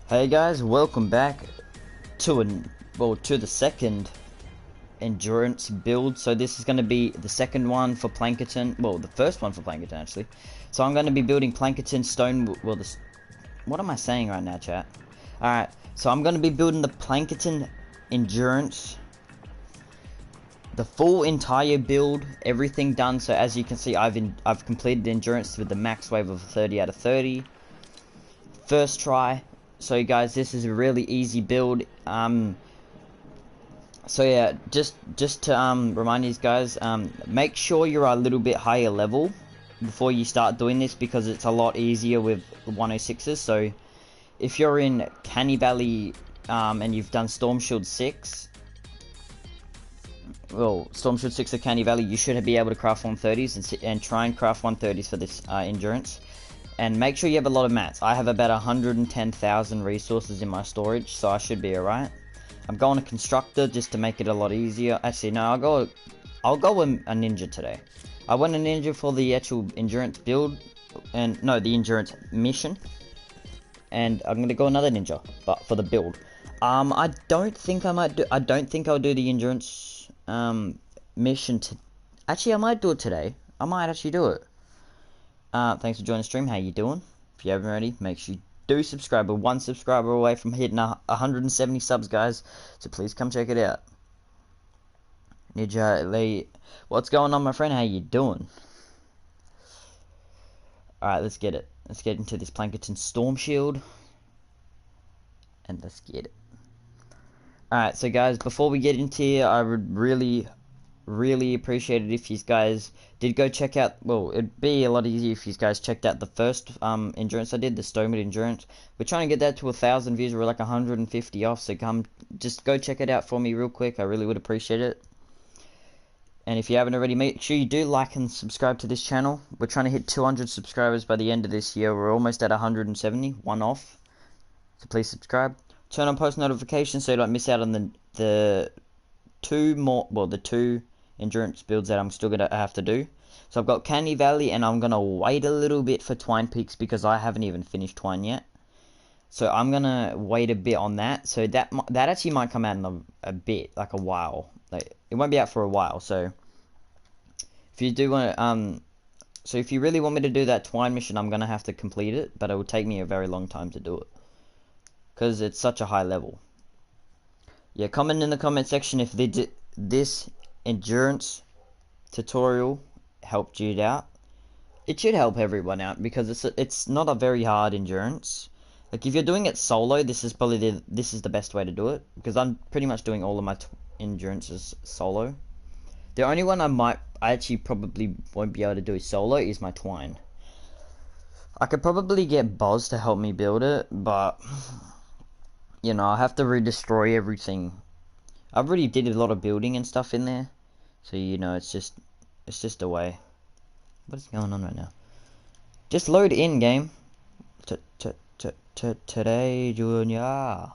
Hey guys, welcome back to the second endurance build. So this is going to be the second one for Planketon. Well, the first one for Planketon actually. So I'm going to be building Planketon stone. What am I saying right now, chat? All right. So I'm going to be building the Planketon endurance, the full entire build, everything done. So as you can see, I've completed endurance with the max wave of 30 out of 30. First try. So guys, this is a really easy build. So yeah, just to remind these guys, make sure you're a little bit higher level before you start doing this, because it's a lot easier with 106s. So if you're in Canny Valley and you've done Storm Shield 6, well, Storm Shield 6 of Canny Valley, you should be able to craft 130s and try and craft 130s for this endurance. And make sure you have a lot of mats. I have about 110,000 resources in my storage, so I should be alright. I'm going to constructor just to make it a lot easier. Actually, no, I'll go a ninja today. I went a ninja for the actual endurance build, and no, the endurance mission. And I'm gonna go another ninja, but for the build. I don't think I'll do the endurance mission actually, I might do it today. I might actually do it. Thanks for joining the stream. How you doing? If you haven't already, make sure you do subscribe. We're one subscriber away from hitting 170 subs, guys. So please come check it out. Ninja Lee, what's going on, my friend? How you doing? Alright, let's get it. Let's get into this Planketon Storm Shield. And let's get it. Alright, so guys, before we get into here, I would really appreciate it if you guys did go check out, well, it'd be a lot easier if you guys checked out the first endurance I did, the Stonewood endurance. We're trying to get that to 1,000 views. We're like 150 off, so just go check it out for me real quick. I really would appreciate it. And if you haven't already, make sure you do like and subscribe to this channel. We're trying to hit 200 subscribers by the end of this year. We're almost at 170, one off, so please subscribe. Turn on post notifications so you don't miss out on the two endurance builds that I'm still gonna have to do. So I've got Canny Valley, and I'm gonna wait a little bit for Twine Peaks because I haven't even finished Twine yet. So I'm gonna wait a bit on that. So that actually might come out in a bit, like a while. Like, it won't be out for a while. So if you do want to, so if you really want me to do that Twine mission, I'm gonna have to complete it, but it will take me a very long time to do it because it's such a high level. Yeah, comment in the comment section if this endurance tutorial helped you out. It should help everyone out because it's not a very hard endurance. Like, if you're doing it solo, this is the best way to do it, because I'm pretty much doing all of my endurances solo. The only one I actually probably won't be able to do solo is my Twine. I could probably get Boz to help me build it, but you know, I have to redestroy everything. I've already did a lot of building and stuff in there, so you know, it's just a way. What is going on right now? Just load in, game. Today, Junior.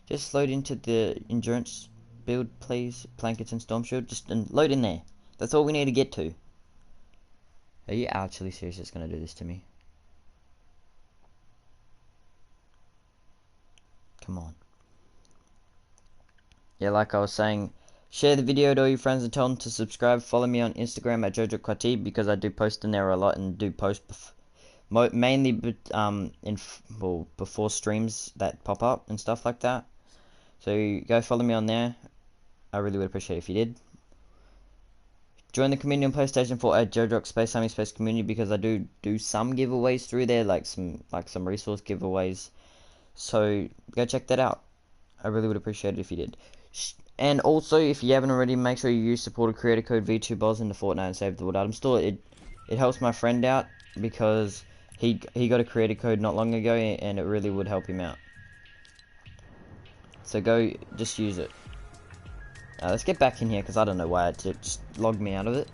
Just load into the endurance build, please. Planketon Storm Shield. Just load in there. That's all we need to get to. Are you actually serious? It's gonna do this to me? Come on. Yeah, like I was saying, share the video to all your friends and tell them to subscribe. Follow me on Instagram at Joajrok because I do post in there a lot and do post mainly before streams that pop up and stuff like that. So go follow me on there. I really would appreciate it if you did. Join the community on PlayStation 4 at Joajrok Space community, because I do some giveaways through there, like some resource giveaways. So go check that out. I really would appreciate it if you did. And also, if you haven't already, make sure you use supported creator code V2Boz in the Fortnite and save the wood item store. It helps my friend out because he got a creator code not long ago, and it really would help him out. So go, just use it. Let's get back in here because I don't know why it just logged me out of it.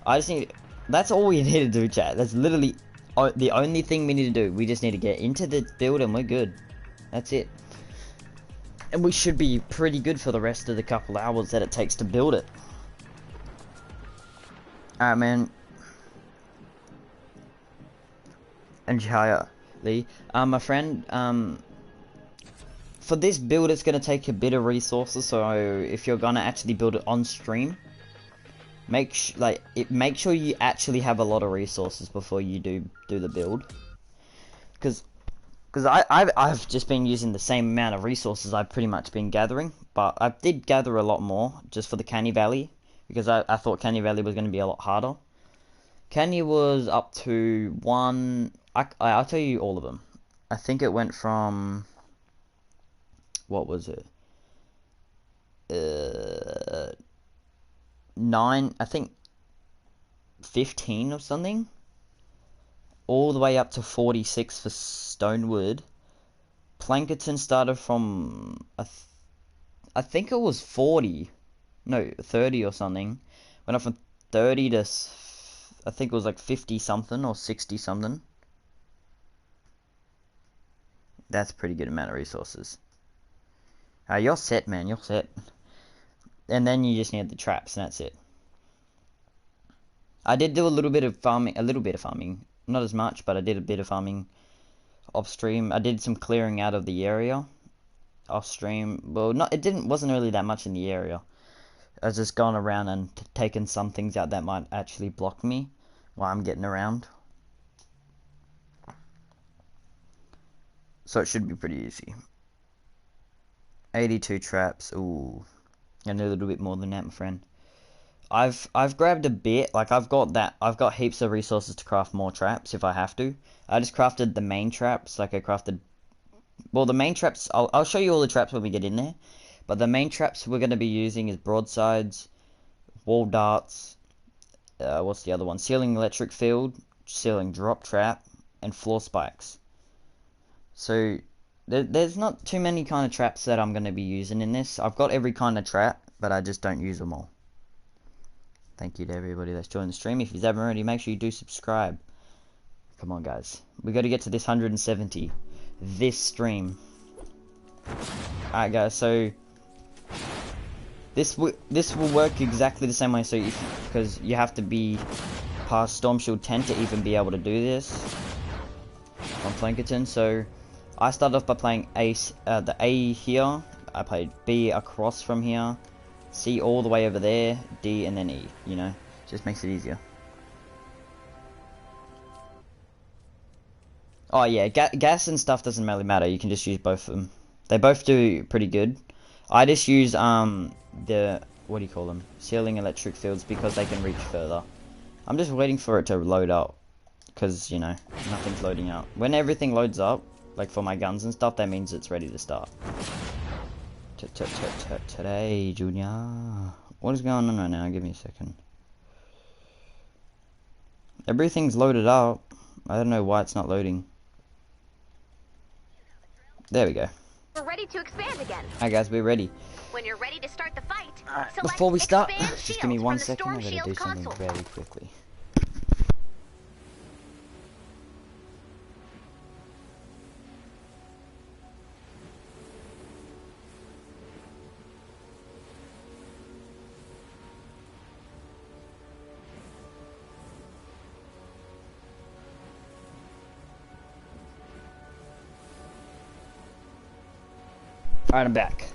I just need. That's all we need to do, chat. That's literally the only thing we need to do. We just need to get into the build and we're good. That's it. And we should be pretty good for the rest of the couple hours that it takes to build it. Alright, man. And Lee, my friend, for this build, it's gonna take a bit of resources. So if you're gonna actually build it on stream, make sure you actually have a lot of resources before you do the build. Because I've just been using the same amount of resources I've pretty much been gathering, but I did gather a lot more just for the Canny Valley, because I thought Canny Valley was going to be a lot harder. Canny was up to I'll tell you all of them. I think it went from, what was it? 9, I think 15 or something, all the way up to 46 for Stonewood. Planketon started from, I think it was 40, no, 30 or something. Went up from 30 to, I think it was like 50 something or 60 something. That's a pretty good amount of resources. You're set, man, you're set. And then you just need the traps, and that's it. I did do a little bit of farming, not as much, but I did a bit of farming off stream. I did some clearing out of the area off stream. Well, wasn't really that much in the area. I was just going around and taking some things out that might actually block me while I'm getting around. So it should be pretty easy. 82 traps. Ooh, I need a little bit more than that, my friend. I've grabbed a bit, like I've got heaps of resources to craft more traps if I have to. I just crafted the main traps, like I crafted, well, the main traps, I'll show you all the traps when we get in there, but the main traps we're going to be using is broadsides, wall darts, what's the other one, ceiling electric field, ceiling drop trap, and floor spikes. So there's not too many kind of traps that I'm going to be using in this. I've got every kind of trap, but I just don't use them all. Thank you to everybody that's joined the stream. If you haven't already, make sure you do subscribe. Come on, guys. We got to get to this 170 this stream. Alright, guys. So this will work exactly the same way. So because you have to be past Storm Shield 10 to even be able to do this on Planketon. So I started off by playing the A here. I played B across from here. C all the way over there, D, and then E, you know, just makes it easier. Oh yeah, gas and stuff doesn't really matter, you can just use both of them. They both do pretty good. I just use, the, what do you call them, ceiling electric fields, because they can reach further. I'm just waiting for it to load up, because, you know, nothing's loading up. When everything loads up, like for my guns and stuff, that means it's ready to start. Today, Junior. What is going on right now? Give me a second. Everything's loaded up. I don't know why it's not loading. There we go. We're ready to expand again. Alright guys, we're ready. When you're ready to start the fight, Before we start, just give me 1 second. second. I gotta do something very quickly. Alright, I'm back.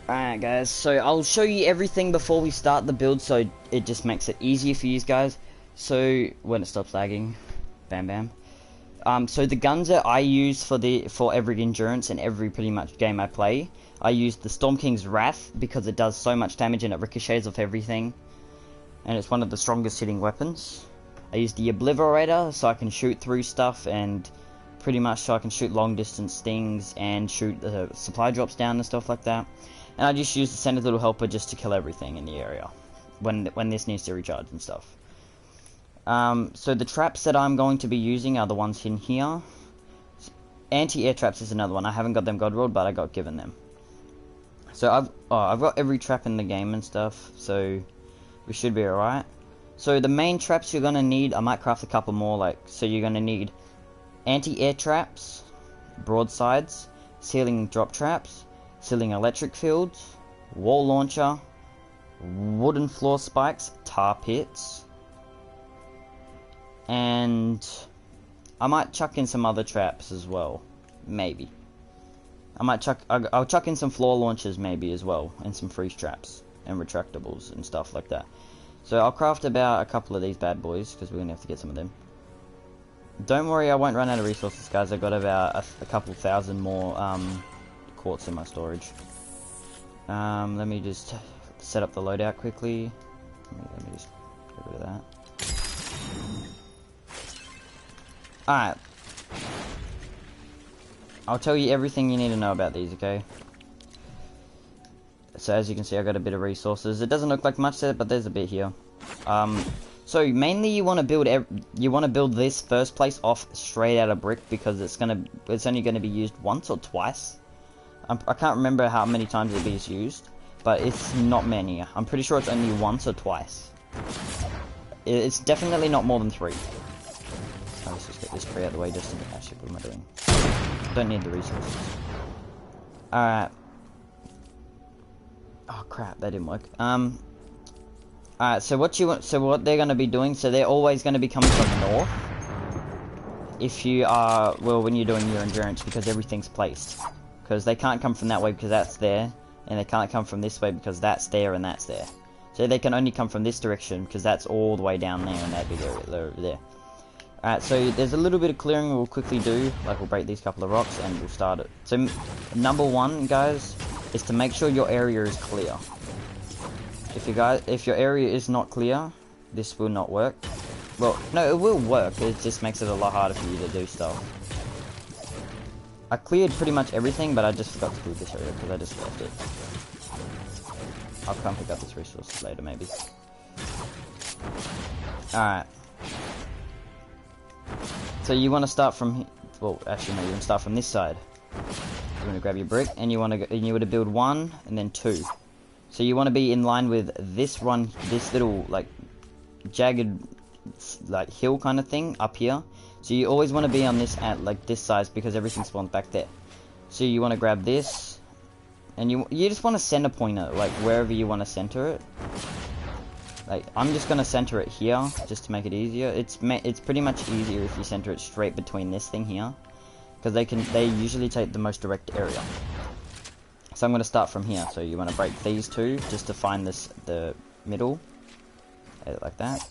Alright guys, so I'll show you everything before we start the build, so it just makes it easier for you guys. So when it stops lagging, bam bam. So the guns that I use for every endurance and every pretty much game I play, I use the Storm King's Wrath because it does so much damage and it ricochets off everything, and it's one of the strongest hitting weapons. I use the Obliterator so I can shoot through stuff, and pretty much so I can shoot long distance things and shoot the supply drops down and stuff like that. And I just use the Send Little Helper just to kill everything in the area when this needs to recharge and stuff. So the traps that I'm going to be using are the ones in here. Anti-air traps is another one. I haven't got them god rolled, but I got given them. So I've got every trap in the game and stuff, so we should be alright. So the main traps you're gonna need, I might craft a couple more, like, so you're gonna need anti-air traps, broadsides, ceiling drop traps, ceiling electric fields, wall launcher, wooden floor spikes, tar pits, and I might chuck in some other traps as well, maybe. I might chuck. I'll chuck in some floor launchers maybe as well, and some freeze traps and retractables and stuff like that. So I'll craft about a couple of these bad boys because we're gonna have to get some of them. Don't worry, I won't run out of resources, guys. I've got about a couple thousand more quartz in my storage. Let me just set up the loadout quickly. Let me just get rid of that. Alright. I'll tell you everything you need to know about these, okay? So as you can see, I got a bit of resources. It doesn't look like much there, but there's a bit here. So mainly you want to build this first place off straight out of brick because it's only gonna be used once or twice. I can't remember how many times it is used, but it's not many. I'm pretty sure it's only once or twice. It's definitely not more than 3. So let's just get this tree out of the way just to actually, what am I doing? Don't need the resources. Alright. Oh crap, that didn't work. Alright, so what they're gonna be doing, so they're always gonna be coming from north. If you are, well, when you're doing your endurance, because everything's placed. Because they can't come from that way because that's there, and they can't come from this way because that's there and that's there. So they can only come from this direction because that's all the way down there in that big area over there. Alright, so there's a little bit of clearing we'll quickly do, like we'll break these couple of rocks and we'll start it. So number 1, guys, is to make sure your area is clear. If your area is not clear, this will not work. Well, no, it will work, it just makes it a lot harder for you to do stuff. I cleared pretty much everything, but I just forgot to clear this area because I just left it. I'll come pick up this resources later, maybe. Alright. So you want to start from here. Well, actually no, you want to start from this side. You want to grab your brick, and you want to build 1 and then 2. So you want to be in line with this little like jagged like hill kind of thing up here. So you always want to be on this at like this size because everything spawns back there. So you want to grab this, and you just want to center pointer like wherever you want to center it. Like I'm just gonna center it here just to make it easier. It's pretty much easier if you center it straight between this thing here, because they usually take the most direct area. So I'm gonna start from here. So you want to break these 2 just to find the middle, like that.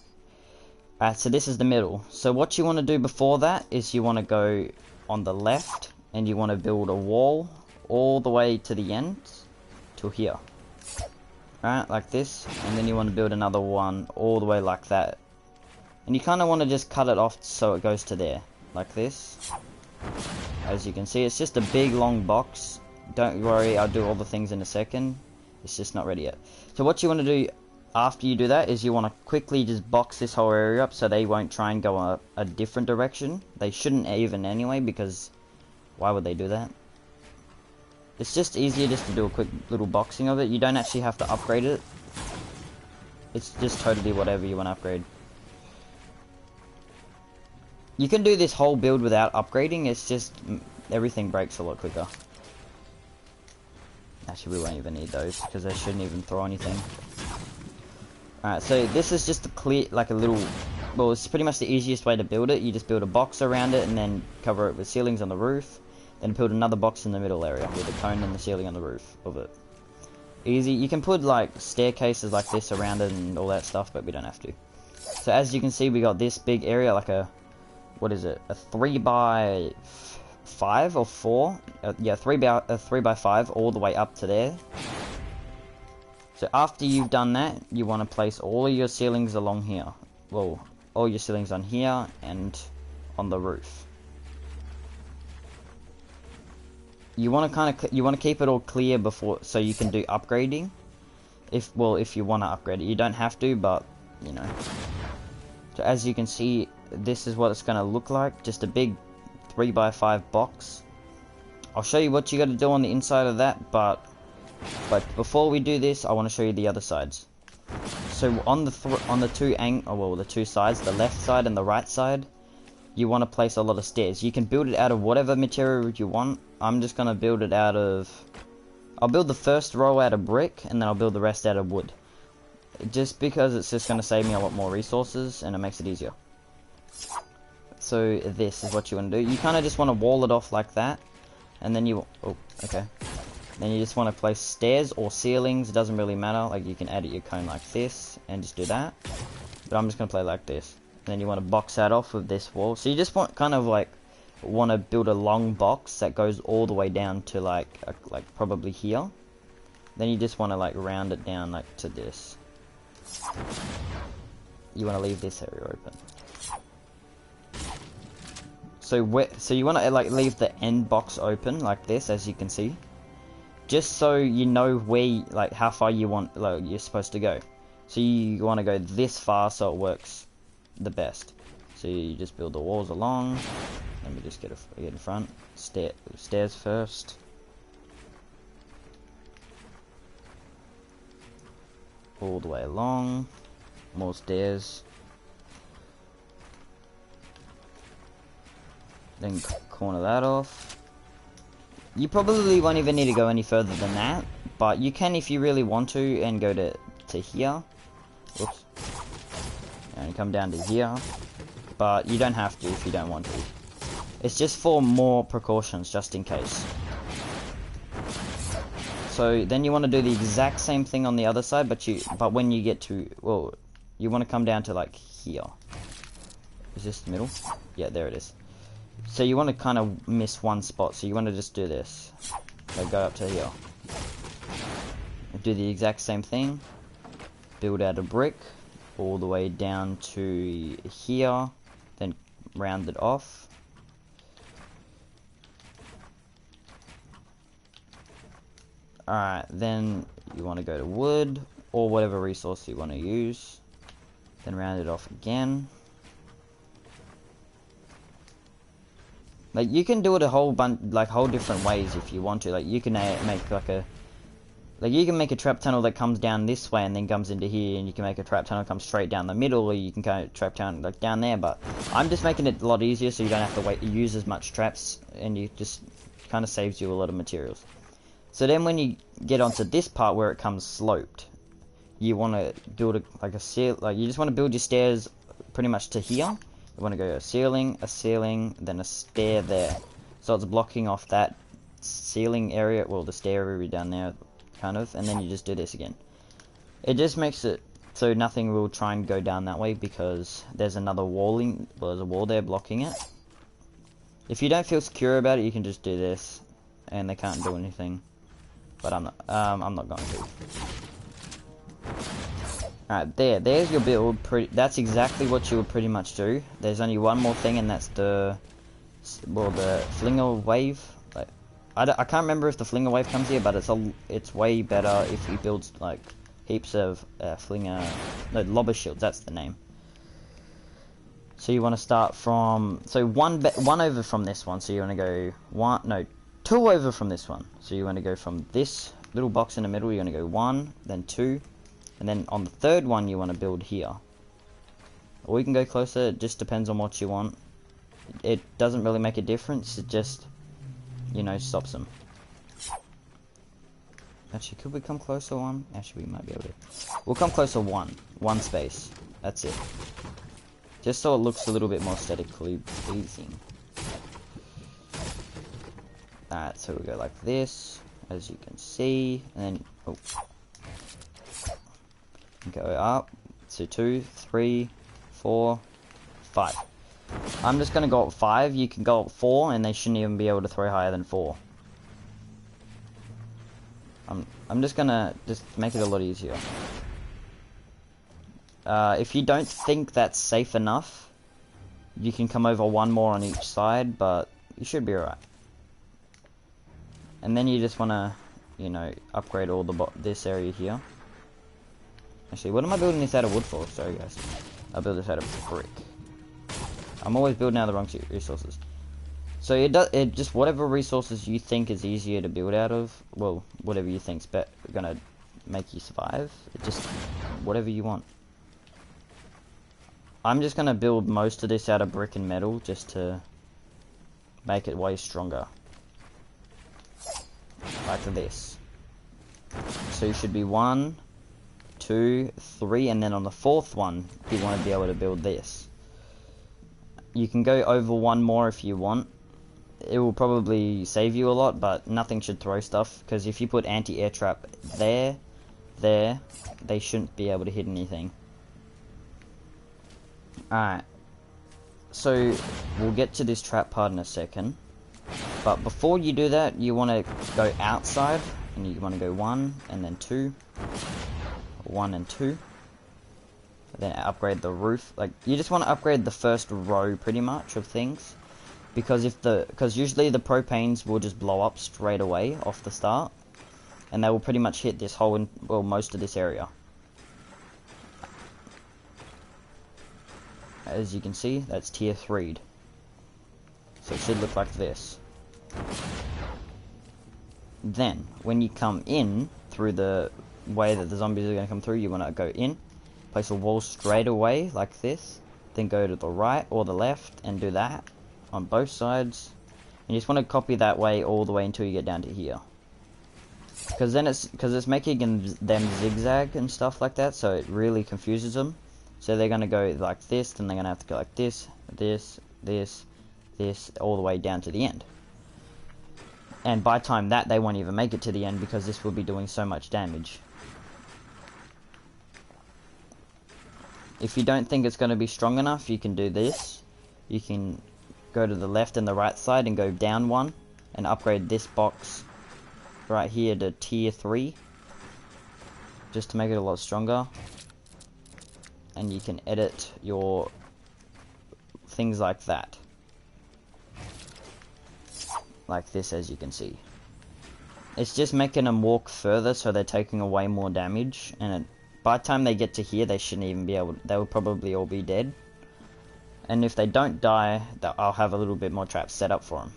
So this is the middle. So what you want to do before that is you want to go on the left and you want to build a wall all the way to the end to here. Right, like this, and then you want to build another one all the way like that. And you kind of want to just cut it off so it goes to there, like this. As you can see, it's just a big long box. Don't worry, I'll do all the things in a second. It's just not ready yet. So what you want to do after you do that is you want to quickly just box this whole area up so they won't try and go a different direction. They shouldn't even anyway, because why would they do that? It's just easier just to do a quick little boxing of it. You don't actually have to upgrade it. It's just totally whatever you want to upgrade. You can do this whole build without upgrading. It's just everything breaks a lot quicker. Actually, we won't even need those because they shouldn't even throw anything. Alright, so this is just a clear, like a little, well, it's pretty much the easiest way to build it. You just build a box around it and then cover it with ceilings on the roof. Then build another box in the middle area with a cone and the ceiling on the roof of it. Easy. You can put like staircases like this around it and all that stuff, but we don't have to. So as you can see, we got this big area, like a, what is it? A 3 by 5 or 4? Yeah, 3 by 5 all the way up to there. So after you've done that, you want to place all your ceilings along here. Well, all your ceilings on here and on the roof. You want to keep it all clear before, so you can do upgrading. If you want to upgrade it, you don't have to, but you know. So as you can see, this is what it's going to look like. Just a big 3 by 5 box. I'll show you what you got to do on the inside of that, but before we do this, I want to show you the other sides. So on the two sides, the left side and the right side, you want to place a lot of stairs. You can build it out of whatever material you want. I'm just going to build it out of, I'll build the first row out of brick, and then I'll build the rest out of wood. Just because it's just going to save me a lot more resources, and it makes it easier. So this is what you want to do. You kind of just want to wall it off like that. and then you, oh, okay. Then you just want to place stairs or ceilings, it doesn't really matter, like you can edit your cone like this, and just do that. But I'm just going to play like this. And then you want to box that off with this wall. So you just want, kind of like, want to build a long box that goes all the way down to like probably here. Then you just want to like round it down like to this. You want to leave this area open. So you want to like leave the end box open like this, as you can see, just so you know where like how far you want, like, you're supposed to go. So you want to go this far so it works the best. So you just build the walls along. Let me just get in front. Stairs first. All the way along. More stairs. Then corner that off. You probably won't even need to go any further than that, but you can if you really want to, and go to here. Whoops. And come down to here, but you don't have to if you don't want to. It's just for more precautions, just in case. So then you want to do the exact same thing on the other side, but when you get to, well, you want to come down to like here. Is this the middle? Yeah, there it is. So you want to kind of miss one spot, so you want to just do this. So go up to here. Do the exact same thing. Build out a brick all the way down to here, then round it off. Alright, then you want to go to wood, or whatever resource you want to use. Then round it off again. Like, you can do it a whole bunch, like, whole different ways if you want to. Like, you can make, like, you can make a trap tunnel that comes down this way and then comes into here, and you can make a trap tunnel that comes straight down the middle, or you can kind of trap down, like, down there, but I'm just making it a lot easier so you don't have to use as much traps, and you just kind of saves you a lot of materials. So then when you get onto this part where it comes sloped, you want to build you just want to build your stairs pretty much to here. You want to go a ceiling, then a stair there. So it's blocking off that ceiling area, well, the stair area down there, kind of, and then you just do this again. It just makes it so nothing will try and go down that way, because there's another there's a wall there blocking it. If you don't feel secure about it, you can just do this, and they can't do anything. But I'm not going to. Alright, there's your build. That's exactly what you would pretty much do. There's only one more thing, and that's the Flinger wave. Like, I can't remember if the Flinger wave comes here, but it's way better if you build like heaps of lobber shields. That's the name. So you want to start from one over from this one. So you want to go two over from this one. So you want to go from this little box in the middle. You want to go 1, then 2. And then on the third one, you want to build here. Or you can go closer, it just depends on what you want. It doesn't really make a difference, it just, stops them. Actually, could we come closer one? Actually, we might be able to. We'll come closer one space. That's it. Just so it looks a little bit more aesthetically pleasing. Alright, so we go like this, as you can see, and then, go up, so 2, 3, 4, 5. I'm just gonna go up 5, you can go up 4, and they shouldn't even be able to throw higher than 4. I'm just gonna make it a lot easier. If you don't think that's safe enough, you can come over 1 more on each side, but you should be alright. And then you just wanna, upgrade all this area here. Actually, what am I building this out of wood for? Sorry guys. I'll build this out of brick. I'm always building out of the wrong resources. So it just whatever resources you think is easier to build out of, well, whatever you think's gonna make you survive. Just whatever you want. I'm just gonna build most of this out of brick and metal just to make it way stronger. Like this. So you should be 1, 2, 3, and then on the 4th one, you want to be able to build this. You can go over 1 more if you want, it will probably save you a lot, but nothing should throw stuff, because if you put anti-air trap there, they shouldn't be able to hit anything. Alright, so we'll get to this trap part in a second, but before you do that, you want to go outside, and you want to go 1, and then 2, 1 and 2, then upgrade the roof. Like, you just want to upgrade the first row pretty much of things, because usually the propanes will just blow up straight away off the start, and they will pretty much hit this whole, well, most of this area. As you can see, that's tier 3'd. So it should look like this. Then, when you come in through the way that the zombies are going to come through, you want to go in, place a wall straight away like this, then go to the right or the left and do that on both sides. And you just want to copy that way all the way until you get down to here. Because it's making them zigzag and stuff like that, so it really confuses them. So they're going to go like this, then they're going to have to go like this, this, this, this, all the way down to the end. And by the time that, they won't even make it to the end, because this will be doing so much damage. If you don't think it's going to be strong enough, you can do this. You can go to the left and the right side and go down 1, and upgrade this box right here to tier 3, just to make it a lot stronger. And you can edit your things like that, like this, as you can see. It's just making them walk further, so they're taking away more damage, and by the time they get to here, they shouldn't even be able to, they will probably all be dead. And if they don't die, I'll have a little bit more traps set up for them.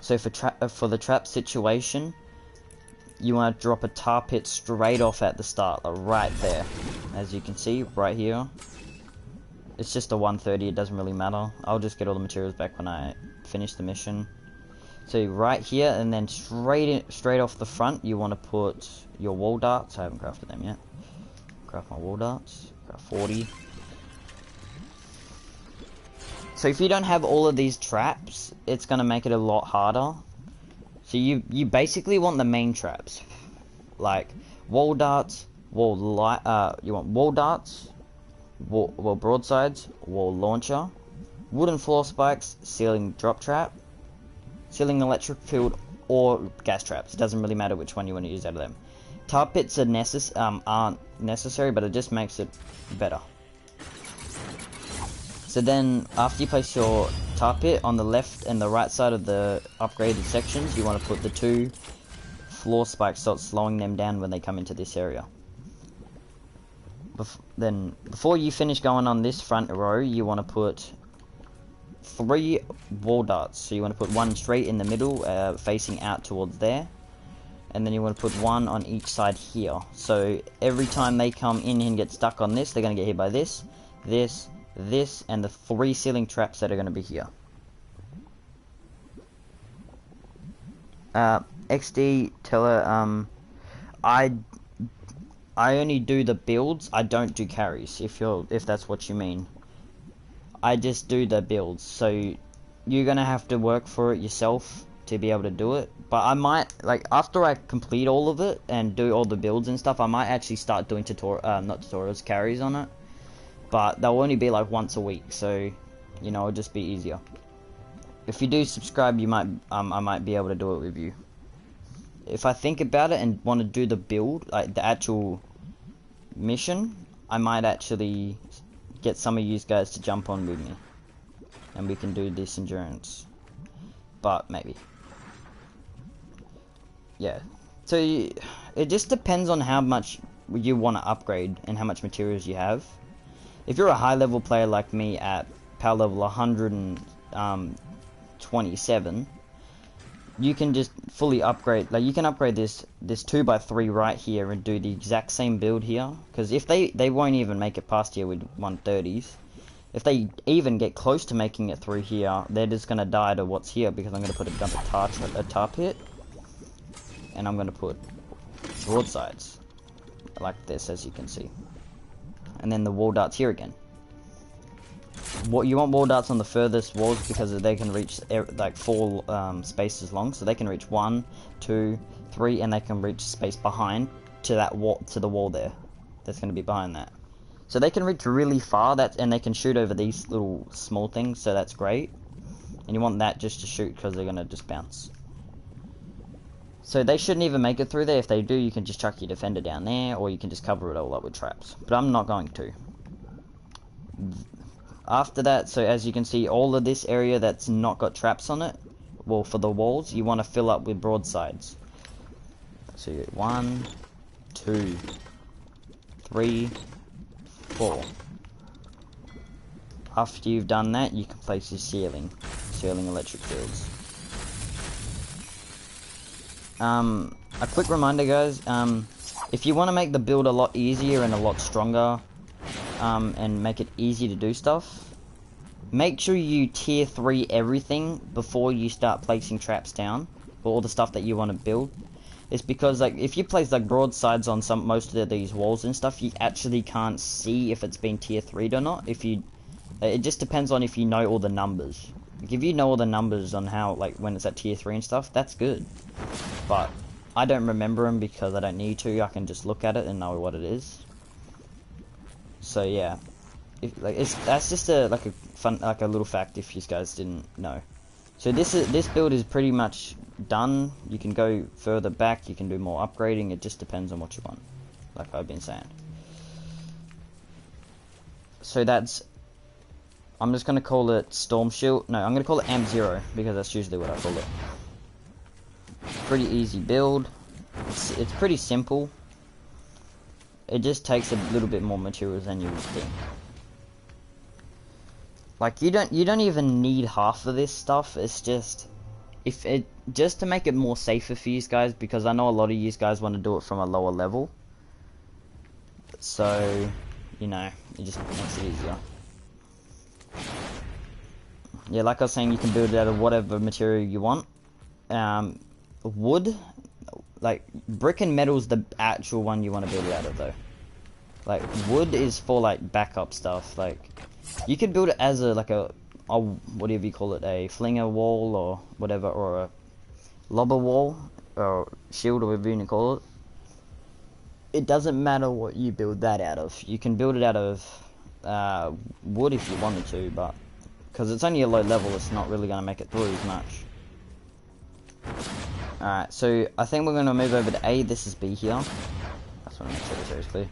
So for the trap situation, you want to drop a tar pit straight off at the start, like right there. As you can see, right here. It's just a 130, it doesn't really matter. I'll just get all the materials back when I finish the mission. So right here, and then straight off the front, you want to put your wall darts. I haven't crafted them yet. Craft my wall darts. Craft 40. So if you don't have all of these traps, it's going to make it a lot harder. So you basically want the main traps, like wall darts, you want wall darts, wall broadsides, wall launcher, wooden floor spikes, ceiling drop trap, ceiling electric field, or gas traps. It doesn't really matter which one you want to use out of them. Tar pits aren't necessary, but it just makes it better. So then, after you place your tar pit on the left and the right side of the upgraded sections, you want to put the 2 floor spikes, so it's slowing them down when they come into this area. Then, before you finish going on this front row, you want to put 3 wall darts. So you want to put 1 straight in the middle, facing out towards there. And then you want to put 1 on each side here. So every time they come in and get stuck on this, they're going to get hit by this, this, this, and the 3 ceiling traps that are going to be here. XD, Teller, I only do the builds, I don't do carries, if that's what you mean. I just do the builds, so you're gonna have to work for it yourself to be able to do it. But I might, like, after I complete all of it and do all the builds and stuff, I might actually start doing not tutorials, carries on it. But they'll only be like once a week, so, you know, it'll just be easier. If you do subscribe, you might, I might be able to do it with you. If I think about it and want to do the build, like the actual mission, I might actually get some of you guys to jump on with me, and we can do this endurance. But maybe, yeah. So it just depends on how much you want to upgrade and how much materials you have. If you're a high level player like me at power level 127, you can just fully upgrade, like you can upgrade this 2x3 right here and do the exact same build here, because if they won't even make it past here with 130s. If they even get close to making it through here, they're just gonna die to what's here, because I'm gonna put a tar pit, and I'm gonna put broadsides like this, as you can see, and then the wall darts here again. what you want wall darts on the furthest walls because they can reach like 4 spaces long, so they can reach 1, 2, 3, and they can reach space behind to that wall, to the wall there. That's going to be behind that. So they can reach really far. And they can shoot over these little small things. So that's great. And you want that just to shoot because they're going to just bounce. So they shouldn't even make it through there. If they do, you can just chuck your defender down there, or you can just cover it all up with traps. But I'm not going to. After that, so as you can see, all of this area that's not got traps on it, well, for the walls, you want to fill up with broadsides. So 1, 2, 3, 4. After you've done that, you can place your ceiling electric fields. A quick reminder, guys, if you want to make the build a lot easier and a lot stronger, and make it easy to do stuff, make sure you tier 3 everything before you start placing traps down, for all the stuff that you want to build. It's because, like, if you place like broadsides on most of these walls and stuff, you actually can't see if it's been tier 3'd or not. It just depends on if you know all the numbers. Like, if you know all the numbers on how, like, when it's at tier 3 and stuff, that's good. But I don't remember them because I don't need to. I can just look at it and know what it is. So yeah, that's just a little fact if you guys didn't know. So this build is pretty much done. You can go further back. You can do more upgrading. It just depends on what you want, like I've been saying. So I'm just gonna call it Storm Shield. No, I'm gonna call it Amp 0 because that's usually what I call it. Pretty easy build. It's pretty simple. It just takes a little bit more materials than you would think. Like, you don't even need half of this stuff. It's just just to make it more safer for you guys, because I know a lot of you guys want to do it from a lower level. So, you know, it just makes it easier. Yeah, like I was saying, you can build it out of whatever material you want. Wood, like brick and metal's the actual one you want to build it out of though. Like wood is for like backup stuff. Like you could build it as a whatever you call it, a flinger wall or whatever, or a lobber wall or shield or whatever you call it. It doesn't matter what you build that out of. You can build it out of wood if you wanted to, but because it's only a low level, it's not really going to make it through as much. Alright, so I think we're going to move over to A. This is B here. I just want to make sure this is clear.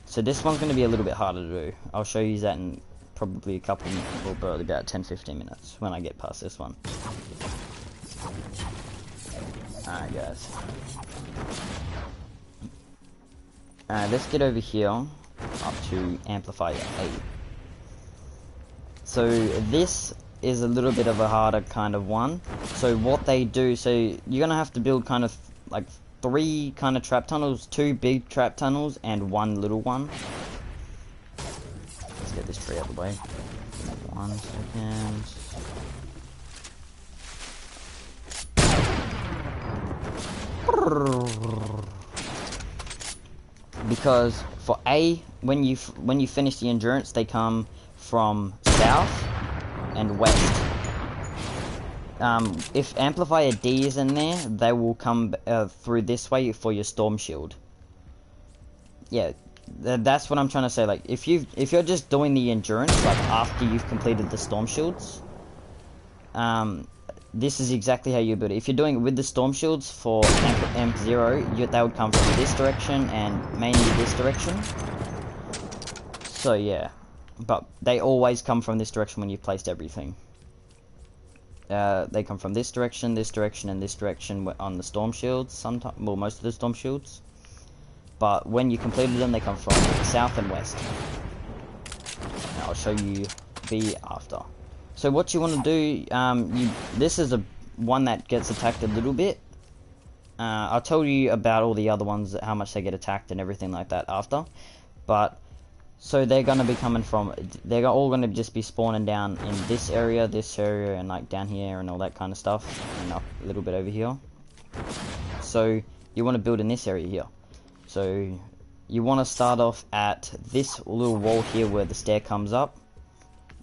So this one's going to be a little bit harder to do. I'll show you that in probably a couple, well, probably about 10-15 minutes when I get past this one. Alright, guys. Alright, let's get over here up to amplifier 8. So this is a little bit of a harder kind of one. So what they do, so you're gonna have to build kind of like 3 kind of trap tunnels, 2 big trap tunnels and 1 little one. Let's get this tree out of the way. 1 second. Because for A, when you finish the endurance, they come from south and west. If amplifier D is in there, they will come through this way for your storm shield. Yeah, that's what I'm trying to say. Like, if you're just doing the endurance, like after you've completed the storm shields, this is exactly how you build it. If you're doing it with the storm shields for amp 0, they would come from this direction and mainly this direction. So yeah, but they always come from this direction when you've placed everything. They come from this direction, and this direction on the storm shields. Sometimes, well, most of the storm shields. But when you completed them, they come from south and west. And I'll show you B after. So what you want to do, this is one that gets attacked a little bit. I'll tell you about all the other ones, how much they get attacked and everything like that after. But so they're gonna be coming from, they're all gonna just be spawning down in this area, and like down here and all that kind of stuff, and up a little bit over here. So you want to build in this area here. So you want to start off at this little wall here where the stair comes up.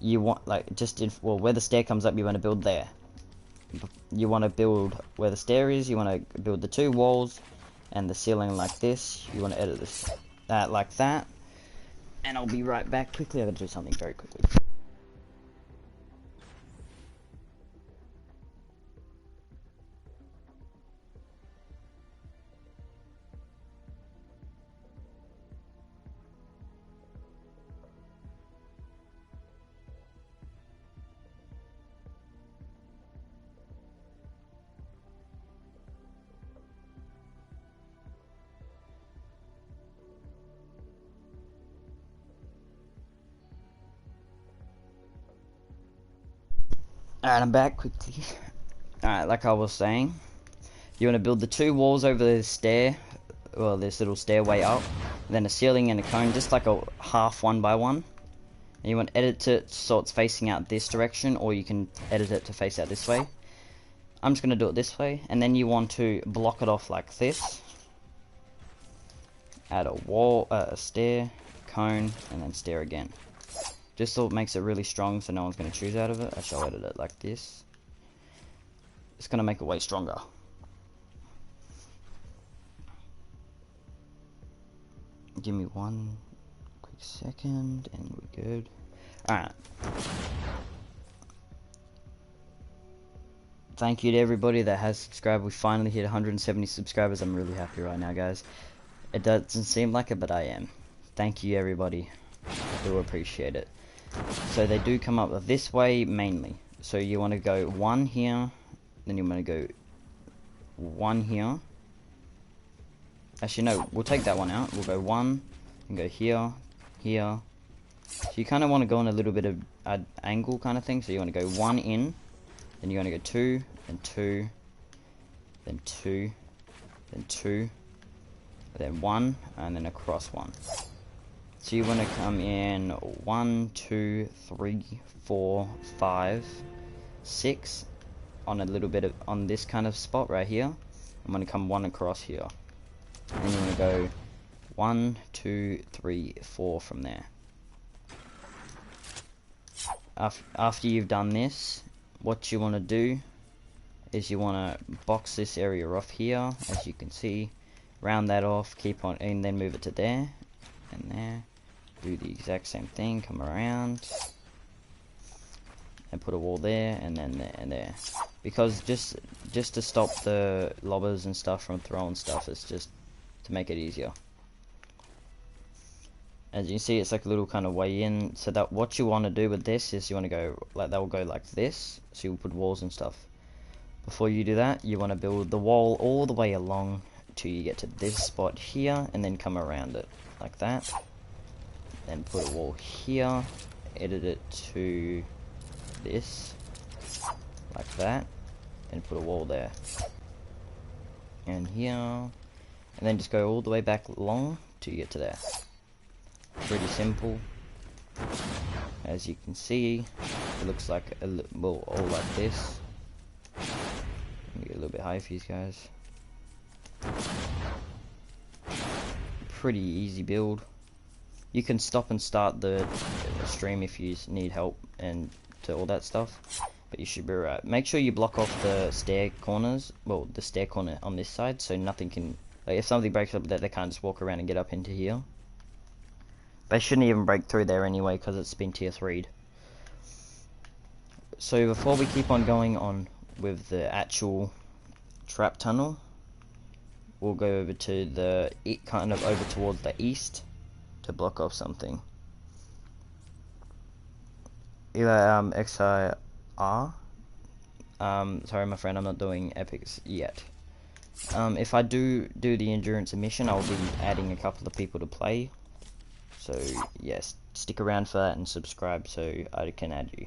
you want like just in, well, where the stair comes up, you want to build there. You want to build where the stair is. You want to build the 2 walls and the ceiling like this. You want to edit this like that. And I'll be right back quickly. I gotta do something very quickly. Alright, I'm back quickly. Alright, like I was saying, you want to build the 2 walls over the stair, well, this little stairway up, then a ceiling and a cone, just like a half 1 by 1. And you want to edit it so it's facing out this direction, or you can edit it to face out this way. I'm just going to do it this way, and then you want to block it off like this. Add a wall, a stair, cone, and then stair again. Just so it makes it really strong so no one's going to choose out of it. I shall edit it like this. It's going to make it way stronger. Give me 1 quick second and we're good. Alright. Thank you to everybody that has subscribed. We finally hit 170 subscribers. I'm really happy right now, guys. It doesn't seem like it, but I am. Thank you, everybody. I do appreciate it. So they do come up this way mainly. So you want to go 1 here, then you want to go 1 here. Actually no, we'll take that one out. We'll go 1 and go here, here. So you kind of want to go on a little bit of an angle kind of thing. So you want to go 1 in, then you want to go 2, then 2, then 2, then 2, then 1, and then across 1. So you want to come in 1, 2, 3, 4, 5, 6 on a little bit of on this kind of spot right here. I'm going to come 1 across here. And you want to go 1, 2, 3, 4 from there. After you've done this, what you want to do is you want to box this area off here, as you can see. Round that off, keep on, and then move it to there and there. Do the exact same thing, come around and put a wall there and then there and there, because just to stop the lobbers and stuff from throwing stuff, it's just to make it easier. As you can see, it's like a little kind of way in, so that what you want to do with this is you want to go like that will go like this, so you'll put walls and stuff. Before you do that, you want to build the wall all the way along till you get to this spot here, and then come around it like that. Then put a wall here, edit it to this, like that, and put a wall there. And here, and then just go all the way back along till you get to there. Pretty simple. As you can see, it looks like a well, all like this. Let me get a little bit high for these guys. Pretty easy build. You can stop and start the stream if you need help and to all that stuff, but you should be right. Make sure you block off the stair corners, well, the stair corner on this side, so nothing can, like, if something breaks up that, they can't just walk around and get up into here. They shouldn't even break through there anyway, because it's been tier 3'd. So before we keep on going on with the actual trap tunnel, we'll go over to the, kind of over towards the east, to block off something. XIR. Sorry my friend, I'm not doing epics yet. If I do the endurance mission, I'll be adding a couple of people to play. So yes, stick around for that and subscribe so I can add you.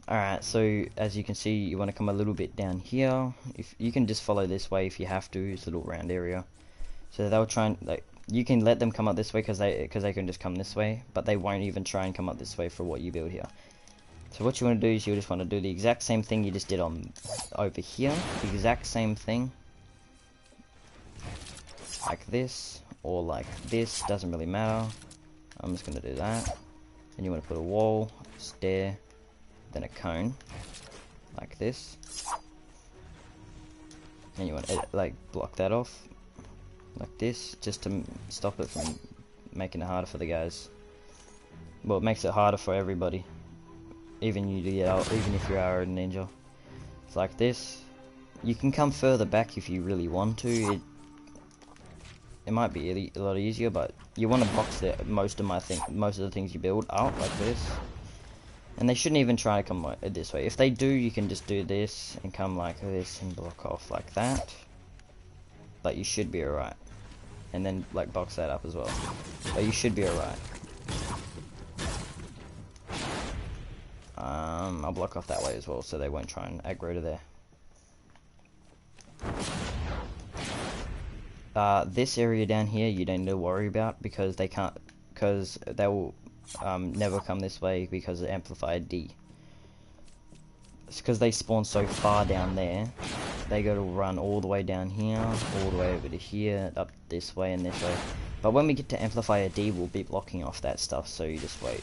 Alright, so as you can see, you want to come a little bit down here. If you can just follow this way if you have to, it's a little round area. So they'll try and, like, you can let them come up this way because they can just come this way, but they won't even try and come up this way for what you build here. So what you want to do is you just want to do the exact same thing you just did on over here, the exact same thing, like this or like this, doesn't really matter. I'm just gonna do that. Then you want to put a wall, stair, then a cone, like this. And you want to like block that off, like this, just to stop it from making it harder for the guys. Well, it makes it harder for everybody, even even if you are a ninja. It's like this. You can come further back if you really want to. It might be a lot easier, but you want to box most of the things you build out like this. And they shouldn't even try to come this way. If they do, you can just do this and come like this and block off like that. But you should be alright. And then like box that up as well. But you should be alright. I'll block off that way as well, so they won't try and aggro to there. This area down here you don't need to worry about because they will never come this way because of amplifier D. It's because they spawn so far down there. They got to run all the way down here, all the way over to here, up this way and this way. But when we get to amplifier D, we'll be blocking off that stuff. So you just wait.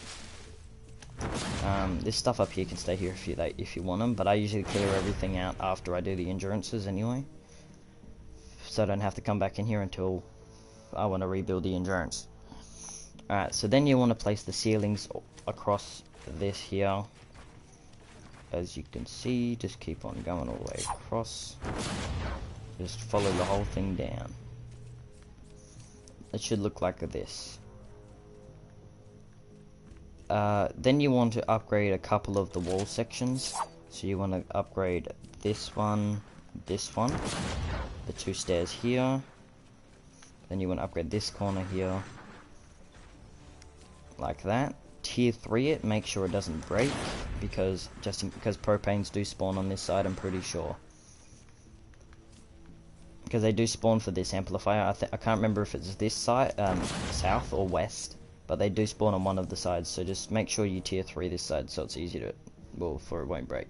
This stuff up here can stay here if you want them, but I usually clear everything out after I do the endurances anyway, so I don't have to come back in here until I want to rebuild the endurance. Alright, so then you want to place the ceilings across this here. As you can see, just keep on going all the way across. Just follow the whole thing down. It should look like this. Then you want to upgrade a couple of the wall sections. So you want to upgrade this one, the two stairs here. Then you want to upgrade this corner here, like that. Tier 3 it, make sure it doesn't break, because because propanes do spawn on this side, I'm pretty sure. Because they do spawn for this amplifier. I can't remember if it's this side, south or west. But they do spawn on one of the sides, so just make sure you tier 3 this side so it's easy to, well, for it won't break.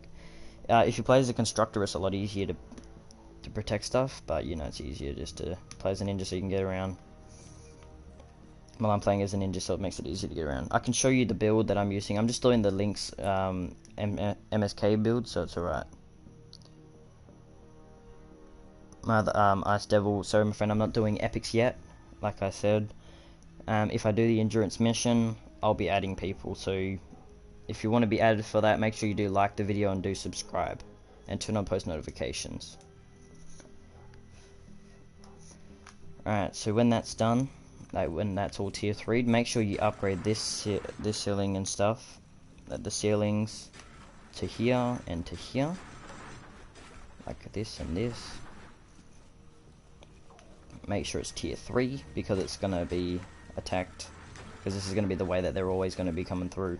If you play as a constructor, it's a lot easier to protect stuff, but you know, it's easier just to play as a ninja so you can get around. Well, I'm playing as a ninja, so it makes it easy to get around. I can show you the build that I'm using. I'm just doing the Link's MSK build, so it's alright. Ice Devil, sorry my friend, I'm not doing epics yet, like I said. If I do the endurance mission, I'll be adding people, so if you want to be added for that, make sure you do like the video and do subscribe and turn on post notifications. Alright, so when that's done, like when that's all tier 3, make sure you upgrade this ceiling and stuff, the ceilings to here and to here, like this and this. Make sure it's tier 3 because it's gonna be attacked, because this is going to be the way that they're always going to be coming through.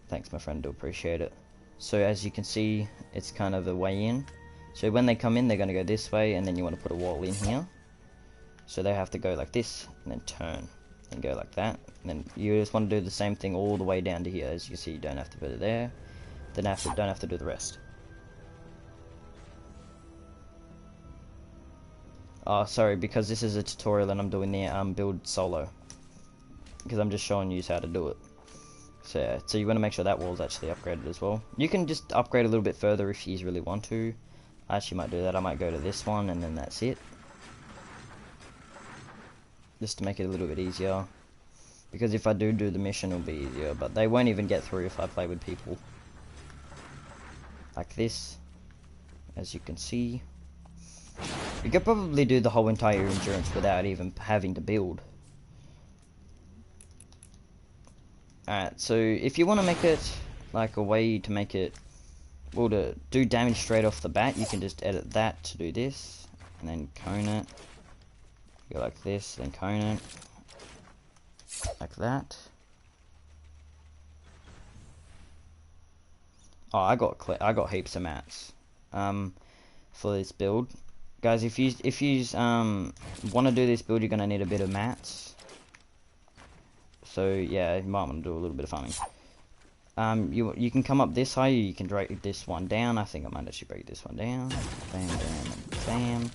Thanks my friend, do appreciate it. So as you can see, it's kind of a way in. So when they come in, they're going to go this way, and then you want to put a wall in here. So they have to go like this, and then turn, and go like that. And then you just want to do the same thing all the way down to here. As you can see, you don't have to put it there, then don't have to do the rest. Oh, sorry, because this is a tutorial and I'm doing the build solo. Because I'm just showing you how to do it. So yeah, so you want to make sure that wall's actually upgraded as well. You can just upgrade a little bit further if you really want to. I actually might do that. I might go to this one and then that's it. Just to make it a little bit easier. Because if I do the mission, it'll be easier. But they won't even get through if I play with people. Like this. As you can see. You could probably do the whole entire endurance without even having to build. Alright, so if you want to make it like a way to make it, well, to do damage straight off the bat, you can just edit that to do this, and then cone it. Go like this, then cone it. Like that. Oh, I got heaps of mats for this build. Guys, if you want to do this build, you're gonna need a bit of mats. So yeah, you might want to do a little bit of farming. You can come up this high, you can break this one down. I think I might actually break this one down. Bam, bam, bam.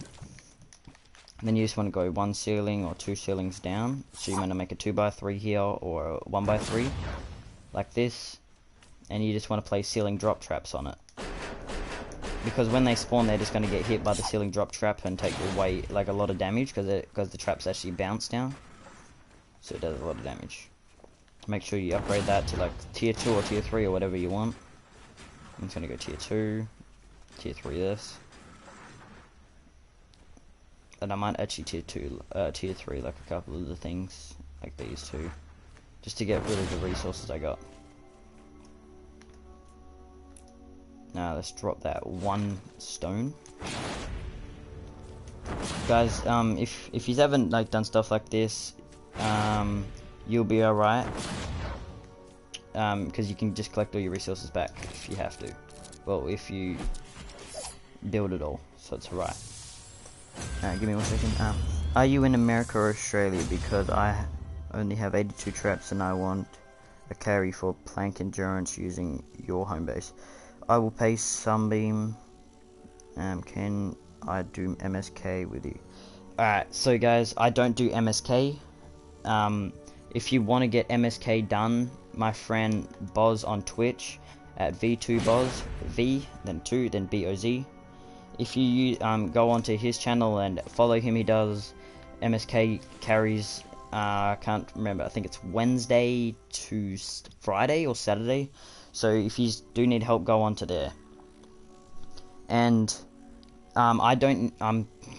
Then you just want to go 1 ceiling or 2 ceilings down. So you want to make a 2x3 here or a 1x3 like this, and you just want to place ceiling drop traps on it. Because when they spawn, they're just going to get hit by the ceiling drop trap and take away like a lot of damage because the traps actually bounce down. So it does a lot of damage. Make sure you upgrade that to like tier 2 or tier 3 or whatever you want. I'm just going to go tier 2, tier 3 this. And I might actually tier 3 like a couple of the things, like these two, just to get rid of the resources I got. Now let's drop that 1 stone. Guys, if you haven't like done stuff like this, you'll be alright. Because you can just collect all your resources back if you have to. Well, if you build it all, so it's alright. Give me 1 second. Are you in America or Australia? Because I only have 82 traps and I want a carry for plank endurance using your home base. I will pay Sunbeam. Can I do MSK with you? Alright, so guys, I don't do MSK. If you want to get MSK done, my friend Boz on Twitch at V2Boz, V, then 2, then BOZ. If you go onto his channel and follow him, he does MSK carries, I can't remember, I think it's Wednesday to Friday or Saturday. So if you do need help, go onto there. And I don't,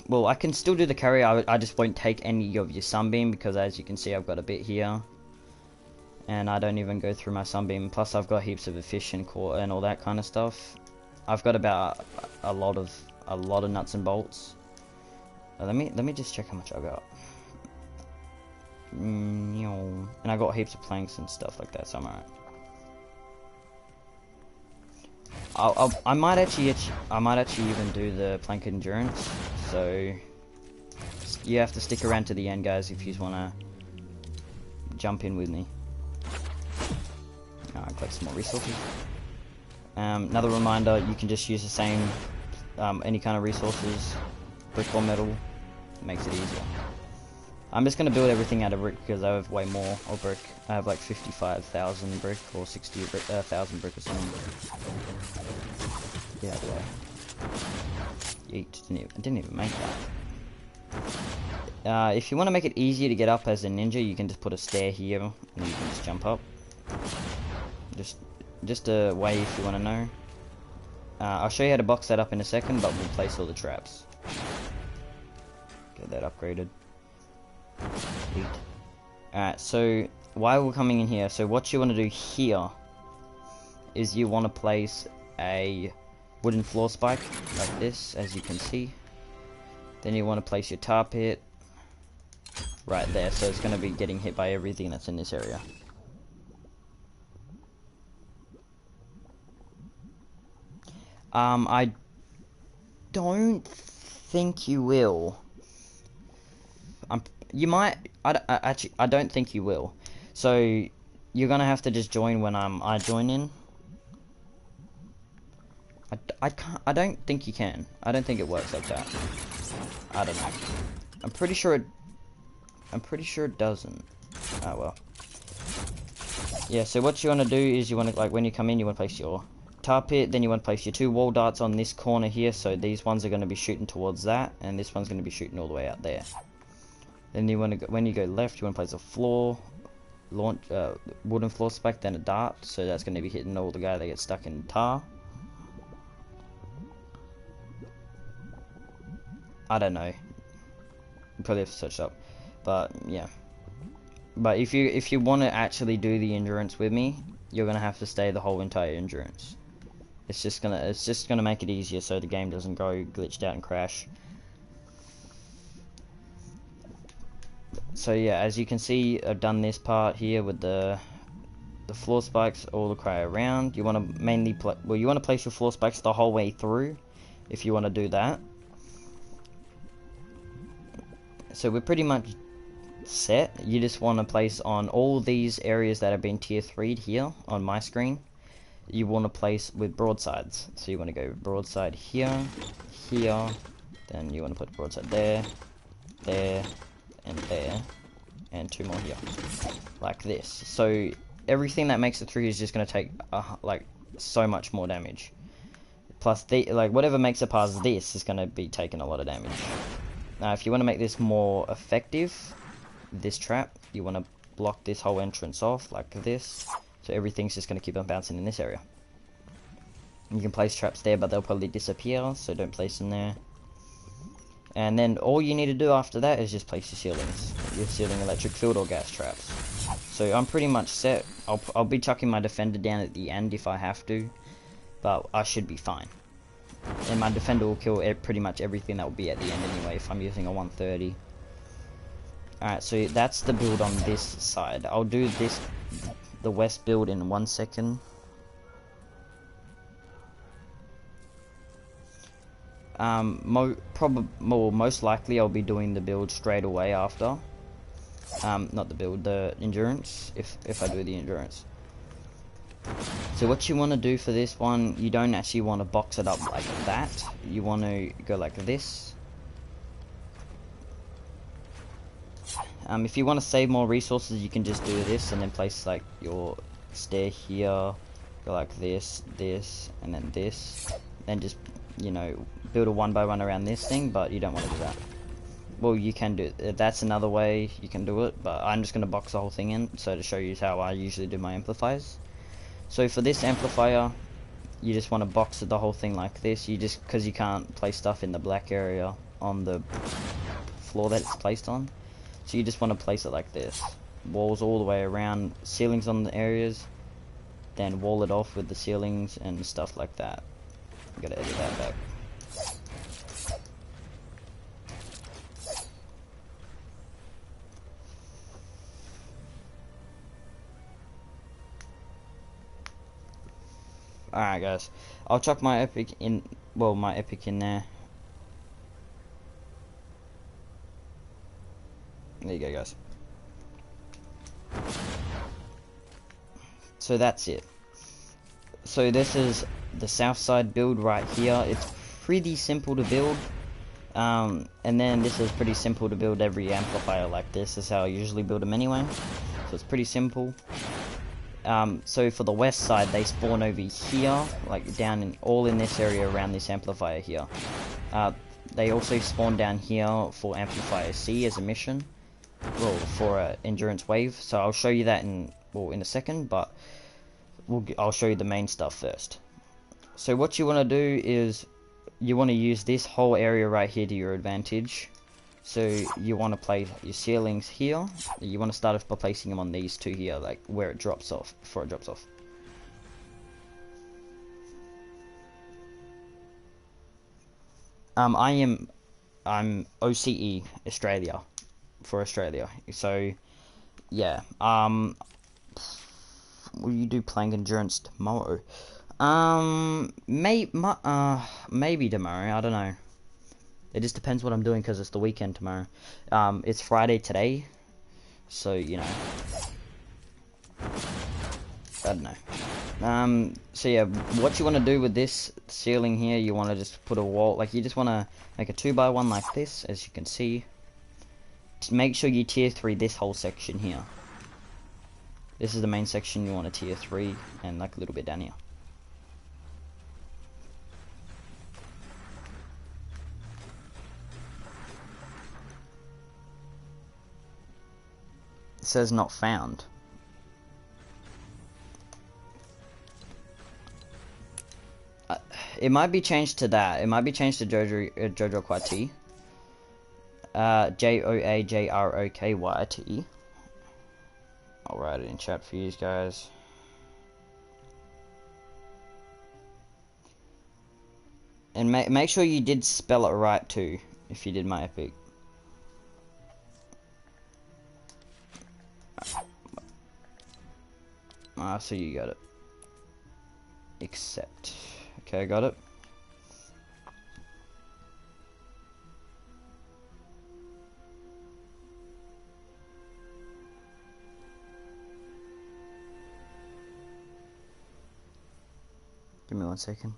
well, I can still do the carry, I just won't take any of your Sunbeam, because as you can see, I've got a bit here. And I don't even go through my Sunbeam, plus I've got heaps of efficient core and all that kind of stuff. I've got about a lot of nuts and bolts. Let me just check how much I got. And I got heaps of planks and stuff like that, so I'm alright. I might actually even do the plank endurance. So you have to stick around to the end, guys, if you just wanna jump in with me. Collect some more resources. Another reminder, you can just use the same any kind of resources, brick or metal. It makes it easier. I'm just gonna build everything out of brick because I have way more of brick. I have like 55,000 brick or 60,000 brick or something. Get out of the way. Yeet, didn't even make that. If you want to make it easier to get up as a ninja, you can just put a stair here and you can just jump up. Just a way if you want to know. I'll show you how to box that up in a second, but we'll place all the traps. Get that upgraded. Alright, so while we're coming in here, so what you want to do here is you want to place a wooden floor spike like this, as you can see. Then you want to place your tar pit right there, so it's going to be getting hit by everything that's in this area. I don't think you will. You might. Actually, I don't think you will. So you're gonna have to just join when I join in. I can't. I don't think you can. I don't think it works like that. I don't know. I'm pretty sure it doesn't. Oh well. Yeah. So what you want to do is you want to, like, when you come in, you want to place your tar pit, then you want to place your 2 wall darts on this corner here, so these ones are going to be shooting towards that, and this one's going to be shooting all the way out there. Then you want to, when you go left, you want to place a floor, wooden floor spike, then a dart, so that's going to be hitting all the guy that gets stuck in tar. I don't know. You probably have to search up, but yeah. But if you want to actually do the endurance with me, you're gonna have to stay the whole entire endurance. It's just gonna make it easier so the game doesn't go glitched out and crash. So yeah, as you can see, I've done this part here with the floor spikes all the way around. You want to mainly you want to place your floor spikes the whole way through, if you want to do that. So we're pretty much set. You just want to place on all these areas that have been tier 3'd here on my screen. You want to place with broadsides. So you want to go broadside here, here, then you want to put broadside there, there, and there, and 2 more here, like this. So everything that makes it through is just going to take like so much more damage. Plus, like whatever makes it past this is going to be taking a lot of damage. Now, if you want to make this more effective, this trap, you want to block this whole entrance off like this, so everything's just going to keep on bouncing in this area. You can place traps there, but they'll probably disappear, so don't place them there. And then all you need to do after that is just place your ceilings. Your ceiling electric field or gas traps. So I'm pretty much set. I'll be chucking my defender down at the end if I have to, but I should be fine. And my defender will kill pretty much everything that will be at the end anyway if I'm using a 130. Alright, so that's the build on this side. I'll do the west build in 1 second. Most likely I'll be doing the build straight away after. Not the build, the endurance, if I do the endurance. So what you want to do for this one, you don't actually want to box it up like that. You want to go like this. If you want to save more resources, you can just do this and then place like your stair here, go like this, this, and then this, then just, you know, build a 1x1 around this thing, but you don't want to do that. Well, you can do it. That's another way you can do it, but I'm just going to box the whole thing in, so to show you how I usually do my amplifiers. So for this amplifier, you just want to box the whole thing like this. Because you can't place stuff in the black area on the floor that it's placed on. So you just want to place it like this. Walls all the way around, ceilings on the areas, then wall it off with the ceilings and stuff like that. Gotta edit that back. Alright guys, I'll chuck my epic in, well, my epic in there. There you go guys. So that's it. So this is the south side build right here. It's pretty simple to build. And then this is pretty simple to build every amplifier like this. This is how I usually build them anyway. So it's pretty simple. So for the west side, they spawn over here, like down in all in this area around this amplifier here. They also spawn down here for amplifier C as a mission, well, for a endurance wave. So I'll show you that in a second, but I'll show you the main stuff first. So what you want to do is you want to use this whole area right here to your advantage. So you want to place your ceilings here. You want to start off by placing them on these two here, like where it drops off, before it drops off. I'm OCE Australia, for Australia. So yeah, will you do plank endurance tomorrow? Maybe tomorrow, I don't know. It just depends what I'm doing because it's the weekend tomorrow. It's Friday today, so you know. I don't know. So yeah, what you want to do with this ceiling here, you want to just put a wall, like you just want to make a 2x1 like this, as you can see. To make sure you tier 3 this whole section here. This is the main section you want to tier 3, and like a little bit down here. It says not found. It might be changed to that. It might be changed to Joajrok YT. Joajrok YT. I'll write it in chat for you guys. And make sure you did spell it right too, if you did my epic. So you got it. Accept. Okay, got it. Give me 1 second.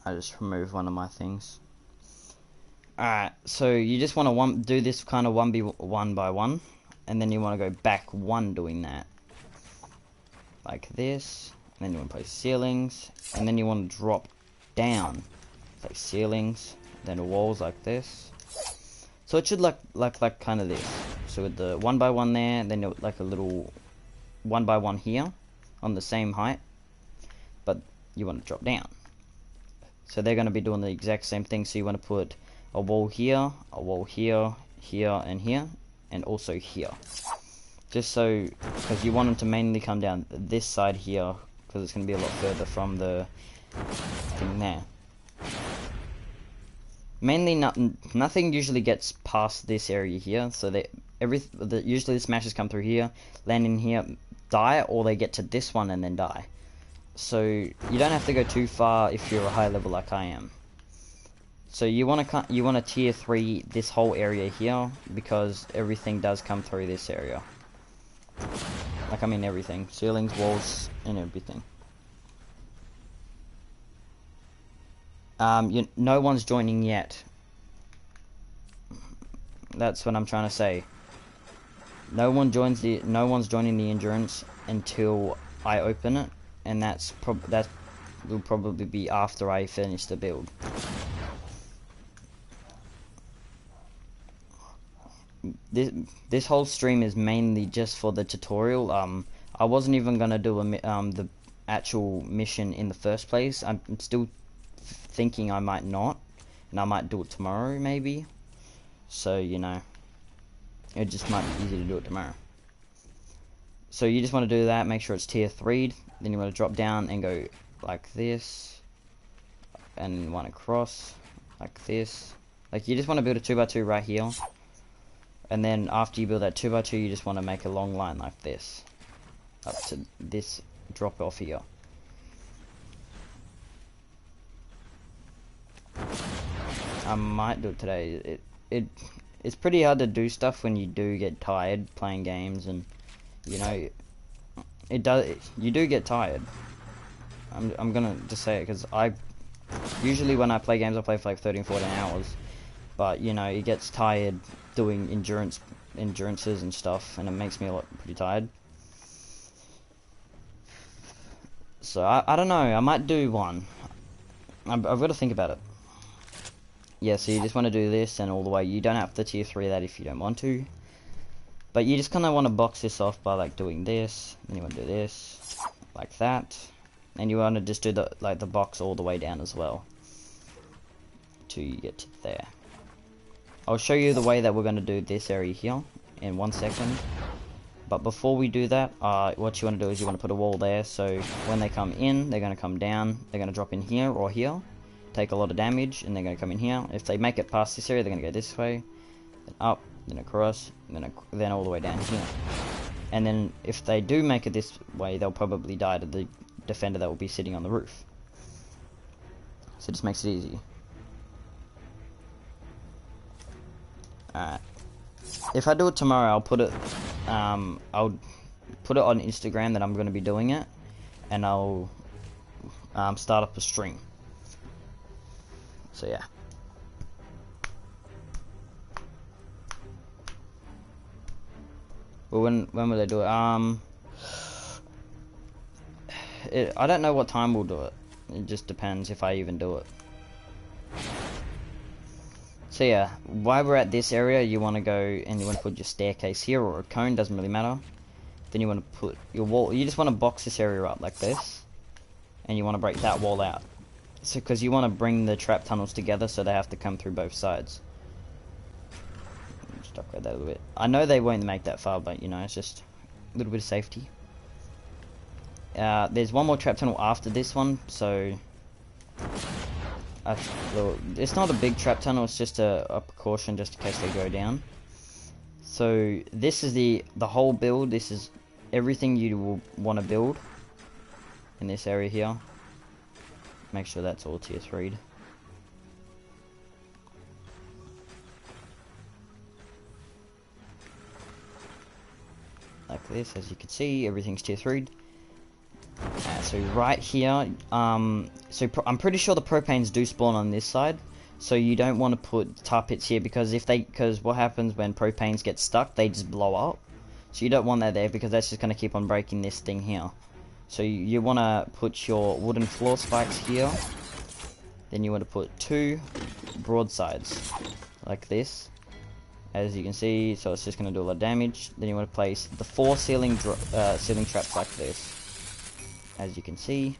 I just removed one of my things. Alright, so you just want to do this kind of 1 by 1, and then you want to go back 1 doing that. Like this, and then you want to place ceilings, and then you want to drop down. Like ceilings, then the walls like this. So it should look like kind of this. So with the 1 by 1 there, then you're like a little 1 by 1 here, on the same height, but you want to drop down. So they're going to be doing the exact same thing. So you want to put a wall here, here, and here, and also here. Just so, because you want them to mainly come down this side here, because it's going to be a lot further from the thing there. Mainly, nothing usually gets past this area here, so usually the smashes come through here, land in here, die, or they get to this one and then die. So you don't have to go too far if you're a high level like I am. So you want to tier 3 this whole area here, because everything does come through this area. Like I mean everything, ceilings, walls, and everything. No one's joining yet. That's what I'm trying to say. No one's joining the endurance until I open it, and that will probably be after I finish the build. This whole stream is mainly just for the tutorial. I wasn't even gonna do the actual mission in the first place. I'm still thinking I might not, and I might do it tomorrow maybe. So you know, it just might be easy to do it tomorrow. So you just want to do that, make sure it's tier 3'd, then you want to drop down and go like this, and one across, like this. Like you just want to build a 2 by 2 right here, and then after you build that 2 by 2, you just want to make a long line like this, up to this drop off here. I might do it today. It's pretty hard to do stuff when you do get tired playing games, and you know you do get tired. I'm gonna just say it, because I usually when I play games I play for like 13-14 hours, but you know it gets tired doing endurances and stuff, and it makes me pretty tired. So I don't know, I might do one. I've got to think about it. Yeah, so you just want to do this and all the way. You don't have to tier 3 that if you don't want to, but you just kind of want to box this off by like doing this, and you want to do this like that, and you want to just do the box all the way down as well till you get to there. I'll show you the way that we're going to do this area here in 1 second, but before we do that, what you want to do is you want to put a wall there, so when they come in, they're going to come down, they're going to drop in here or here, take a lot of damage, and they're going to come in here. If they make it past this area, they're going to go this way, then up, then across, then all the way down here. And then if they do make it this way, they'll probably die to the defender that will be sitting on the roof. So it just makes it easy. Alright. If I do it tomorrow, I'll put it on Instagram that I'm going to be doing it, and I'll start up a stream. So yeah. Well, when will they do it? I don't know what time we'll do it. It just depends if I even do it. So yeah, while we're at this area, you want to go and you want to put your staircase here, or a cone, doesn't really matter. Then you want to put your wall. You just want to box this area up like this, and you want to break that wall out. So, because you want to bring the trap tunnels together, so they have to come through both sides. Just upgrade that a little bit. I know they won't make that far, but you know, it's just a little bit of safety. There's one more trap tunnel after this one, so it's not a big trap tunnel. It's just a precaution, just in case they go down. So this is the whole build. This is everything you will want to build in this area here. Make sure that's all tier 3'd. Like this, as you can see, everything's tier 3'd. So right here, I'm pretty sure the propanes do spawn on this side. So you don't want to put tar pits here because because what happens when propanes get stuck, they just blow up. So you don't want that there because that's just going to keep on breaking this thing here. So you want to put your wooden floor spikes here. Then you want to put 2 broadsides like this, as you can see. So it's just going to do a lot of damage. Then you want to place the 4 ceiling traps like this, as you can see.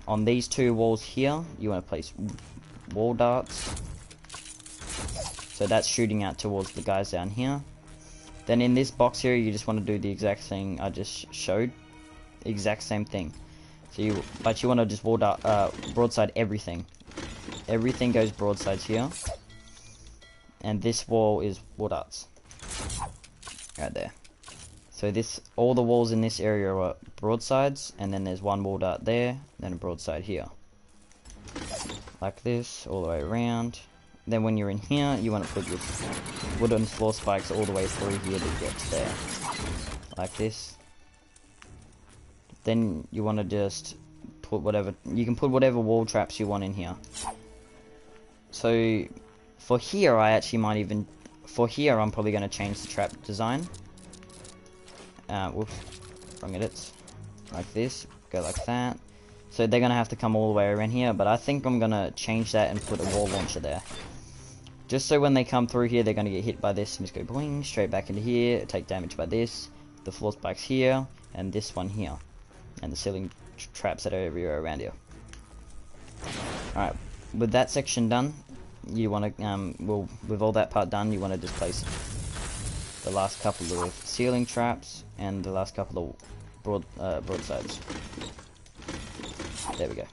On these 2 walls here, you want to place wall darts. So that's shooting out towards the guys down here. Then in this box here, you just want to do the exact thing I just showed. Exact same thing. So but you want to just broadside everything. Everything goes broadsides here. And this wall is wall darts. Right there. So all the walls in this area are broadsides, and then there's 1 wall dart there, then a broadside here. Like this, all the way around. Then when you're in here, you want to put your wooden floor spikes all the way through here to get to there. Like this. Then you want to just put you can put whatever wall traps you want in here. So for here, I'm probably going to change the trap design. Whoops, wrong edits. Like this, go like that. So they're going to have to come all the way around here, but I think I'm going to change that and put a wall launcher there. Just so when they come through here, they're going to get hit by this and just go boing, straight back into here, take damage by this, the floor spikes here, and this one here. And the ceiling traps that are everywhere around here. Alright, with that section done, you want to, with all that part done, you want to just place the last couple of ceiling traps and the last couple of broadsides. There we go.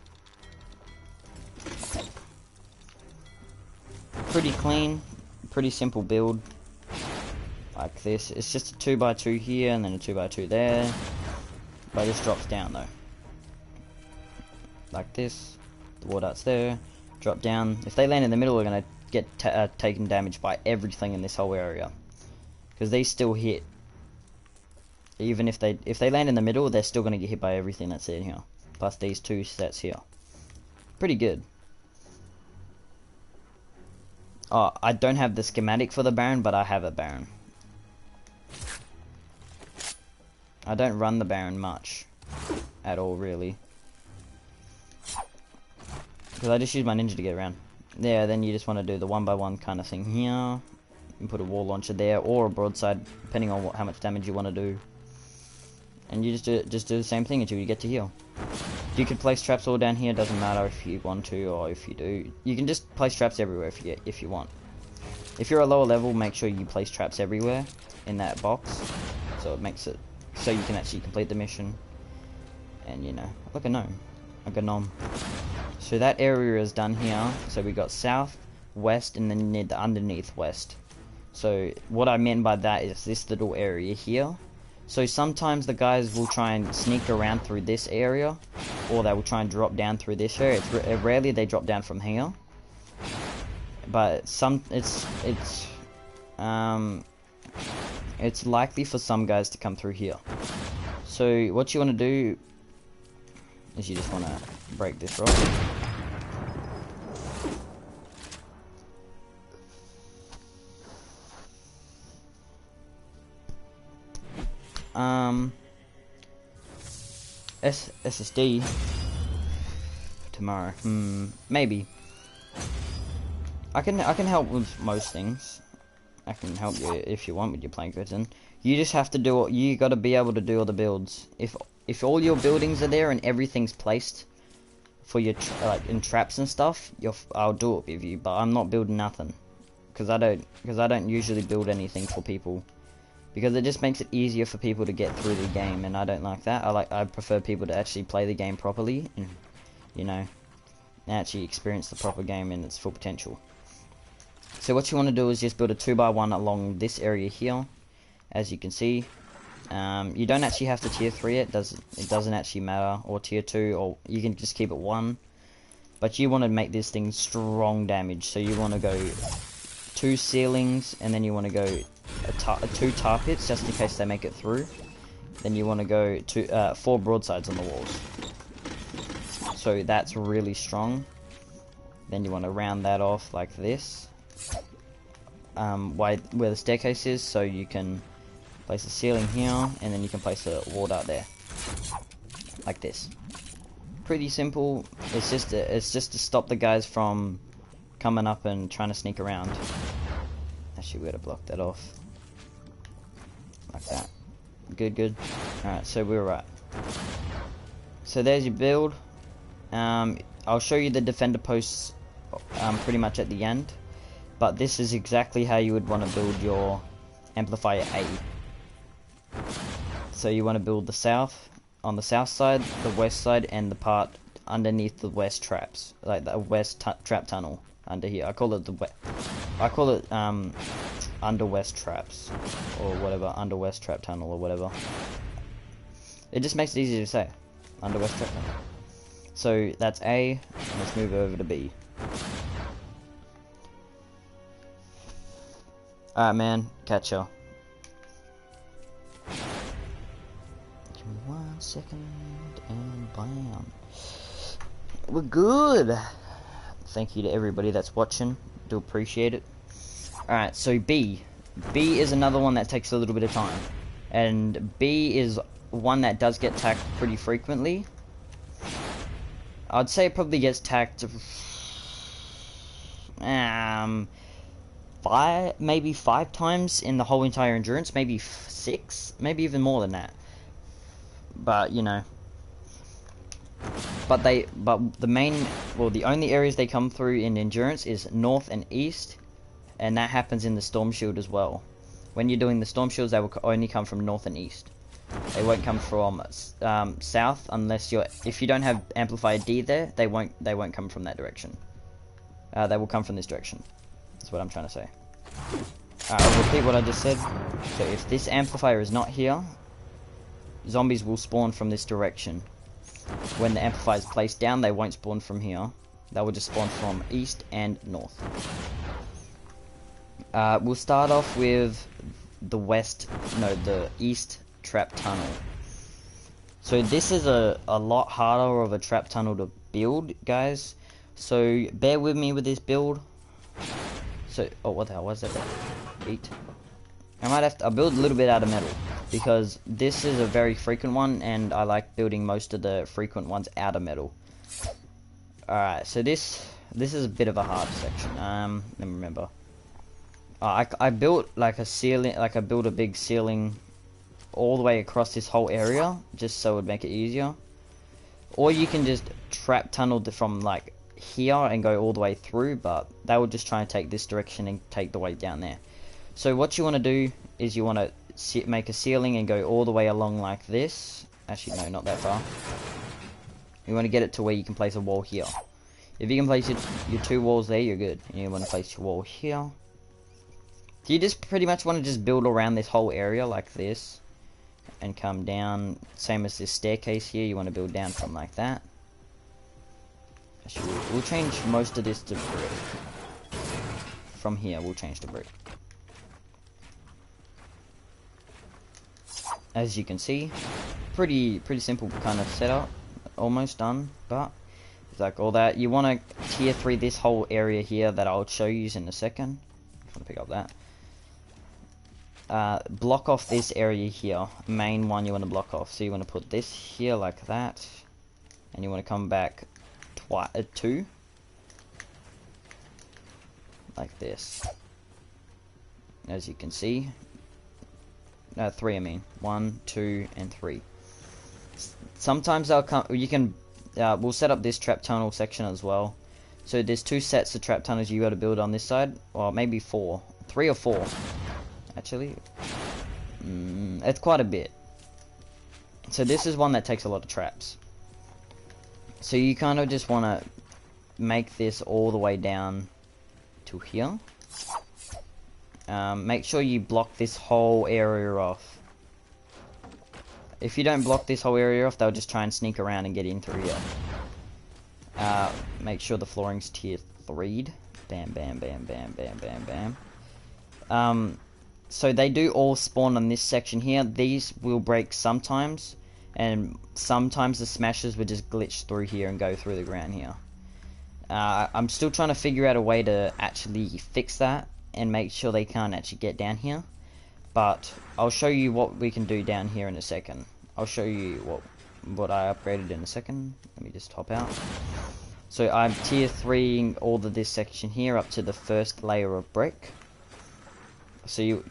Pretty clean, pretty simple build. Like this. It's just a 2x2 here and then a 2x2 there. But this drops down though. Like this. The wall darts there. Drop down. If they land in the middle, they're going to get taken damage by everything in this whole area. Because they still hit. Even if they land in the middle, they're still going to get hit by everything that's in here. Plus these 2 sets here. Pretty good. Oh, I don't have the schematic for the Baron, but I have a Baron. I don't run the Baron much. At all, really. Because I just use my ninja to get around. Yeah, then you just want to do the 1x1 kind of thing here. And put a wall launcher there, or a broadside, depending on how much damage you want to do. And you just do the same thing until you get to heal. You can place traps all down here, doesn't matter if you want to or if you do. You can just place traps everywhere if you want. If you're a lower level, make sure you place traps everywhere in that box. So it makes it so you can actually complete the mission. And you know, like a gnome. Like a gnome. So that area is done here. So we got south, west, and then the underneath west. So what I meant by that is this little area here. So sometimes the guys will try and sneak around through this area, or they will try and drop down through this area. Rarely they drop down from here, but it's likely for some guys to come through here. So what you want to do is you just want to break this rock. SSD tomorrow. Maybe. I can help with most things. I can help you if you want with your Planketon. You just have to do it. You got to be able to do all the builds. If all your buildings are there and everything's placed for your in traps and stuff, I'll do it with you. But I'm not building nothing because I don't usually build anything for people. Because it just makes it easier for people to get through the game, and I don't like that. I prefer people to actually play the game properly, and you know, actually experience the proper game in its full potential. So what you want to do is just build a 2x1 along this area here, as you can see. You don't actually have to tier 3 it. It doesn't actually matter, or tier 2, or you can just keep it 1. But you want to make this thing strong damage, so you want to go 2 ceilings, and then you want to go 2 tar pits just in case they make it through. Then you want to go 4 broadsides on the walls. so that's really strong. Then you want to round that off like this, where the staircase is, so you can place a ceiling here, and then you can place a wall out there, like this. Pretty simple. It's just to stop the guys from coming up and trying to sneak around. Actually, we gotta block that off, like that. Good. All right, so we're right. So there's your build. I'll show you the defender posts pretty much at the end, but this is exactly how you would want to build your amplifier A. So you want to build the south, on the south side, the west side, and the part underneath the west traps, like the west trap tunnel under here. I call it under west traps, or whatever, under west trap tunnel or whatever. It just makes it easier to say, under west trap tunnel. So that's A. Let's move over to B. Alright, man, catch ya. Give me 1 second, and bam. We're good. Thank you to everybody that's watching. Do appreciate it. Alright, so B. B is another one that takes a little bit of time. And B is one that does get tacked pretty frequently. I'd say it probably gets tacked maybe 5 times in the whole entire endurance, maybe 6, maybe even more than that. But you know, but the only areas they come through in endurance is north and east, and that happens in the storm shield as well. When you're doing the storm shields, they will only come from north and east. They won't come from south unless if you don't have amplifier D there, they won't come from that direction. They will come from this direction. That's what I'm trying to say. I'll repeat what I just said. So if this amplifier is not here, zombies will spawn from this direction. When the amplifier is placed down, they won't spawn from here. They will just spawn from east and north. We'll start off with the east trap tunnel. So this is a lot harder of a trap tunnel to build, guys. So bear with me with this build. So, oh, what the hell was that? Eight. I'll build a little bit out of metal, because this is a very frequent one, and I like building most of the frequent ones out of metal. Alright, so this is a bit of a hard section. Let me remember. I built like a ceiling, like I built a big ceiling all the way across this whole area, just so it would make it easier. Or you can just trap tunnel from like here and go all the way through, but that would just try and take this direction and take the way down there. So what you want to do is you want to make a ceiling and go all the way along like this. Actually, no, not that far. You want to get it to where you can place a wall here. If you can place your 2 walls there, you're good. And you want to place your wall here. Do you just pretty much want to just build around this whole area like this and come down, same as this staircase here, you want to build down from like that. Actually, we'll change most of this to brick. From here, we'll change to brick. As you can see, pretty simple kind of setup, almost done, but it's like all that. You want to tier 3 this whole area here that I'll show you in a second. I'm trying to pick up that. Block off this area here, main one you want to block off. So you want to put this here like that, and you want to come back 2 like this. As you can see, 3 I mean, 1, 2, and 3. Sometimes they'll come. You can. We'll set up this trap tunnel section as well. So there's 2 sets of trap tunnels you got to build on this side, or maybe 4, 3 or 4. Actually, it's quite a bit. So this is one that takes a lot of traps. So you kind of just want to make this all the way down to here. Make sure you block this whole area off. If you don't block this whole area off, they'll just try and sneak around and get in through here. Make sure the flooring's tier 3'd. Bam, bam, bam, bam, bam, bam, bam. So they do all spawn on this section here. These will break sometimes, and sometimes the smashers would just glitch through here and go through the ground here. I'm still trying to figure out a way to actually fix that and make sure they can't actually get down here, but I'll show you what we can do down here in a second. I'll show you what I upgraded in a second. Let me just hop out. So I'm tier 3ing all of this section here up to the first layer of brick. So you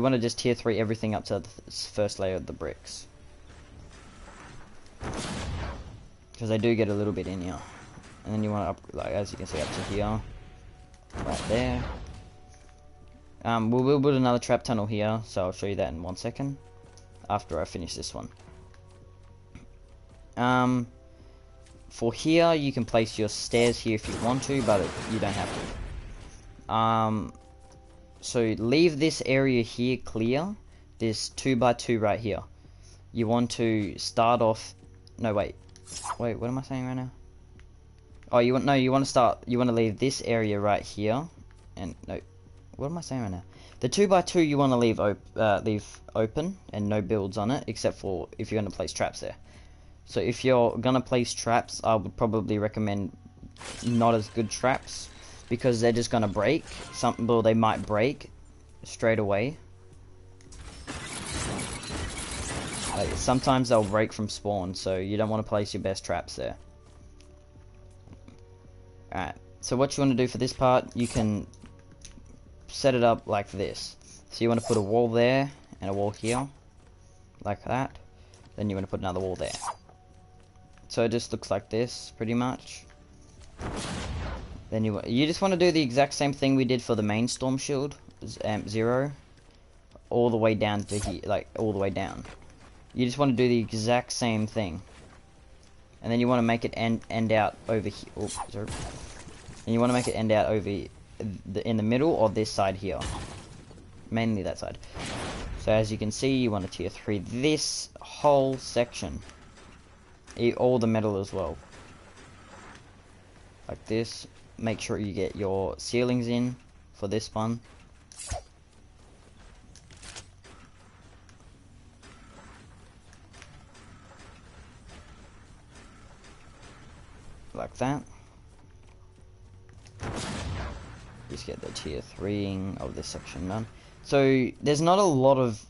want to just tier 3 everything up to the first layer of the bricks, because they do get a little bit in here. And then you want to up, like as you can see, up to here, right there. We'll build another trap tunnel here, so I'll show you that in 1 second after I finish this one. For here, you can place your stairs here if you want to, but you don't have to. So leave this area here clear. This 2x2 right here. You want to start off. No, wait. What am I saying right now? Oh, you want to leave this area right here, and no, what am I saying right now? The 2x2 you want to leave open and no builds on it, except for if you're going to place traps there. So if you're going to place traps, I would probably recommend not as good traps, because they're just going to break. They might break straight away. Like, sometimes they'll break from spawn, so you don't want to place your best traps there. Alright, so what you want to do for this part, you can set it up like this. So you want to put a wall there, and a wall here, like that. Then you want to put another wall there. So it just looks like this, pretty much. Then you just want to do the exact same thing we did for the main storm shield, amp 0, all the way down to here, like all the way down. You just want to do the exact same thing. And then you want to make it end out over here. Oh, sorry. And you want to make it end out over in the middle or this side here. Mainly that side. So as you can see, you want to tier 3 this whole section. All the metal as well. Like this. Make sure you get your ceilings in for this one. Like that. Just get the tier 3ing of this section done. So there's not a lot of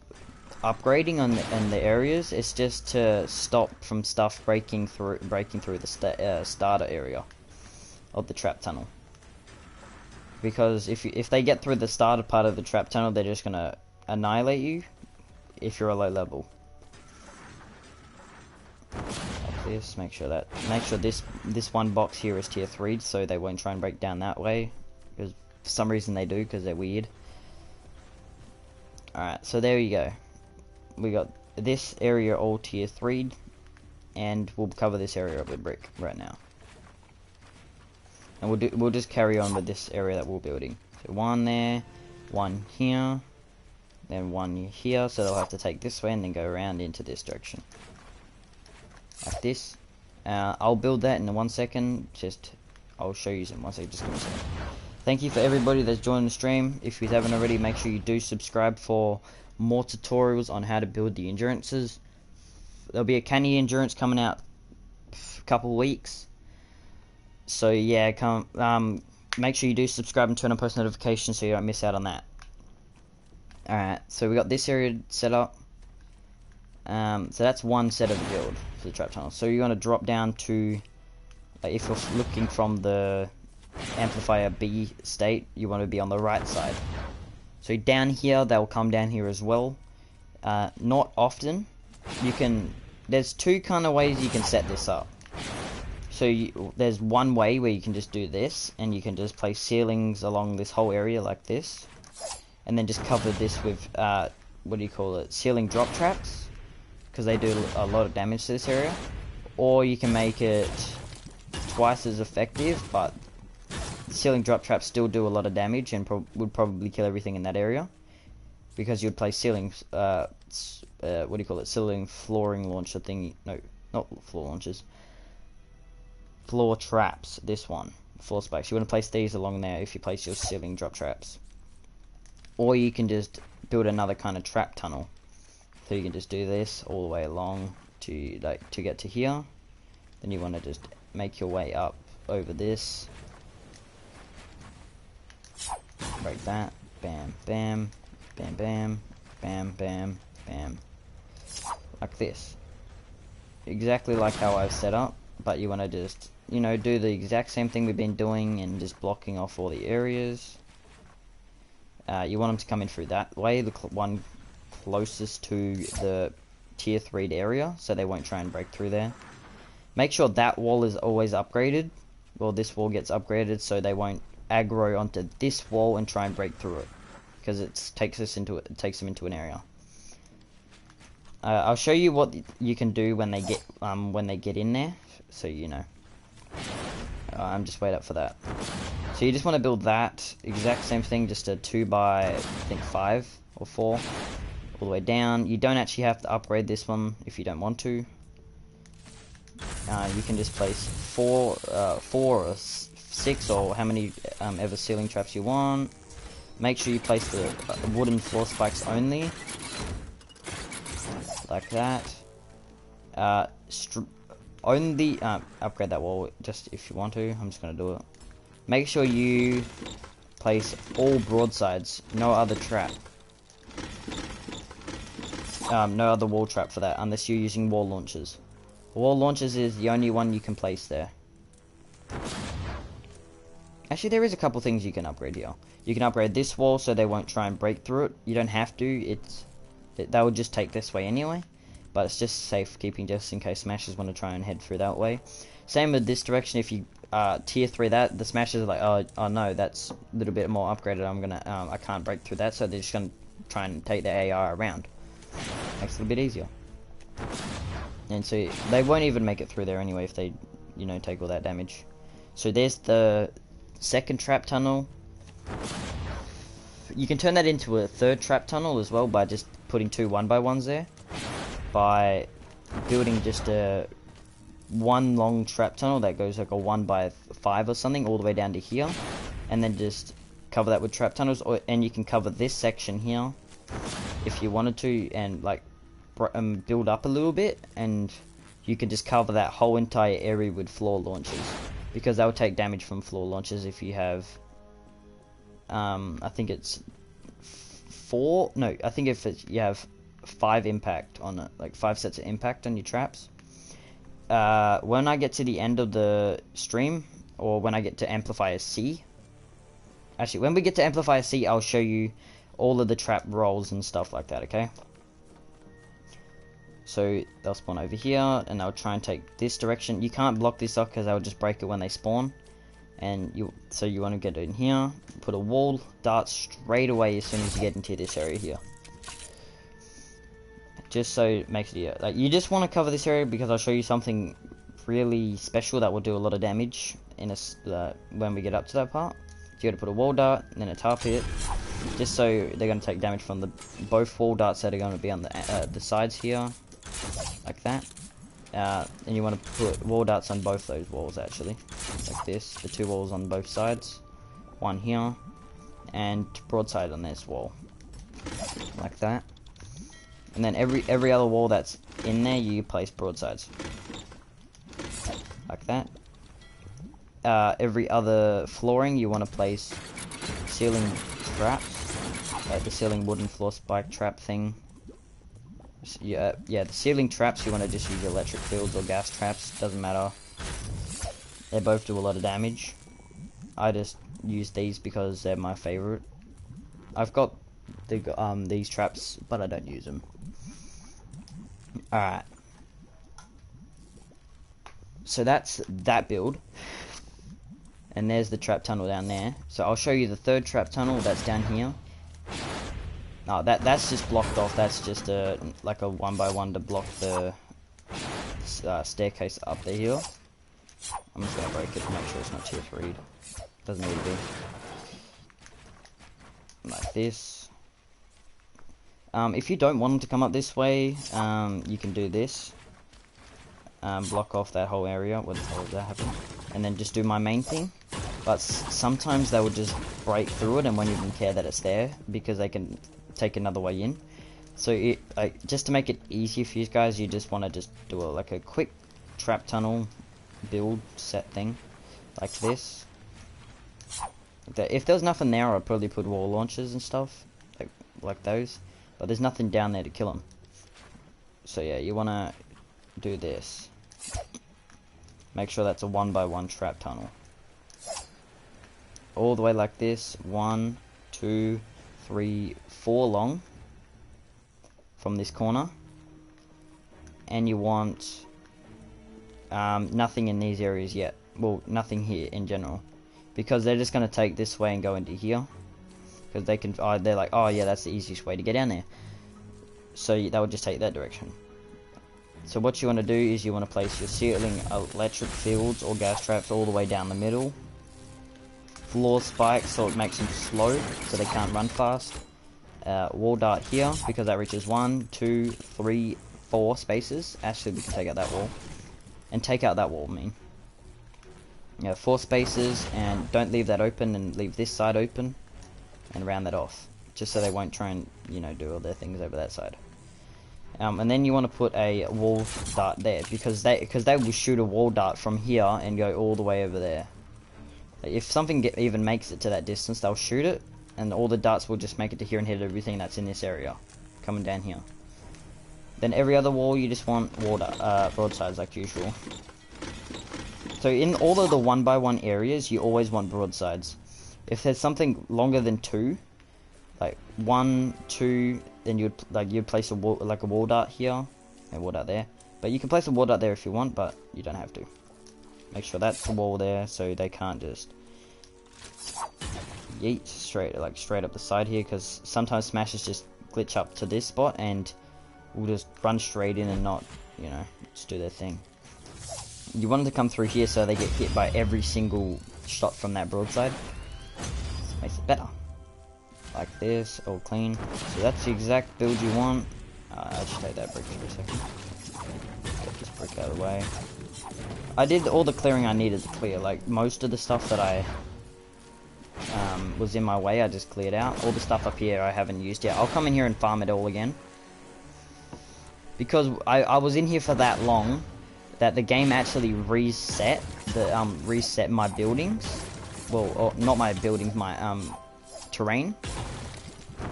upgrading in the areas. It's just to stop from stuff breaking through the starter area of the trap tunnel. Because if they get through the starter part of the trap tunnel, they're just gonna annihilate you if you're a low level. This, make sure this one box here is tier 3, so they won't try and break down that way, because for some reason they do, because they're weird. Alright, so there you go. We got this area all tier 3, and we'll cover this area up with brick right now. And we'll just carry on with this area that we're building. So one there, one here, then one here, so they'll have to take this way and then go around into this direction. Like this. I'll build that in 1 second. I'll show you in 1 second. Just give me a second. Thank you for everybody that's joined the stream. If you haven't already, make sure you do subscribe for more tutorials on how to build the endurances. There'll be a canny endurance coming out a couple weeks. So yeah, make sure you do subscribe and turn on post notifications so you don't miss out on that. Alright, so we got this area set up. So that's one set of the build for the trap tunnel. So you're going to drop down to, like, if you're looking from the amplifier B state, you want to be on the right side. So down here, they'll come down here as well. Not often. There's two kind of ways you can set this up. So there's one way where you can just do this, and you can just place ceilings along this whole area like this, and then just cover this with ceiling drop traps, because they do a lot of damage to this area. Or you can make it twice as effective, but the ceiling drop traps still do a lot of damage and would probably kill everything in that area, because you'd place ceiling ceiling flooring launcher thingy. No, not floor launchers, floor traps. This one, floor spikes. You want to place these along there if you place your ceiling drop traps. Or you can just build another kind of trap tunnel. So you can just do this all the way along to get to here. Then you want to just make your way up over this. Break that. Bam, bam, bam, bam, bam, bam, bam. Like this. Exactly like how I've set up, but you want to just, you know, do the exact same thing we've been doing and just blocking off all the areas. You want them to come in through that way, the one closest to the tier 3 area, so they won't try and break through there. Make sure that wall is always upgraded. Well, this wall gets upgraded so they won't aggro onto this wall and try and break through it, because it takes them into an area. I'll show you what you can do when they get in there, so you know. I'm just wait up for that. So you just want to build that exact same thing, just a 2 by I think 5 or 4, all the way down. You don't actually have to upgrade this one if you don't want to. You can just place 4 or 6 or how many ever ceiling traps you want. Make sure you place the wooden floor spikes only, like that. Only upgrade that wall just if you want to. I'm just gonna do it. Make sure you place all broadsides, no other trap. No other wall trap for that, unless you're using wall launchers. Wall launchers is the only one you can place there. Actually, there is a couple things you can upgrade here. You can upgrade this wall so they won't try and break through it. You don't have to. They would just take this way anyway. But it's just safekeeping, just in case smashers want to try and head through that way. Same with this direction. If you tier 3 that, the smashers are like, oh no, that's a little bit more upgraded. I can't break through that, so they're just gonna try and take the AR around. Makes it a little bit easier. And so they won't even make it through there anyway if they, you know, take all that damage. So there's the second trap tunnel. You can turn that into a third trap tunnel as well by just putting 2 1x1s there. By building just a one long trap tunnel that goes like a 1x5 or something all the way down to here, and then just cover that with trap tunnels, and you can cover this section here if you wanted to, and like build up a little bit, and you can just cover that whole entire area with floor launchers, because that will take damage from floor launchers if you have I think it's 4, no, I think if you have 5 impact on it, like 5 sets of impact on your traps. When I get to the end of the stream, or when I get to Amplifier C, actually when we get to Amplifier C, I'll show you all of the trap rolls and stuff like that, okay? So they'll spawn over here, and they'll try and take this direction. You can't block this off because they'll just break it when they spawn. And so you want to get in here, put a wall dart straight away as soon as you get into this area here. Just so it makes it, like, you just want to cover this area because I'll show you something really special that will do a lot of damage in when we get up to that part. So you got to put a wall dart and then a tar pit, just so they're going to take damage from both wall darts that are going to be on the sides here, like that. And you want to put wall darts on both those walls actually, like this. The 2 walls on both sides, one here, and broadside on this wall, like that. And then every other wall that's in there, you place broadsides, like that. Every other flooring, you want to place ceiling traps, like the ceiling wooden floor spike trap thing. Yeah, the ceiling traps, you want to just use electric fields or gas traps, doesn't matter. They both do a lot of damage. I just use these because they're my favorite. I've got these traps, but I don't use them. Alright. So that's that build. And there's the trap tunnel down there. So I'll show you the third trap tunnel that's down here. No, that's just blocked off. That's just like a 1x1 to block the staircase up the hill. I'm just gonna break it to make sure it's not tier 3'd. Doesn't need to be. Like this. If you don't want them to come up this way, you can do this. Block off that whole area. What the hell did that happen? And then just do my main thing. But sometimes they will just break through it and won't even care that it's there, because they can take another way in. So just to make it easier for you guys, you just want to just do like a quick trap tunnel build set thing, like this. If there was nothing there, I'd probably put wall launchers and stuff, like those. But there's nothing down there to kill them. So yeah, you want to do this. Make sure that's a 1x1 trap tunnel. All the way like this, 1, 2, 3, 4 long from this corner. And you want nothing in these areas yet. Well, nothing here in general. Because they're just going to take this way and go into here. Because they can, they're like, oh yeah, that's the easiest way to get down there. So that would just take that direction. So what you want to do is you want to place your ceiling electric fields or gas traps all the way down the middle. Floor spikes so it makes them slow, so they can't run fast. Wall dart here, because that reaches 1, 2, 3, 4 spaces. Actually, we can take out that wall. And take out that wall, I mean. Yeah, 4 spaces, and don't leave that open, and leave this side open. And round that off. Just so they won't try and, you know, do all their things over that side. And then you want to put a wall dart there, because they will shoot a wall dart from here and go all the way over there. If something even makes it to that distance, they'll shoot it, and all the darts will just make it to here and hit everything that's in this area, coming down here. Then every other wall, you just want broadsides like usual. So in all of the 1x1 areas, you always want broadsides. If there's something longer than 2, like 1, 2, then you'd place a wall dart here, and wall dart there. But you can place a wall dart there if you want, but you don't have to. Make sure that's the wall there, so they can't just yeet straight up the side here, because sometimes smashes just glitch up to this spot and will just run straight in and not, you know, just do their thing. You want them to come through here so they get hit by every single shot from that broadside. Makes it better. Like this, all clean. So that's the exact build you want. I'll just take that brick for a second. Get this brick out of the way. I did all the clearing I needed to clear. Like, most of the stuff that I was in my way, I just cleared out. All the stuff up here I haven't used yet. I'll come in here and farm it all again. Because I was in here for that long that the game actually reset my buildings. Well, or not my buildings, my terrain.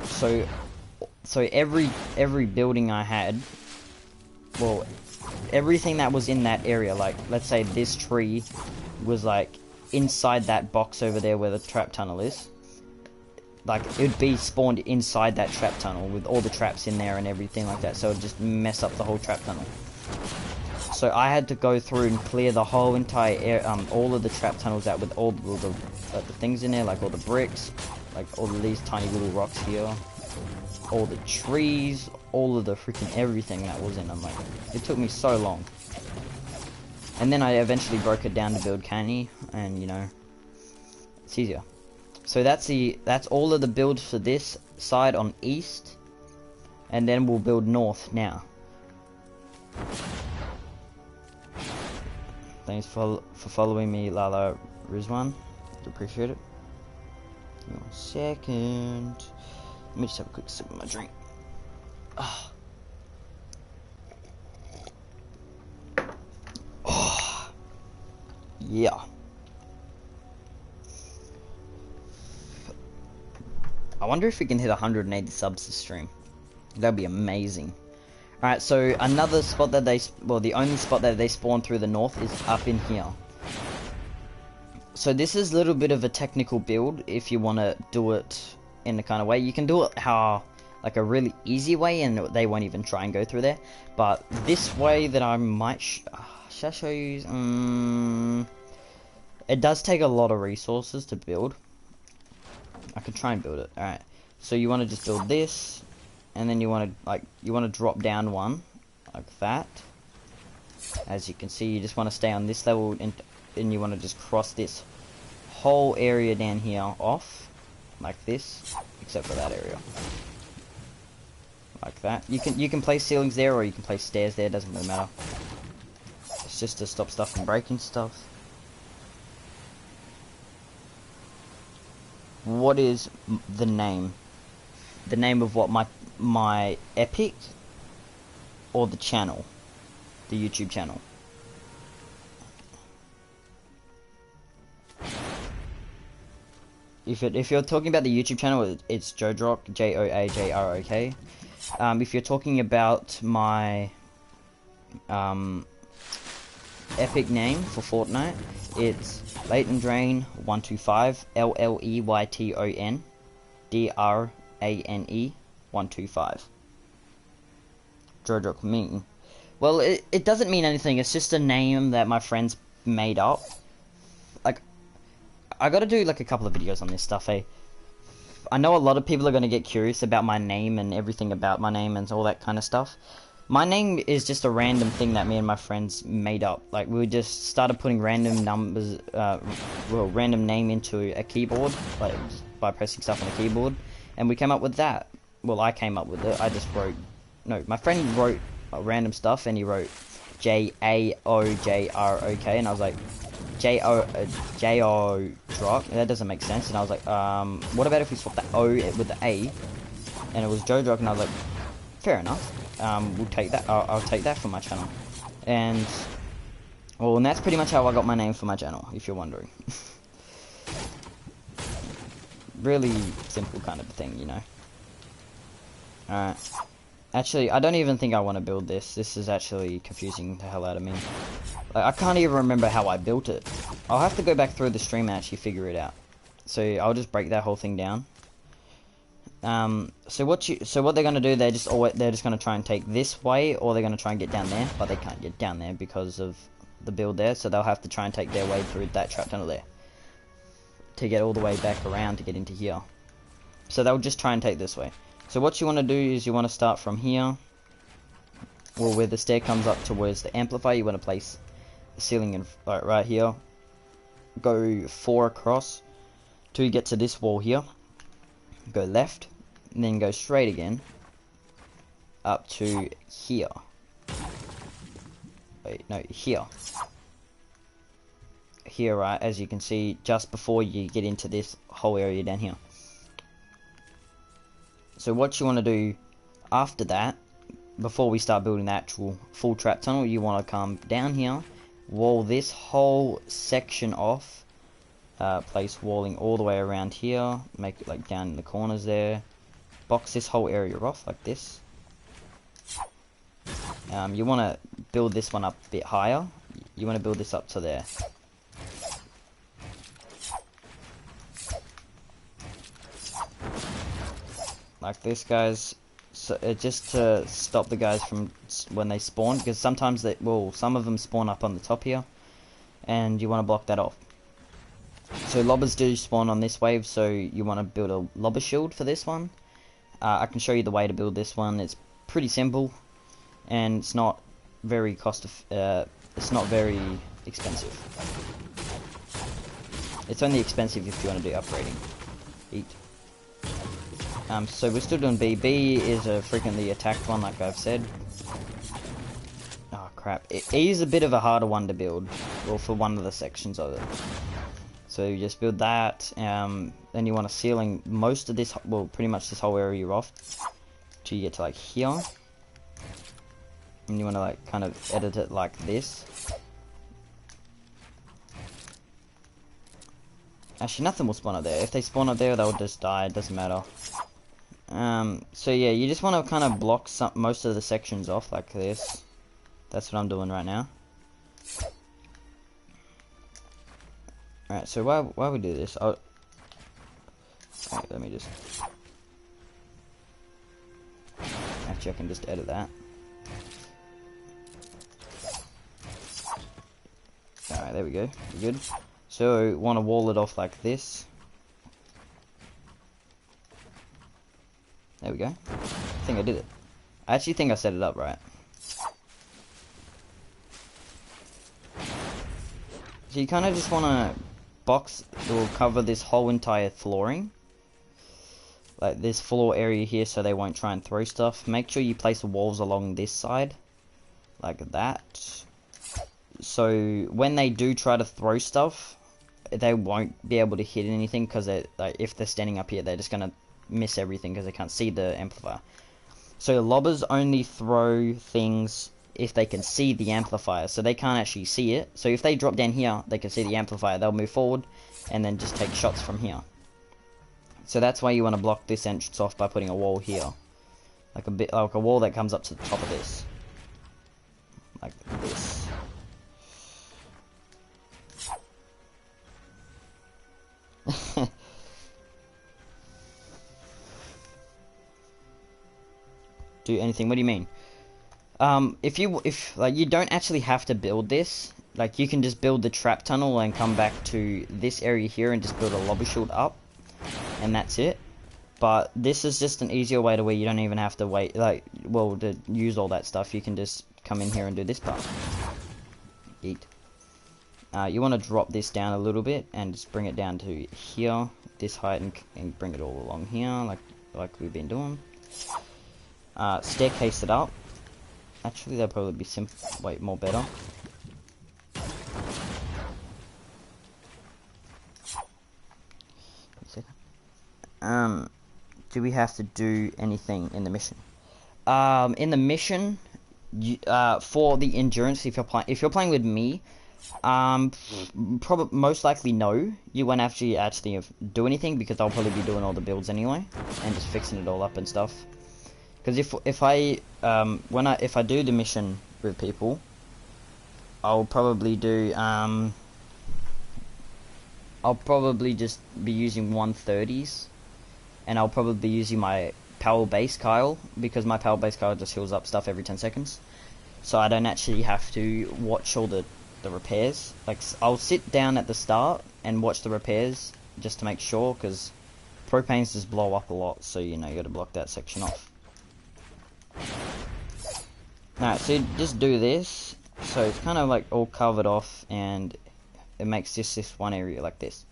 So every building I had, well, everything that was in that area, like let's say this tree was like inside that box over there where the trap tunnel is, like it would be spawned inside that trap tunnel with all the traps in there and everything like that, so it would just mess up the whole trap tunnel. So I had to go through and clear the whole entire all of the trap tunnels out with all the things in there, like all the bricks, like all of these tiny little rocks here, all the trees, all of the freaking everything that was in them. Like, it took me so long. And then I eventually broke it down to build canny, and you know, it's easier. So that's all of the builds for this side on east, and then we'll build north now. Thanks for following me, Lala Rizwan. Appreciate it. Give me 1 second. Let me just have a quick sip of my drink. Oh. Oh. Yeah. I wonder if we can hit 180 subs this stream. That'd be amazing. Alright, so another spot that the only spot that they spawn through the north is up in here. So this is a little bit of a technical build if you want to do it in the kind of way. You can do it like a really easy way and they won't even try and go through there. But this way that I might, should I show you? It does take a lot of resources to build. I could try and build it. Alright, so you want to just build this, and then you want to drop down one like that. As you can see, you just want to stay on this level, and then you want to just cross this whole area down here off like this, except for that area, like that. You can place ceilings there, or you can place stairs there. Doesn't really matter. It's just to stop stuff from breaking stuff. What is the name? The name of what my Epic or the channel, the YouTube channel. If you're talking about the YouTube channel, it's Joajrok, Joajrok. If you're talking about my Epic name for Fortnite, it's Leighton Drain 125, Leyton Drane 125. Joajrok mean. Well, it doesn't mean anything. It's just a name that my friends made up. Like, I gotta do like a couple of videos on this stuff, eh? I know a lot of people are gonna get curious about my name and everything about my name and all that kind of stuff. My name is just a random thing that me and my friends made up. Like, we just started putting random numbers, random name into a keyboard, like by pressing stuff on a keyboard, and we came up with that. Well, I came up with it. I just wrote. No, my friend wrote random stuff, and he wrote Joajrok, and I was like, Joajrok. That doesn't make sense. And I was like, what about if we swap the O with the A, and it was Joajrok, and I was like, fair enough. We'll take that. I'll take that for my channel. And well, and that's pretty much how I got my name for my channel, if you're wondering. Really simple kind of thing, you know. Alright. Actually, I don't even think I want to build this. This is actually confusing the hell out of me. Like, I can't even remember how I built it. I'll have to go back through the stream and actually figure it out. So I'll just break that whole thing down. So what they're gonna do? They're just gonna try and take this way, or they're gonna try and get down there, but they can't get down there because of the build there. So they'll have to try and take their way through that trap tunnel there to get all the way back around to get into here. So they'll just try and take this way. So what you want to do is you want to start from here, or where the stair comes up towards the amplifier. You want to place the ceiling in right here. Go 4 across till you get to this wall here. Go left, and then go straight again up to here. Wait, no, here. Here, right, as you can see, just before you get into this whole area down here. So what you want to do after that, before we start building the actual full trap tunnel, you want to come down here, wall this whole section off. Place walling all the way around here, make it like down in the corners there, box this whole area off like this. You want to build this one up a bit higher. You want to build this up to there. Like this, guys. So just to stop the guys from when they spawn, because sometimes some of them spawn up on the top here, and you want to block that off. So lobbers do spawn on this wave, so you want to build a lobber shield for this one. I can show you the way to build this one. It's pretty simple, and it's not very it's not very expensive. It's only expensive if you want to do upgrading. So we're still doing B. B is a frequently attacked one, like I've said. Oh crap! E is a bit of a harder one to build, well, for one of the sections of it. So you just build that, then you want to ceiling most of this, well, pretty much this whole area off, till you get to like here, and you want to like kind of edit it like this. Actually, nothing will spawn up there. If they spawn up there, they'll just die. It doesn't matter. So yeah, you just want to kind of block most of the sections off like this. That's what I'm doing right now. Alright, so why we do this? Alright, let me just... Actually, I can just edit that. Alright, there we go. We're good. So, want to wall it off like this. There we go. I think I did it. I actually think I set it up right. So you kind of just want to box or cover this whole entire flooring, like this floor area here, so they won't try and throw stuff. Make sure you place the walls along this side like that, so when they do try to throw stuff, they won't be able to hit anything, because like, if they're standing up here, they're just gonna miss everything because they can't see the amplifier. So lobbers only throw things if they can see the amplifier, so they can't actually see it. So if they drop down here, they can see the amplifier, they'll move forward and then just take shots from here. So that's why you want to block this entrance off by putting a wall here. Like a wall that comes up to the top of this. Like this. Do anything? What do you mean? If like you don't actually have to build this, like you can just build the trap tunnel and come back to this area here and just build a lobby shield up, and that's it. But this is just an easier way to where you don't even have to wait, like, well, to use all that stuff. You can just come in here and do this part. Eat. You want to drop this down a little bit and just bring it down to here, this height, and bring it all along here, like we've been doing. Staircase it up. Actually, that'd probably be more better. Do we have to do anything in the mission? In the mission, for the endurance, if you're playing with me, probably most likely no, you won't actually do anything because I'll probably be doing all the builds anyway and just fixing it all up and stuff. Because if I do the mission with people, I'll probably do I'll probably just be using 130s, and I'll probably be using my power base Kyle, because my power base Kyle just heals up stuff every 10 seconds, so I don't actually have to watch all the repairs. Like, I'll sit down at the start and watch the repairs just to make sure, because propanes just blow up a lot, so you know you got to block that section off. Alright, so you just do this, so it's kind of like all covered off, and it makes this one area like this.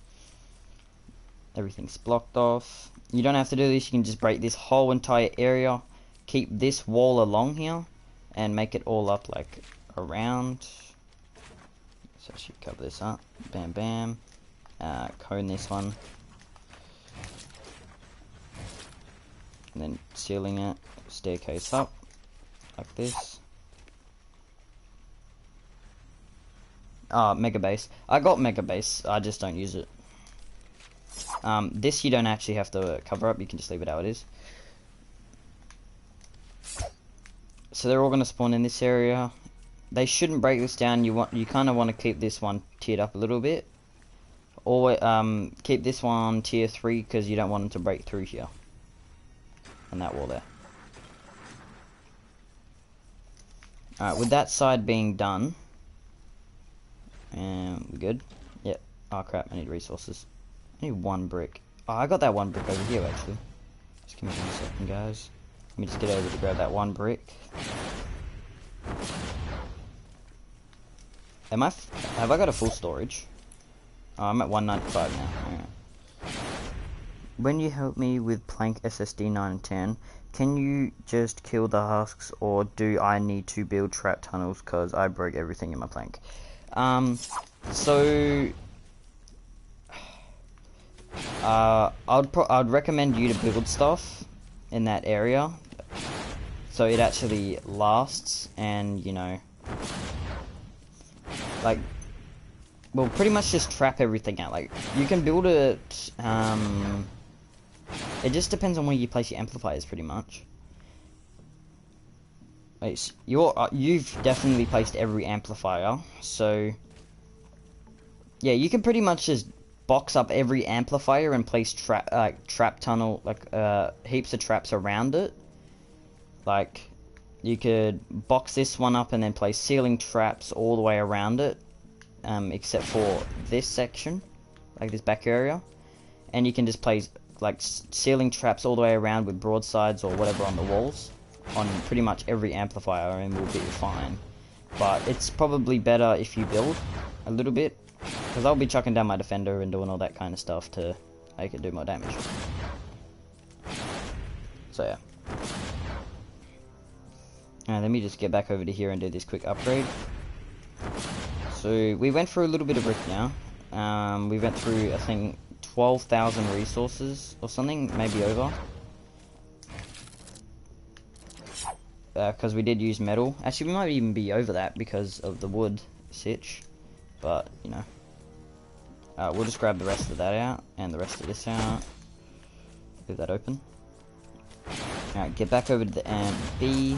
Everything's blocked off. You don't have to do this, you can just break this whole entire area, keep this wall along here, and make it all up like around. So I should cover this up. Bam bam. Cone this one. And then sealing it, staircase up, like this. Mega base. I got mega base, I just don't use it. This you don't actually have to cover up, you can just leave it how it is. So they're all gonna spawn in this area. They shouldn't break this down. You kind of want to keep this one tiered up a little bit, or keep this one tier 3 because you don't want them to break through here and that wall there. Alright, with that side being done, and we're good. Yep. Oh crap, I need resources. I need 1 brick. Oh, I got that 1 brick over here actually. Just give me 1 second, guys. Let me just get over to grab that 1 brick. Have I got a full storage? Oh, I'm at 195 now. Alright. When you help me with Plank SSD 9 and 10, can you just kill the husks, or do I need to build trap tunnels because I broke everything in my plank? I'd recommend you to build stuff in that area so it actually lasts, and you know, like, well, pretty much just trap everything out. Like, you can build it, it just depends on where you place your amplifiers, pretty much. Wait, you've definitely placed every amplifier, so yeah, you can pretty much just box up every amplifier and place trap tunnel, heaps of traps around it. Like, you could box this one up and then place ceiling traps all the way around it, except for this section, like this back area, and you can just place like ceiling traps all the way around with broadsides or whatever on the walls on pretty much every amplifier, and we'll be fine. But it's probably better if you build a little bit, because I'll be chucking down my defender and doing all that kind of stuff to make it do more damage. So yeah. Alright, let me just get back over to here and do this quick upgrade. So we went through a little bit of brick now. We went through, I think, 12,000 resources or something, maybe over. because we did use metal. Actually, we might even be over that because of the wood sitch. But, you know. We'll just grab the rest of that out, and the rest of this out. Leave that open. Alright, get back over to the amp B.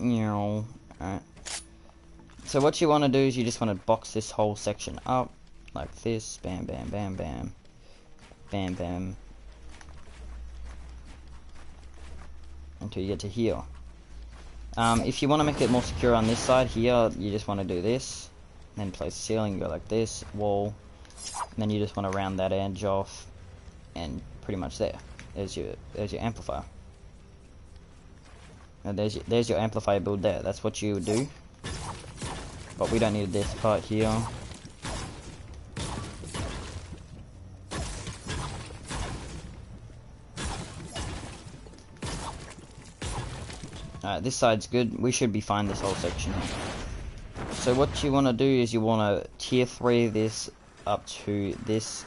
Alright. So what you want to do is you just want to box this whole section up. Like this. Bam, bam, bam, bam. Bam, bam. Until you get to here. If you want to make it more secure on this side here, you just want to do this. Then place the ceiling, go like this, wall. And then you just want to round that edge off. And pretty much there. There's your amplifier. Now there's your amplifier build there. That's what you would do. But we don't need this part here. Alright, this side's good. We should be fine this whole section here. So what you want to do is you want to tier 3 this up to this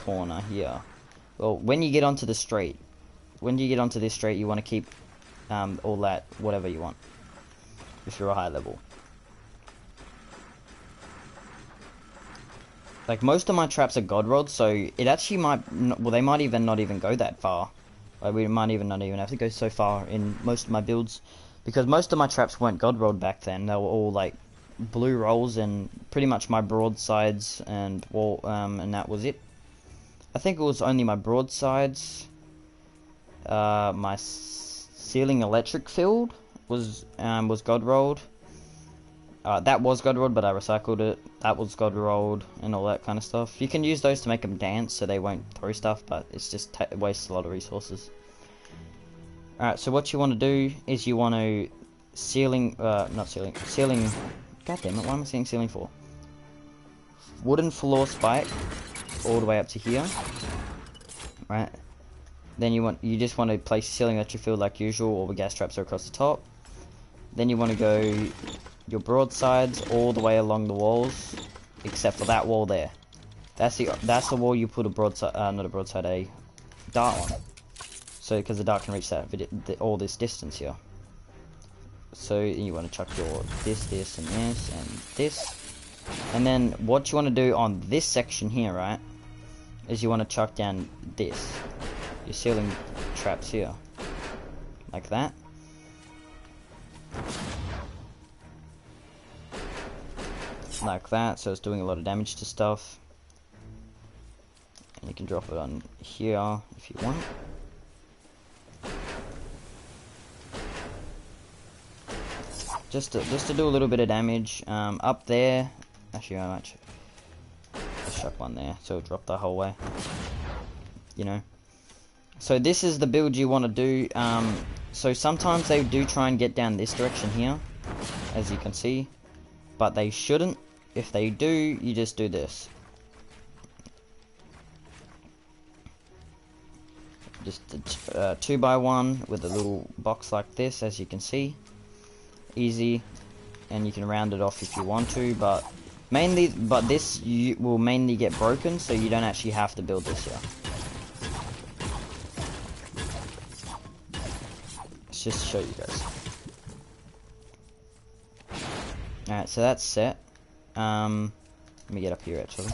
corner here. Well, when you get onto the straight, you want to keep all that, whatever you want, if you're a high level. Like, most of my traps are god rods, so it actually might, well, they might even not even go that far. Like, we might even not even have to go so far in most of my builds, because most of my traps weren't god rolled back then. They were all like blue rolls and pretty much my broadsides and wall, and that was it. I think it was only my broadsides. My ceiling electric field was god rolled. That was god rolled, but I recycled it. That was god rolled and all that kind of stuff. You can use those to make them dance so they won't throw stuff, but it's just wastes a lot of resources. Alright, so what you want to do is you want to ceiling. God damn it! Why am I saying ceiling for? Wooden floor spike all the way up to here. Right. Then you just want to place ceiling electric field like usual. All the gas traps are across the top. Then you want to go your broadsides all the way along the walls, except for that wall there. That's the wall you put a broadside, not a broadside, a dart on. So because the dart can reach that all this distance here. So you want to chuck your this, and this, and this. And then what you want to do on this section here, right, is you want to chuck down this. Your ceiling traps here. Like that. Like that, so it's doing a lot of damage to stuff. And you can drop it on here if you want. Just to do a little bit of damage. Up there, actually I might just chuck one there, so it'll drop the whole way. You know. So this is the build you want to do. So sometimes they do try and get down this direction here, as you can see, but they shouldn't. If they do, you just do this. Just a 2x1 with a little box like this, as you can see. Easy, and you can round it off if you want to, but this will mainly get broken, so you don't actually have to build this here. Let's just show you guys. Alright, so that's set. Let me get up here actually.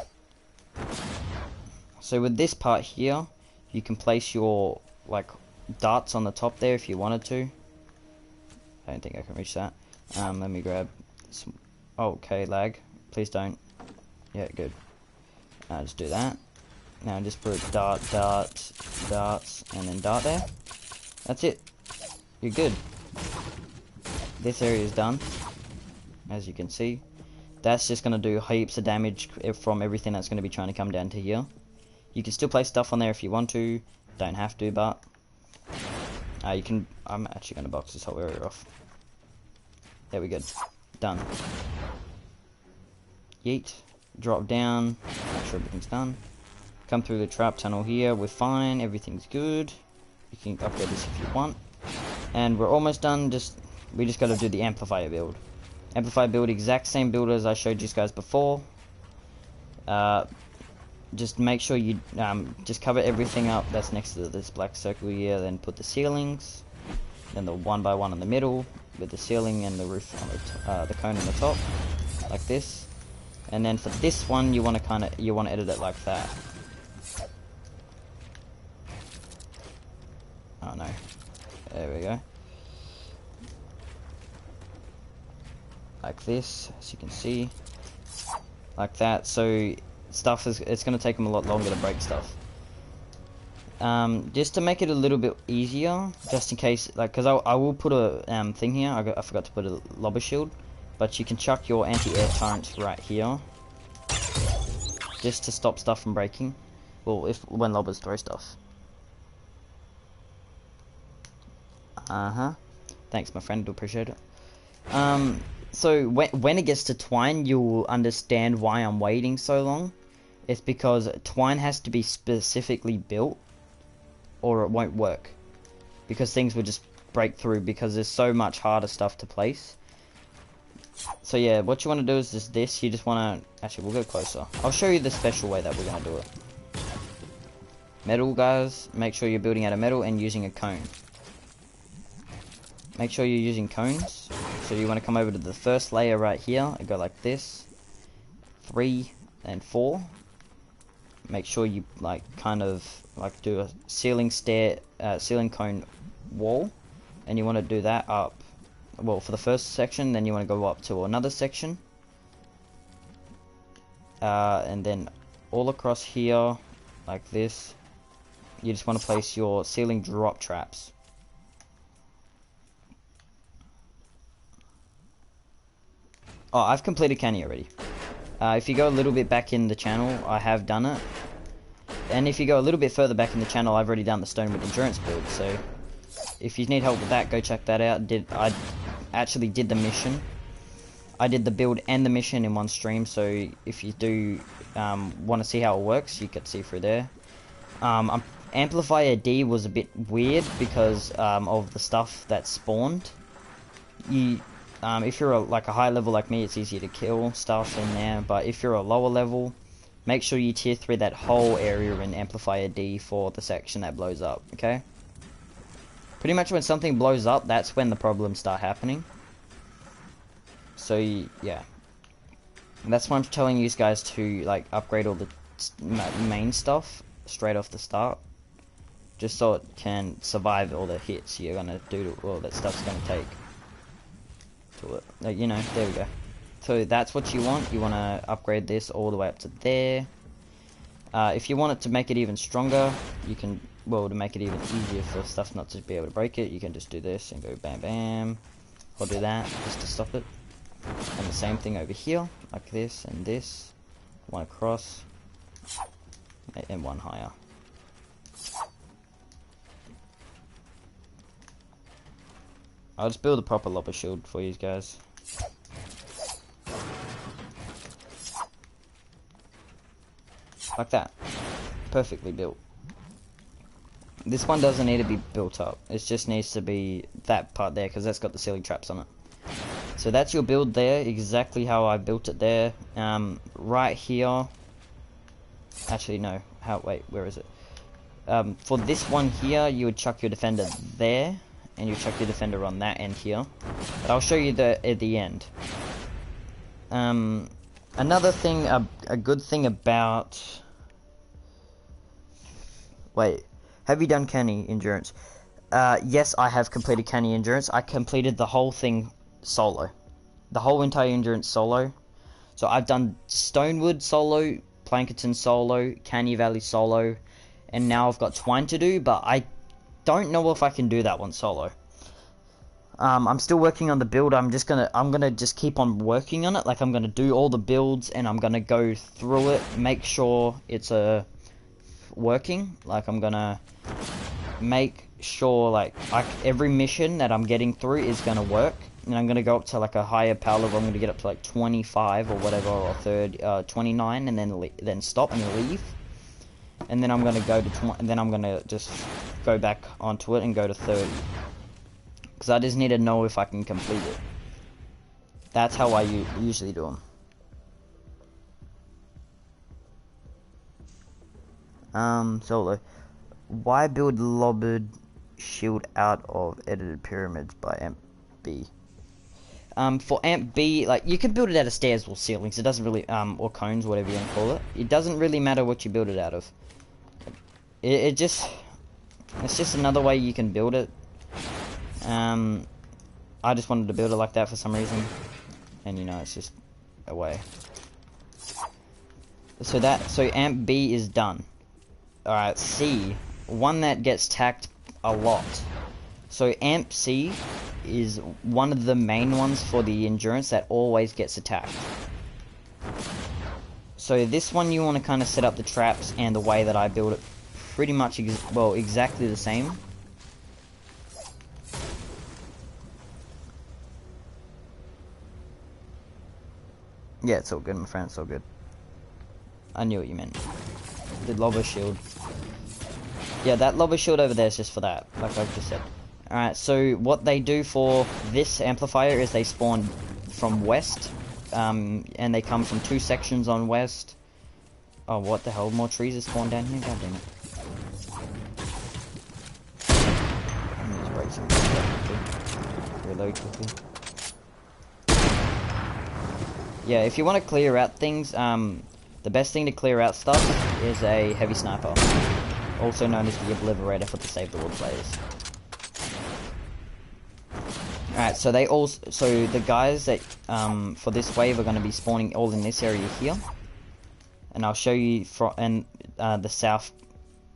So with this part here, you can place your like darts on the top there if you wanted to. I don't think I can reach that. Let me grab some. Oh, okay, lag. Please don't. Yeah, good. Just do that. Now just put darts, and then dart there. That's it. You're good. This area is done, as you can see. That's just going to do heaps of damage from everything that's going to be trying to come down to here. You can still place stuff on there if you want to. Don't have to, but you can. I'm actually going to box this whole area off. There we go. Done. Yeet. Drop down. Make sure everything's done. Come through the trap tunnel here. We're fine. Everything's good. You can upgrade this if you want. And we're almost done. We just got to do the amplifier build. Amplifier build, exact same build as I showed you guys before. just make sure you just cover everything up that's next to this black circle here, then put the ceilings, then the 1 by 1 in the middle with the ceiling and the roof on the cone on the top, like this. And then for this one, you want to edit it like that. Oh no, there we go. Like this, as you can see, like that. So stuff it's going to take them a lot longer to break stuff. Just to make it a little bit easier, just in case, like, because I will put a thing here. I forgot to put a lobber shield, but you can chuck your anti-air turrets right here, just to stop stuff from breaking. Well, when lobbers throw stuff. Thanks, my friend. Do appreciate it. So when it gets to twine, you'll understand why I'm waiting so long. It's because twine has to be specifically built, or it won't work. Because things will just break through, because there's so much harder stuff to place. So yeah, what you want to do is just this. You just want to... Actually, we'll go closer. I'll show you the special way that we're going to do it. Metal, guys. Make sure you're building out of metal and using a cone. Make sure you're using cones. So you want to come over to the first layer right here and go like this. 3 and 4. Make sure you like kind of like do a ceiling cone wall, and you want to do that up. Well, for the first section, then you want to go up to another section, and then all across here like this. You just want to place your ceiling drop traps. Oh, I've completed Canny already. If you go a little bit back in the channel, I have done it. And if you go a little bit further back in the channel, I've already done the Stonewood Endurance build. So, if you need help with that, go check that out. I actually did the mission. I did the build and the mission in one stream. So, if you do want to see how it works, you can see through there. Amplifier D was a bit weird because of the stuff that spawned. If you're like a high level like me, it's easier to kill stuff in there. But if you're a lower level, make sure you tier 3 that whole area in Amplifier D for the section that blows up, okay? Pretty much when something blows up, that's when the problems start happening. So, yeah. And that's why I'm telling you guys to, like, upgrade all the main stuff straight off the start. Just so it can survive all the hits you're gonna do to all that stuff's gonna take. To it. Like, you know, there we go. So that's what you want. You want to upgrade this all the way up to there. If you want it to make it even stronger, you can, well, to make it even easier for stuff not to be able to break it, you can just do this and go bam bam. Or do that, just to stop it. And the same thing over here, like this and this. One across. And one higher. I'll just build a proper lobber shield for you guys. Like that. Perfectly built. This one doesn't need to be built up. It just needs to be that part there, because that's got the ceiling traps on it. So that's your build there, exactly how I built it there. Right here. Actually, no. Wait, where is it? For this one here, you would chuck your defender there. And you chuck your defender on that end here. But I'll show you at the end. Another thing, a good thing about... Wait, have you done Canny Endurance? Yes, I have completed Canny Endurance. I completed the whole thing solo. The whole entire Endurance solo. So I've done Stonewood solo, Planketon solo, Canny Valley solo, and now I've got Twine to do, but I don't know if I can do that one solo. I'm still working on the build. I'm gonna just keep on working on it. Like, I'm gonna do all the builds and I'm gonna go through it, make sure it's working. Like, I'm gonna make sure like every mission that I'm getting through is gonna work. And I'm gonna go up to like a higher power level. I'm gonna get up to like 25 or whatever, or 29, and then stop and leave. And then I'm gonna go to and then I'm gonna just go back onto it and go to 30. Because I just need to know if I can complete it. That's how I usually do them. Solo. Why build lobbered shield out of edited pyramids by Amp B? For Amp B, like, you can build it out of stairs or ceilings. It doesn't really, or cones, whatever you want to call it. It doesn't really matter what you build it out of. It's just another way you can build it. I just wanted to build it like that for some reason. And, you know, it's just a way. So Amp B is done. Alright, C. One that gets tacked a lot. So Amp C is one of the main ones for the endurance that always gets attacked. So this one you want to kind of set up the traps and the way that I build it pretty much exactly the same. Yeah, it's all good, my friend, it's all good. I knew what you meant. The lobber shield. Yeah, that lobber shield over there is just for that, like I've just said. Alright, so what they do for this amplifier is they spawn from west, and they come from 2 sections on west. Oh, what the hell? More trees are spawned down here? God damn it. Let me just break some stuff quickly. Reload quickly. Yeah, if you want to clear out things, the best thing to clear out stuff is a heavy sniper, also known as the obliterator for the Save the World players. Alright, so the guys that for this wave are going to be spawning all in this area here, and I'll show you from the south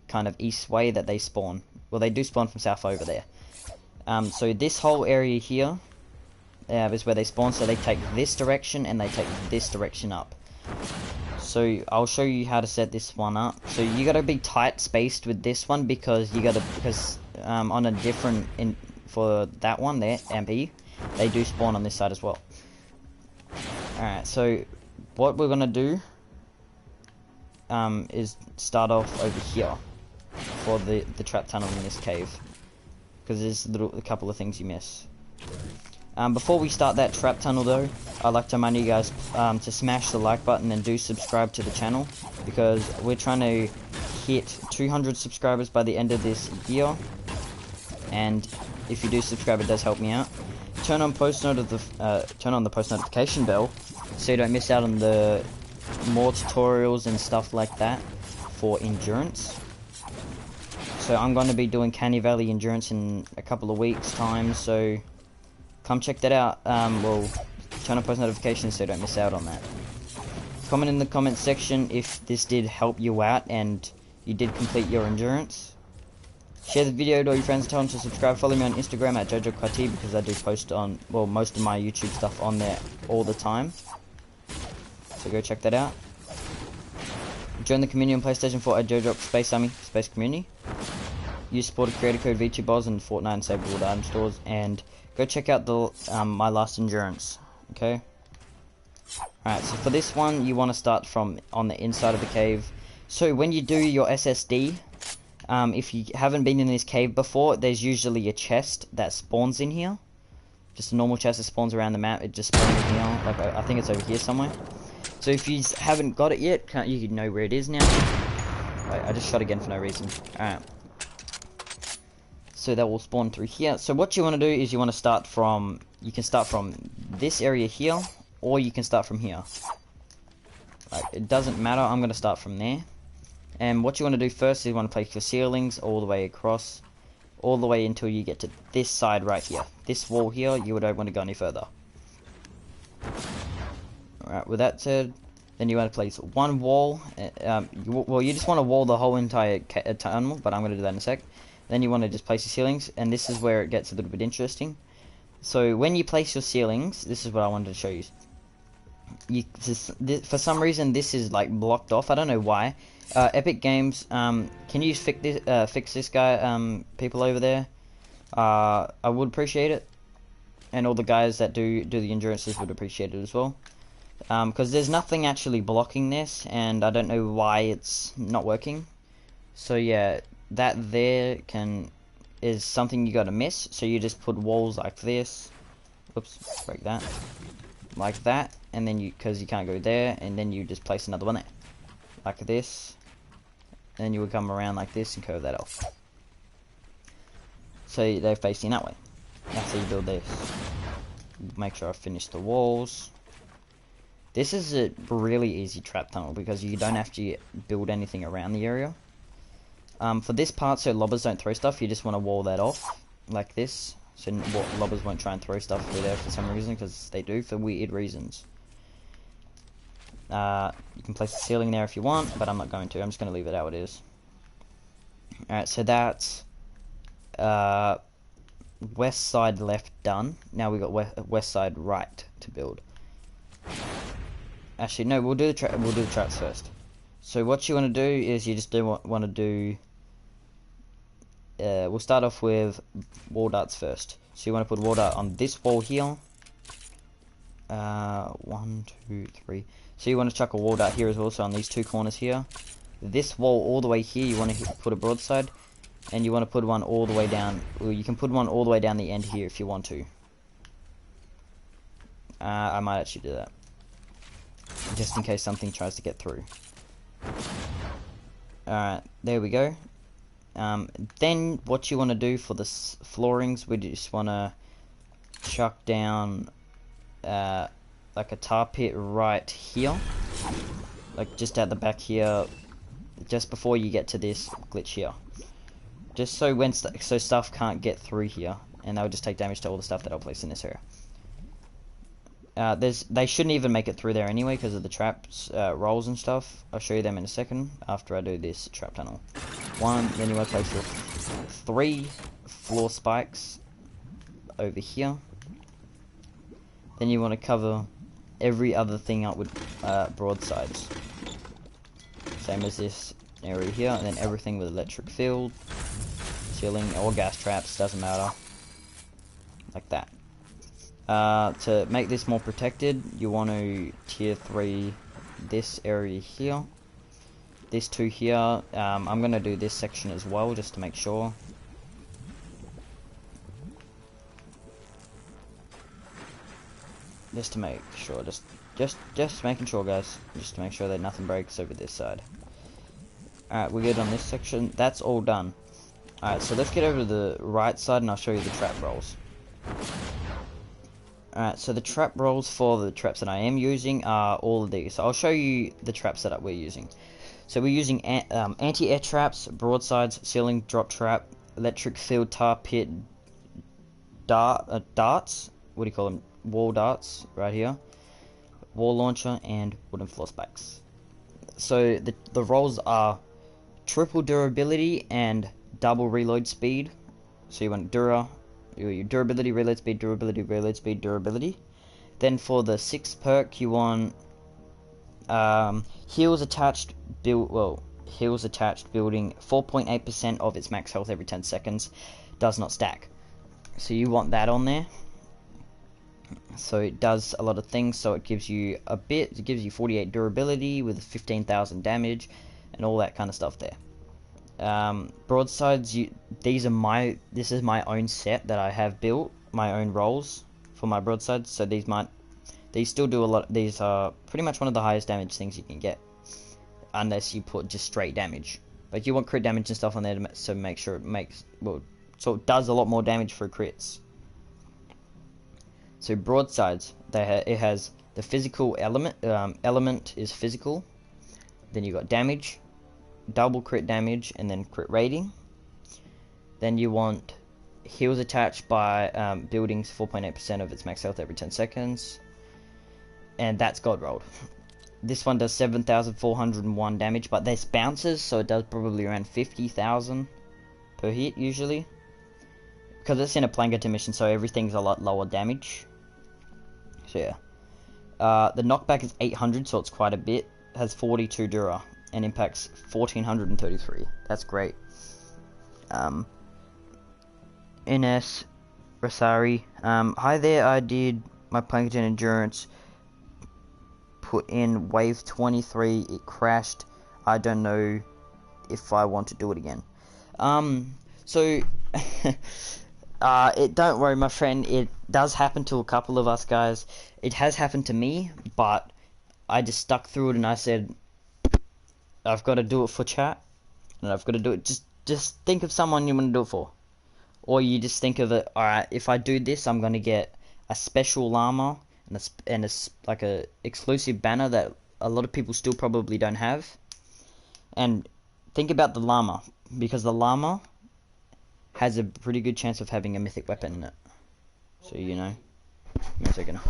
kind of east way that they spawn. Well, they do spawn from south over there. So this whole area here is where they spawn. So they take this direction and they take this direction up. So I'll show you how to set this one up. So you gotta be tight spaced with this one because on a different for that one there, MP, they do spawn on this side as well. Alright, so what we're gonna do is start off over here for the trap tunnel in this cave, because there's a couple of things you miss. Before we start that trap tunnel though, I'd like to remind you guys to smash the like button and do subscribe to the channel, because we're trying to hit 200 subscribers by the end of this year, and if you do subscribe it does help me out. Turn on the post notification bell so you don't miss out on the more tutorials and stuff like that for endurance. So I'm going to be doing Canny Valley endurance in a couple of weeks time, so come check that out. Well, turn on post notifications so you don't miss out on that. Comment in the comment section if this did help you out and you did complete your endurance. Share the video to all your friends, tell them to subscribe. Follow me on Instagram at Joajrok because I do post on, well, most of my YouTube stuff on there all the time. So go check that out. Join the community on PlayStation 4 at Joajrok Space Community. Use supported creator code V2Boz in Fortnite and Save the World item stores, and go check out the my last endurance. Okay. Alright, so for this one you want to start from on the inside of the cave. So when you do your SSD, if you haven't been in this cave before, there's usually a chest that spawns in here. Just a normal chest that spawns around the map. It just spawns in here. Like I think it's over here somewhere. So if you haven't got it yet, you know where it is now. Wait, I just shot again for no reason. Alright. So that will spawn through here. So what you want to do is you want to start from, you can start from this area here, or you can start from here. Like, it doesn't matter, I'm going to start from there. And what you want to do first is you want to place your ceilings all the way across, all the way until you get to this side right here. This wall here, you don't want to go any further. Alright, with that said, then you want to place one wall. You just want to wall the whole entire tunnel, but I'm going to do that in a sec. Then you want to just place your ceilings, and this is where it gets a little bit interesting. So when you place your ceilings, this is what I wanted to show you. For some reason this is like blocked off. I don't know why. Epic Games, can you fix this guy, people over there? I would appreciate it, and all the guys that do the endurances would appreciate it as well. Because there's nothing actually blocking this, and I don't know why it's not working. So yeah, that there is something you gotta miss. So you just put walls like this. Whoops, break that. Like that, and then because you can't go there, and then you just place another one there. Like this. then you would come around like this and curve that off. So they're facing that way. That's how you build this. Make sure I finish the walls. This is a really easy trap tunnel because you don't have to build anything around the area. For this part, so lobbers don't throw stuff, you just want to wall that off like this. So lobbers won't try and throw stuff through there for some reason, because they do for weird reasons. You can place a ceiling there if you want, but I'm not going to. I'm just going to leave it how it is. Alright, so that's west side left done. Now we've got west side right to build. Actually, no, we'll do the traps first. So what you want to do is you just want to do. We'll start off with wall darts first. So you want to put wall dart on this wall here. 1, 2, 3. So you want to chuck a wall dart here as well. So on these two corners here, this wall all the way here, you want to put a broadside, and you want to put one all the way down. Well, you can put one all the way down the end here if you want to. I might actually do that, just in case something tries to get through. Alright, there we go. Then what you want to do for the floorings, we just want to chuck down like a tar pit right here, like just at the back here, just before you get to this glitch here, just so when so stuff can't get through here, and they'll just take damage to all the stuff that I'll place in this area. They shouldn't even make it through there anyway because of the traps, rolls and stuff. I'll show you them in a second after I do this trap tunnel. Then you want to place your 3 floor spikes over here. Then you want to cover every other thing up with broadsides. Same as this area here, and then everything with electric field, ceiling, or gas traps, doesn't matter. Like that. To make this more protected, you want to tier 3 this area here, this 2 here. I'm going to do this section as well just to make sure. Just to make sure, just making sure, guys, just to make sure that nothing breaks over this side. Alright, we're good on this section. That's all done. Alright, so let's get over to the right side and I'll show you the trap rolls. Alright, so the trap rolls for the traps that I am using are all of these. So I'll show you the traps that we're using. So we're using anti-air traps, broadsides, ceiling drop trap, electric field, tar pit, darts, what do you call them? Wall darts, right here, wall launcher, and wooden floor spikes. So the rolls are triple durability and double reload speed. So you want your durability, reload speed, durability, reload speed, durability. Then for the 6th perk, you want heals attached building 4.8% of its max health every 10 seconds. Does not stack. So you want that on there. So it does a lot of things. So it gives you a bit. It gives you 48 durability with 15,000 damage and all that kind of stuff there. Broadsides, this is my own set that I have built, my own rolls for my broadsides. So these still do a lot. These are pretty much one of the highest damage things you can get, unless you put just straight damage. But you want crit damage and stuff on there to make sure so it does a lot more damage for crits. So broadsides, it has the physical element. Element is physical. Then you got damage, double crit damage, and then crit rating. Then you want heals attached by buildings 4.8% of its max health every 10 seconds. And that's god rolled. This one does 7,401 damage, but there's bounces, so it does probably around 50,000 per hit usually. Because it's in a Planketon mission, so everything's a lot lower damage. So yeah. The knockback is 800, so it's quite a bit. It has 42 dura and impacts 1,433. That's great. NS Rasari. Hi there, I did my Planketon endurance. Put in wave 23, it crashed. I don't know if I want to do it again. Don't worry, my friend, it does happen to a couple of us guys. It has happened to me, but I just stuck through it and I said, I've got to do it for chat. and I've got to do it. Just think of someone you want to do it for, or you just think of it. All right, if I do this, I'm gonna get a special llama and like a exclusive banner that a lot of people still probably don't have. And think about the llama, because the llama has a pretty good chance of having a mythic weapon in it. So you know. Give me a second.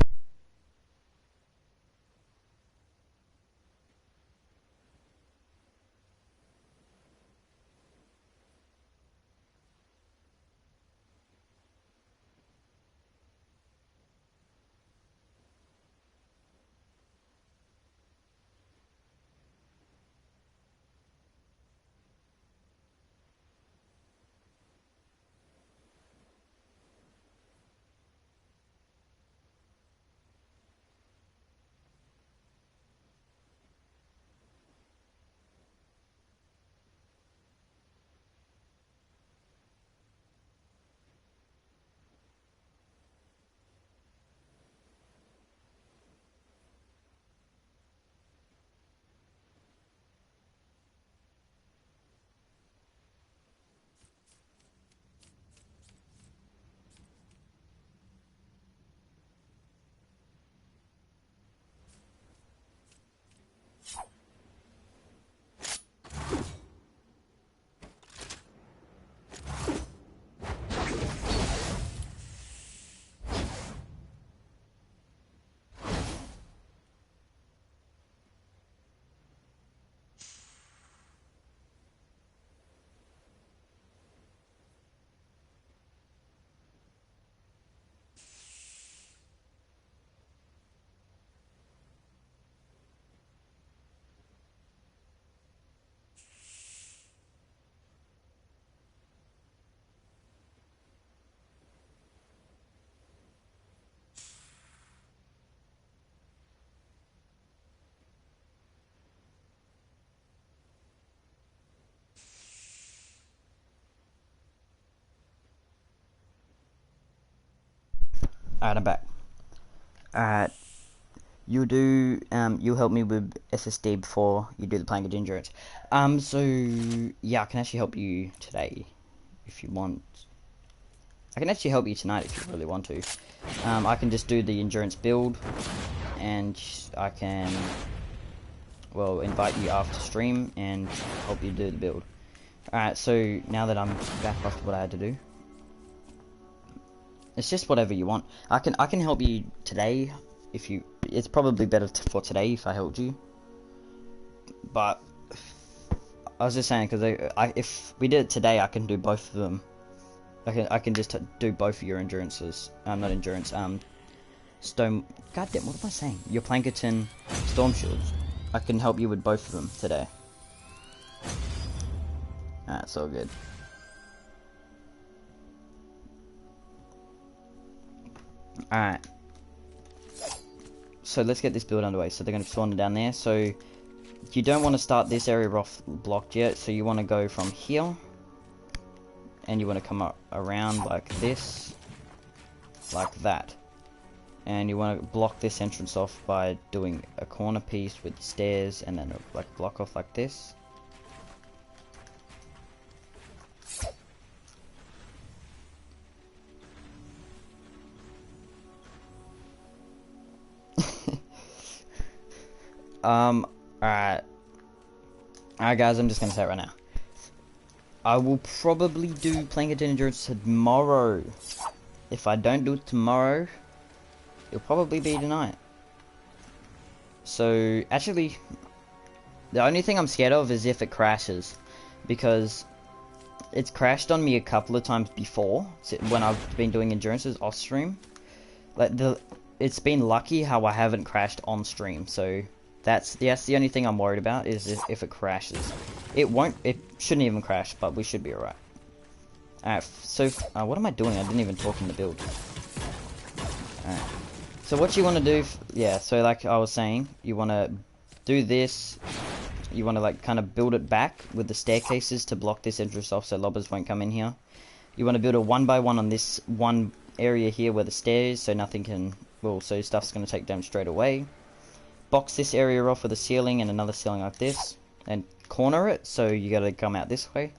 Alright, I'm back. Alright, you'll help me with SSD before you do the Planketon endurance. So yeah, I can actually help you today if you want. I can actually help you tonight if you really want to. I can just do the endurance build, and I can, well, invite you after stream and help you do the build. Alright, so now that I'm back after what I had to do, it's just whatever you want. I can help you today if you. It's probably better for today if I helped you. But I was just saying, because if we did it today, I can do both of them. I can just do both of your endurances. Not endurance. Stone. Goddamn, what am I saying? Your Planketon storm shields. I can help you with both of them today. That's all good. Alright. So let's get this build underway. So they're going to spawn down there. So you don't want to start this area off blocked yet. So you want to go from here. And you want to come up around like this. Like that. And you want to block this entrance off by doing a corner piece with stairs. And then like block off like this. Alright. Alright guys, I'm just gonna say it right now. I will probably do Planketon endurance tomorrow. If I don't do it tomorrow, it'll probably be tonight. So, actually, the only thing I'm scared of is if it crashes. Because it's crashed on me a couple of times before, when I've been doing endurances off stream. Like, it's been lucky how I haven't crashed on stream, so that's the only thing I'm worried about is if it crashes. It shouldn't even crash, but we should be alright. Alright, so, what am I doing? I didn't even talk in the build. Alright. So what you want to do, yeah, so like I was saying, you want to do this, you want to like kind of build it back with the staircases to block this entrance off so lobbers won't come in here. You want to build a 1x1 on this one area here where the stairs, so nothing can, well, so stuff's going to take damage straight away. Box this area off with a ceiling and another ceiling like this, and corner it, so you gotta come out this way.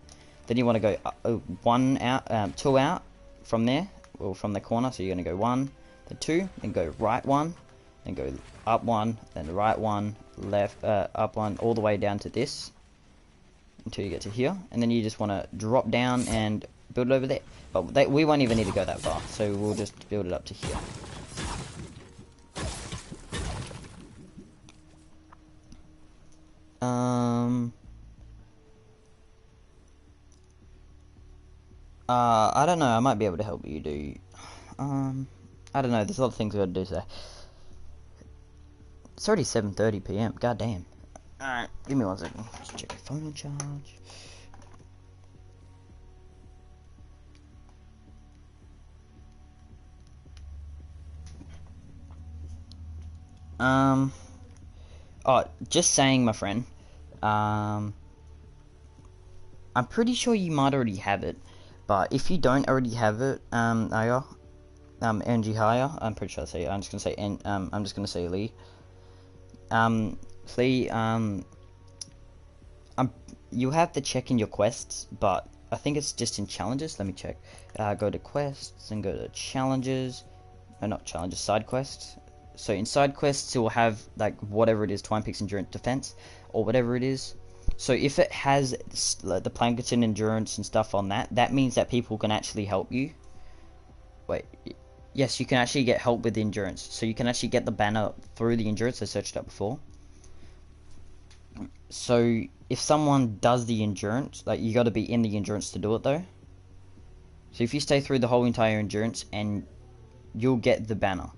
Then you want to go one out, two out from there, or from the corner. So you're gonna go one, then two, then go right one, then go up one, then right one, left, up one, all the way down to this until you get to here, and then you just want to drop down and build it over there. But we won't even need to go that far, so we'll just build it up to here. I don't know, I might be able to help you do, I don't know, there's a lot of things we gotta do today. It's already 7:30 PM, god damn. Alright, give me 1 second, just check your phone charge. Oh, just saying, my friend, I'm pretty sure you might already have it. But if you don't already have it, Aya, NG Haya, I'm pretty sure I say, I'm just gonna say Lee. Lee, you have to check in your quests, but I think it's just in challenges. Let me check. Go to quests and go to challenges. No, not challenges, side quests. So in side quests, it will have like whatever it is, Twine Peaks Endurance Defense, or whatever it is. So if it has the Planketon Endurance and stuff on that, that means that people can actually help you. Wait, yes, you can actually get help with the Endurance. So you can actually get the banner through the Endurance. I searched up before. So if someone does the Endurance, like you got to be in the Endurance to do it though. So if you stay through the whole entire Endurance, and you'll get the banner.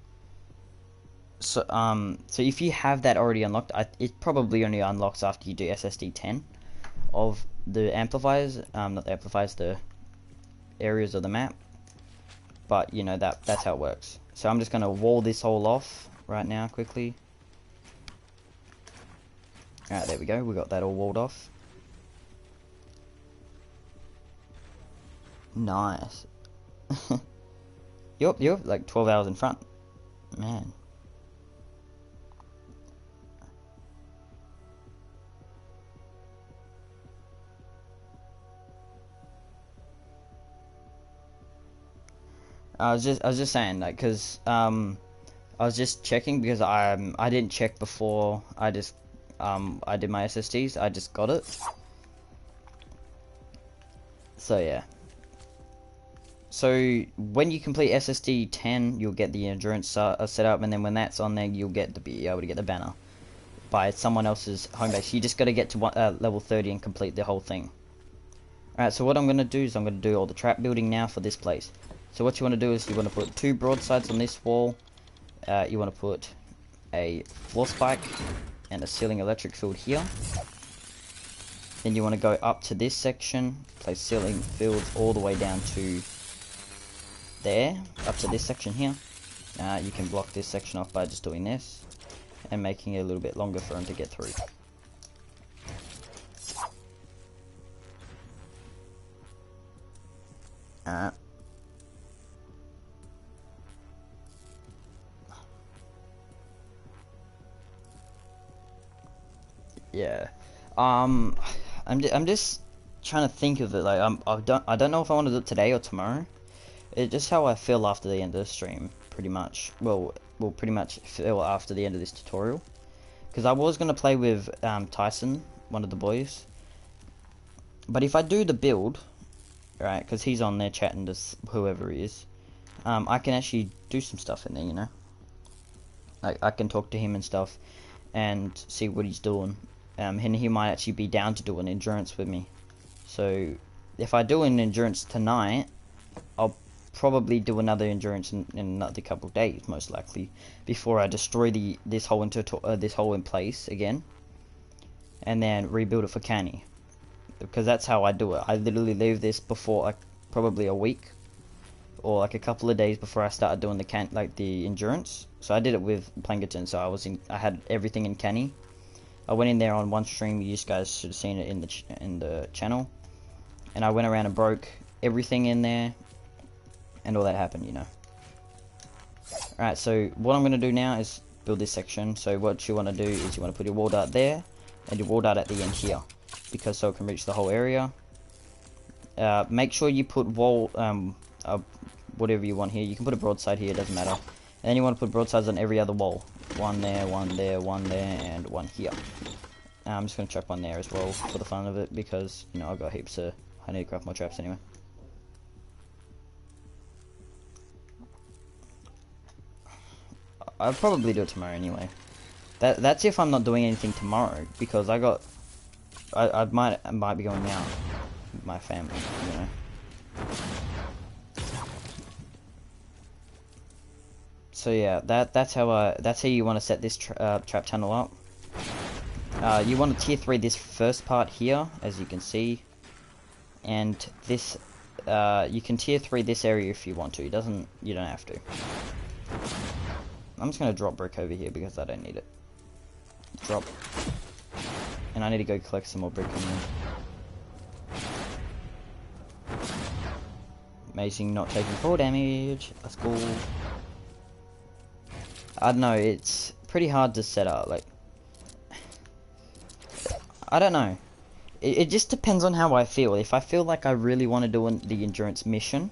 So so if you have that already unlocked, it probably only unlocks after you do SSD 10 of the amplifiers, not the amplifiers, the areas of the map. But you know that's how it works. So I'm just gonna wall this all off right now quickly. Alright, there we go. We got that all walled off. Nice. You're like 12 hours in front, man. I was just saying, like, cause I was just checking because I didn't check before I did my SSDs. I just got it. So yeah. So when you complete SSD 10, you'll get the endurance set up, and then when that's on there, you'll be able to get the banner by someone else's home base. You just got to get to level 30 and complete the whole thing. Alright, so what I'm gonna do is I'm gonna do all the trap building now for this place. So what you want to do is you want to put 2 broadsides on this wall. You want to put a floor spike and a ceiling electric field here. Then you want to go up to this section, place ceiling fields all the way down to there, up to this section here. You can block this section off by just doing this and making it a little bit longer for them to get through. Yeah, I'm just trying to think of it. Like I don't know if I want to do it today or tomorrow. It's just how I feel after the end of the stream, pretty much. Well, pretty much feel after the end of this tutorial. Because I was gonna play with Tyson, one of the boys. But if I do the build, right? Because he's on there chatting to whoever he is. I can actually do some stuff in there, you know. Like I can talk to him and stuff, and see what he's doing. And he might actually be down to do an endurance with me. So if I do an endurance tonight, I'll probably do another endurance in another couple of days, most likely, before I destroy this hole in place again, and then rebuild it for Canny. Because that's how I do it. I literally leave this before like probably a week or like a couple of days before I started doing the endurance. So I did it with Planketon. So I had everything in Canny. I went in there on one stream. You guys should have seen it in the channel, and I went around and broke everything in there, and all that happened, you know. Alright, so what I'm gonna do now is build this section. So what you want to do is you want to put your wall dart there, and your wall dart at the end here. because so it can reach the whole area. Make sure you put wall, whatever you want here. You can put a broadside here, it doesn't matter. And then you want to put broadsides on every other wall. One there, one there, one there, and one here. I'm just going to chuck one there as well for the fun of it, because, you know, I've got heaps of... I need to craft more traps anyway. I'll probably do it tomorrow anyway. That's if I'm not doing anything tomorrow, because I might be going out with my family, you know. So yeah, that's how you want to set this trap tunnel up. You want to tier 3 this first part here, as you can see, and this you can tier 3 this area if you want to. You don't have to. I'm just gonna drop brick over here because I don't need it. Drop, and I need to go collect some more brick in there. Amazing, not taking 4 damage. That's cool. I don't know, it's pretty hard to set up, like, I don't know. It just depends on how I feel. If I feel like I really want to do the endurance mission,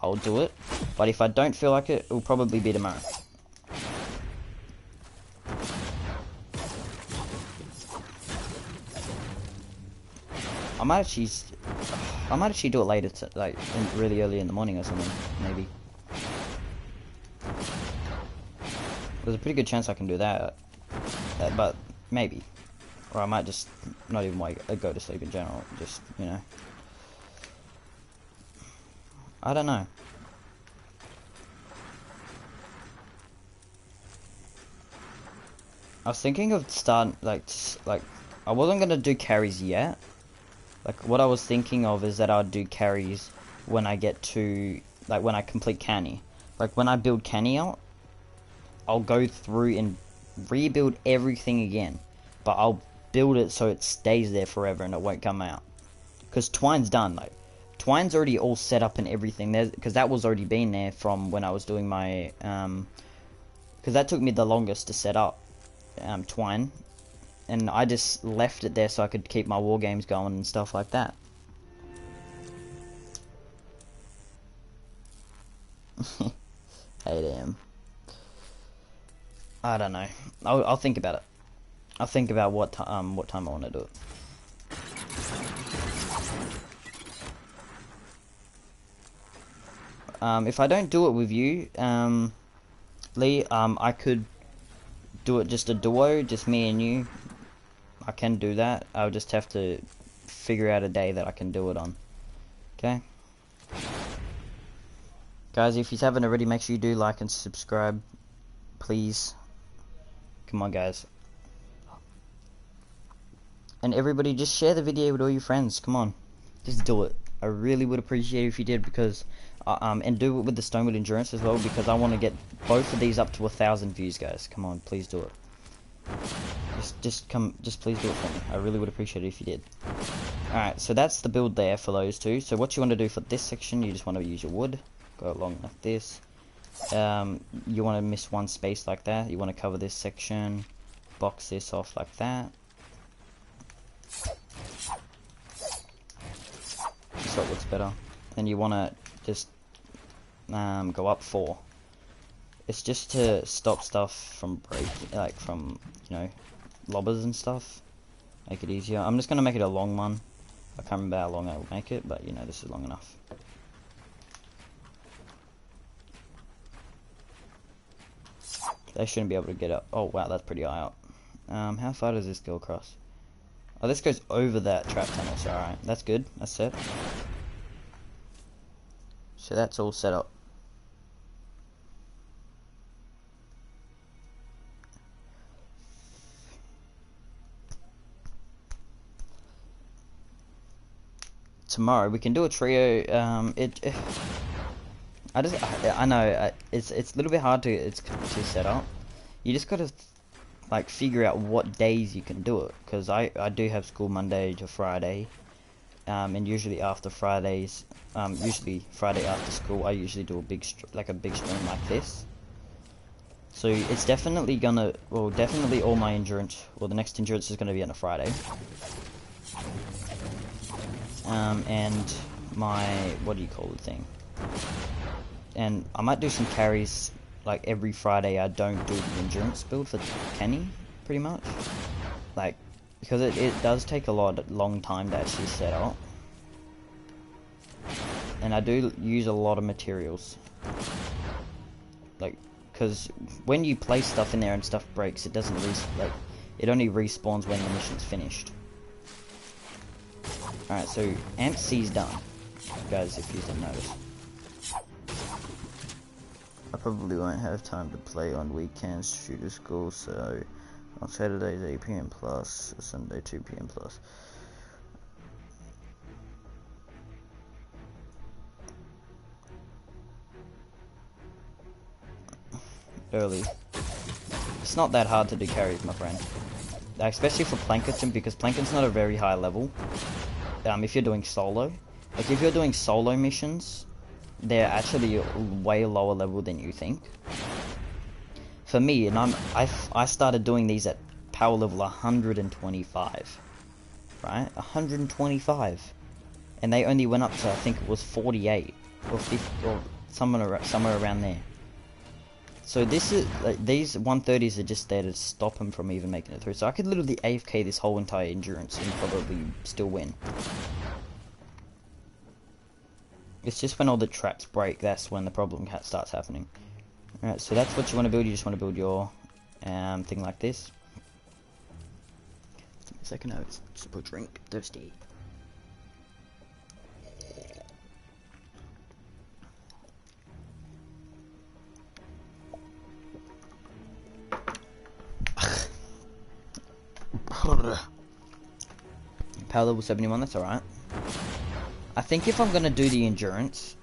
I'll do it. But if I don't feel like it, it'll probably be tomorrow. I might actually do it later, really early in the morning or something, maybe. There's a pretty good chance I can do that, but maybe. Or I might just not even go to sleep in general, just, you know. I don't know. I was thinking of starting, like, I wasn't gonna do carries yet. Like, what I was thinking of is that I'd do carries when I get to, like, when I complete Canny. Like, when I build Canny out, I'll go through and rebuild everything again. But I'll build it so it stays there forever and it won't come out. Because Twine's done, like, Twine's already all set up and everything there, because that was already been there from when I was doing my, because that took me the longest to set up, Twine. And I just left it there so I could keep my war games going and stuff like that. Hey, damn. I don't know. I'll think about it. I'll think about what time I want to do it. If I don't do it with you, Lee, I could do it just a duo, just me and you. I can do that. I'll just have to figure out a day that I can do it on. Okay? Guys, if you haven't already, make sure you do like and subscribe. Please. Come on, guys. And everybody, just share the video with all your friends. Come on. Just do it. I really would appreciate it if you did, because... and do it with the Stonewood Endurance as well, because I want to get both of these up to 1,000 views, guys. Come on, please do it. Just please do it for me. I really would appreciate it if you did. Alright, so that's the build there for those two. So what you want to do for this section, you just want to use your wood. Go along like this. You want to miss one space like that. You want to cover this section. Box this off like that. So it looks better. Then you want to just go up 4. It's just to stop stuff from breaking, like from, you know, lobbers and stuff. Make it easier. I'm just going to make it a long one. I can't remember how long I will make it, but you know, this is long enough. They shouldn't be able to get up. Oh wow, that's pretty high up. How far does this go across? Oh, this goes over that trap tunnel, so alright. That's good. That's set. So that's all set up. Tomorrow we can do a trio. I know it's a little bit hard to set up. You just gotta like figure out what days you can do it, because I do have school Monday to Friday, and usually after Fridays, usually Friday after school, I usually do a big stream like this. So it's definitely gonna, well, definitely all my endurance, well, the next endurance is gonna be on a Friday. and my, what do you call the thing? And I might do some carries, like every Friday I don't do the endurance build for Kenny, pretty much. Like, because it does take a long time to actually set up. And I do use a lot of materials. Like, because when you place stuff in there and stuff breaks, it doesn't it only respawns when the mission's finished. Alright, so Amp C's done, guys, if you didn't notice. I probably won't have time to play on weekends due to school, so on Saturdays 8 PM plus, Sunday 2 PM plus. Early. It's not that hard to do carries, my friend. Especially for Planketon, because Planketon's not a very high level. If you're doing solo. Like, if you're doing solo missions, they're actually way lower level than you think. For me, and I started doing these at power level 125. Right? 125. And they only went up to, I think it was 48. Or 50, or somewhere around there. So this is, like, these 130s are just there to stop him from even making it through. So I could literally AFK this whole entire endurance and probably still win. It's just when all the traps break, that's when the problem starts happening. Alright, so that's what you want to build. You just want to build your thing like this. Give me a second, no, it's just a drink. Thirsty. Power level 71, that's alright. I think if I'm gonna do the endurance,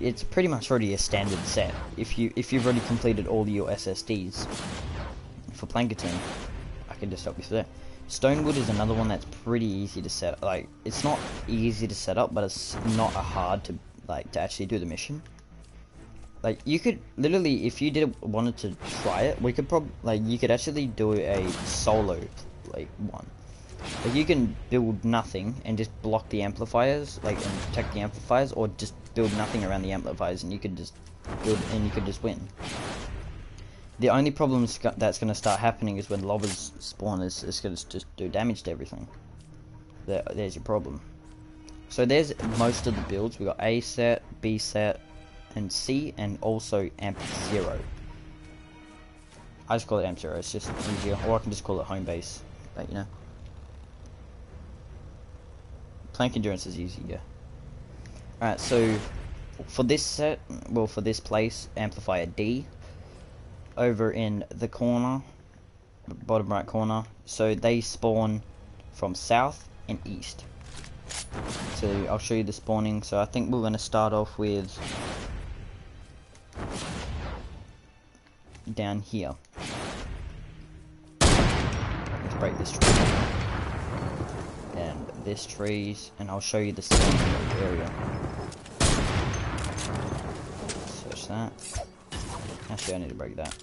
it's pretty much already a standard set. If you've already completed all your SSDs for Planketon, I can just help you there. Stonewood is another one that's pretty easy to set. Like, it's not easy to set up, but it's not hard to actually do the mission. Like, you could literally, if you wanted to try it, we could you could actually do a solo one. Like, you can build nothing and just block the amplifiers, and protect the amplifiers, or just build nothing around the amplifiers, and you could just win. The only problem that's going to start happening is when lobbers spawn is going to just do damage to everything. There's your problem. So there's most of the builds. We got A set, B set, and C, and also Amp 0. I just call it Amp 0, it's just easier, or I can just call it home base, but you know. Plank endurance is easy, yeah. Alright, so for this set, well, for this place, amplifier D, over in the corner, bottom right corner, so they spawn from south and east. So I'll show you the spawning. So I think we're going to start off with down here. Let's break this tree and this trees, and I'll show you the spawning area. Search that. Actually, I need to break that.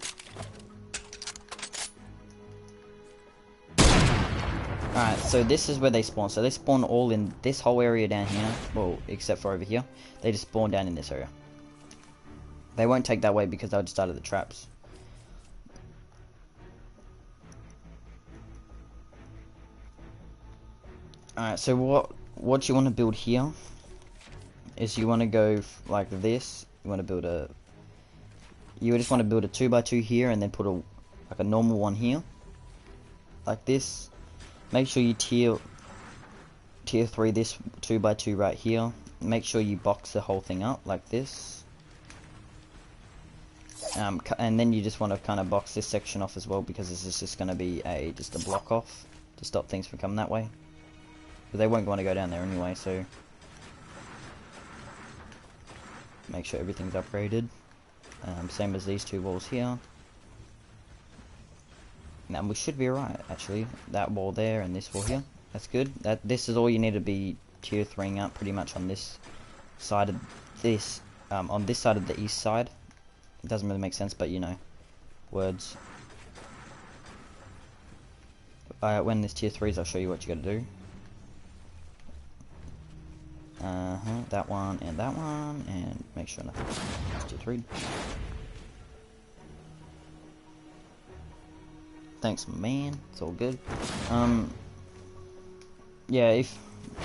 Alright, so this is where they spawn. So they spawn all in this whole area down here. Well, except for over here. They just spawn down in this area. They won't take that way because they'll just start at the traps. Alright, so what you want to build here is you want to go like this. You want to build a... You just want to build a 2x2 here and then put a normal one here. Like this. Make sure you tier 3 this 2x2 right here. Make sure you box the whole thing up like this. And then you just want to kind of box this section off as well, because this is just going to be just a block off to stop things from coming that way. But they won't want to go down there anyway, so make sure everything's upgraded. Same as these two walls here. Now we should be alright, actually. That wall there and this wall here. That's good. This is all you need to be tier 3ing up pretty much on this side of this. On this side of the east side. It doesn't really make sense, but you know. Words. When there's tier 3s, I'll show you what you gotta do. That one, and make sure nothing. Let's do 3. Thanks, man. It's all good. Yeah, if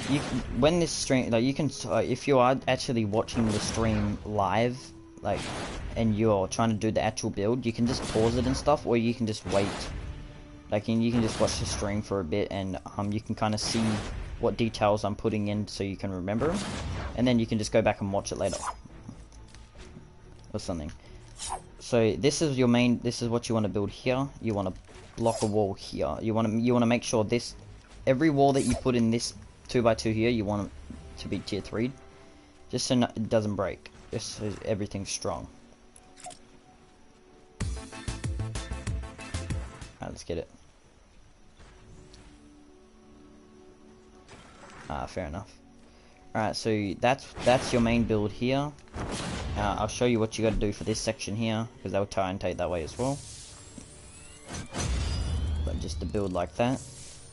you when this stream, like, you can, if you are actually watching the stream live, like, and you're trying to do the actual build, you can just pause it and stuff, or you can just wait. Like, and you can just watch the stream for a bit, and you can kind of see what details I'm putting in, so you can remember them, and then you can just go back and watch it later, or something. So this is your main. This is what you want to build here. You want to block a wall here. You want to make sure this, every wall that you put in this 2x2 here, you want it to be tier 3, just so it doesn't break. Just so everything's strong. Alright, let's get it. Fair enough. Alright, so that's your main build here. I'll show you what you got to do for this section here, because they'll try and take that way as well. But just to build like that.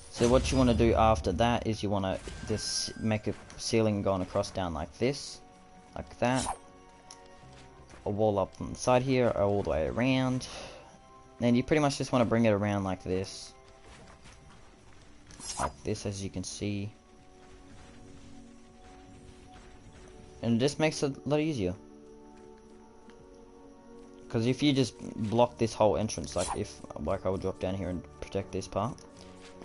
So what you want to do after that is you want to just make a ceiling going across down like this, like that. A wall up on the side here, or all the way around. Then you pretty much just want to bring it around like this, as you can see. And it just makes it a lot easier. Because if you just block this whole entrance, like I will drop down here and protect this part.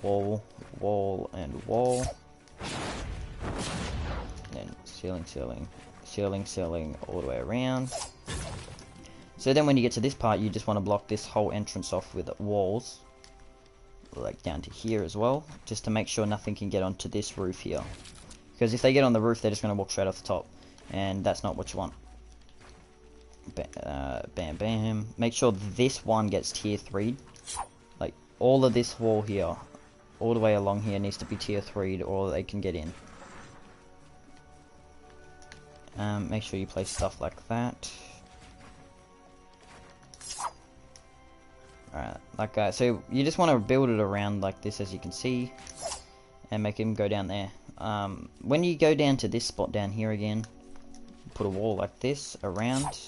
Wall, wall, and wall. Then ceiling, ceiling, ceiling, ceiling, all the way around. So then when you get to this part, you just want to block this whole entrance off with walls. Like down to here as well. Just to make sure nothing can get onto this roof here. Because if they get on the roof, they're just going to walk straight off the top. And that's not what you want. Bam, bam. Make sure this one gets tier 3. Like, all of this wall here, all the way along here, needs to be tier 3 or they can get in. Make sure you place stuff like that. Alright, like that. So you just want to build it around like this, as you can see, and make him go down there. When you go down to this spot down here again, put a wall like this around,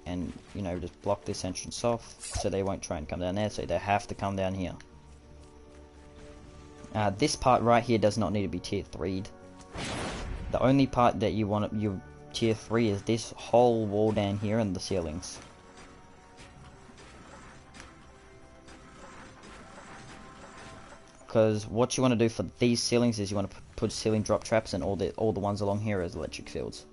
and, you know, just block this entrance off, so they won't try and come down there, so they have to come down here. This part right here does not need to be tier 3'd. The only part that you want your tier 3 is this whole wall down here and the ceilings. Because what you want to do for these ceilings is you want to put ceiling drop traps, and all the ones along here as electric fields.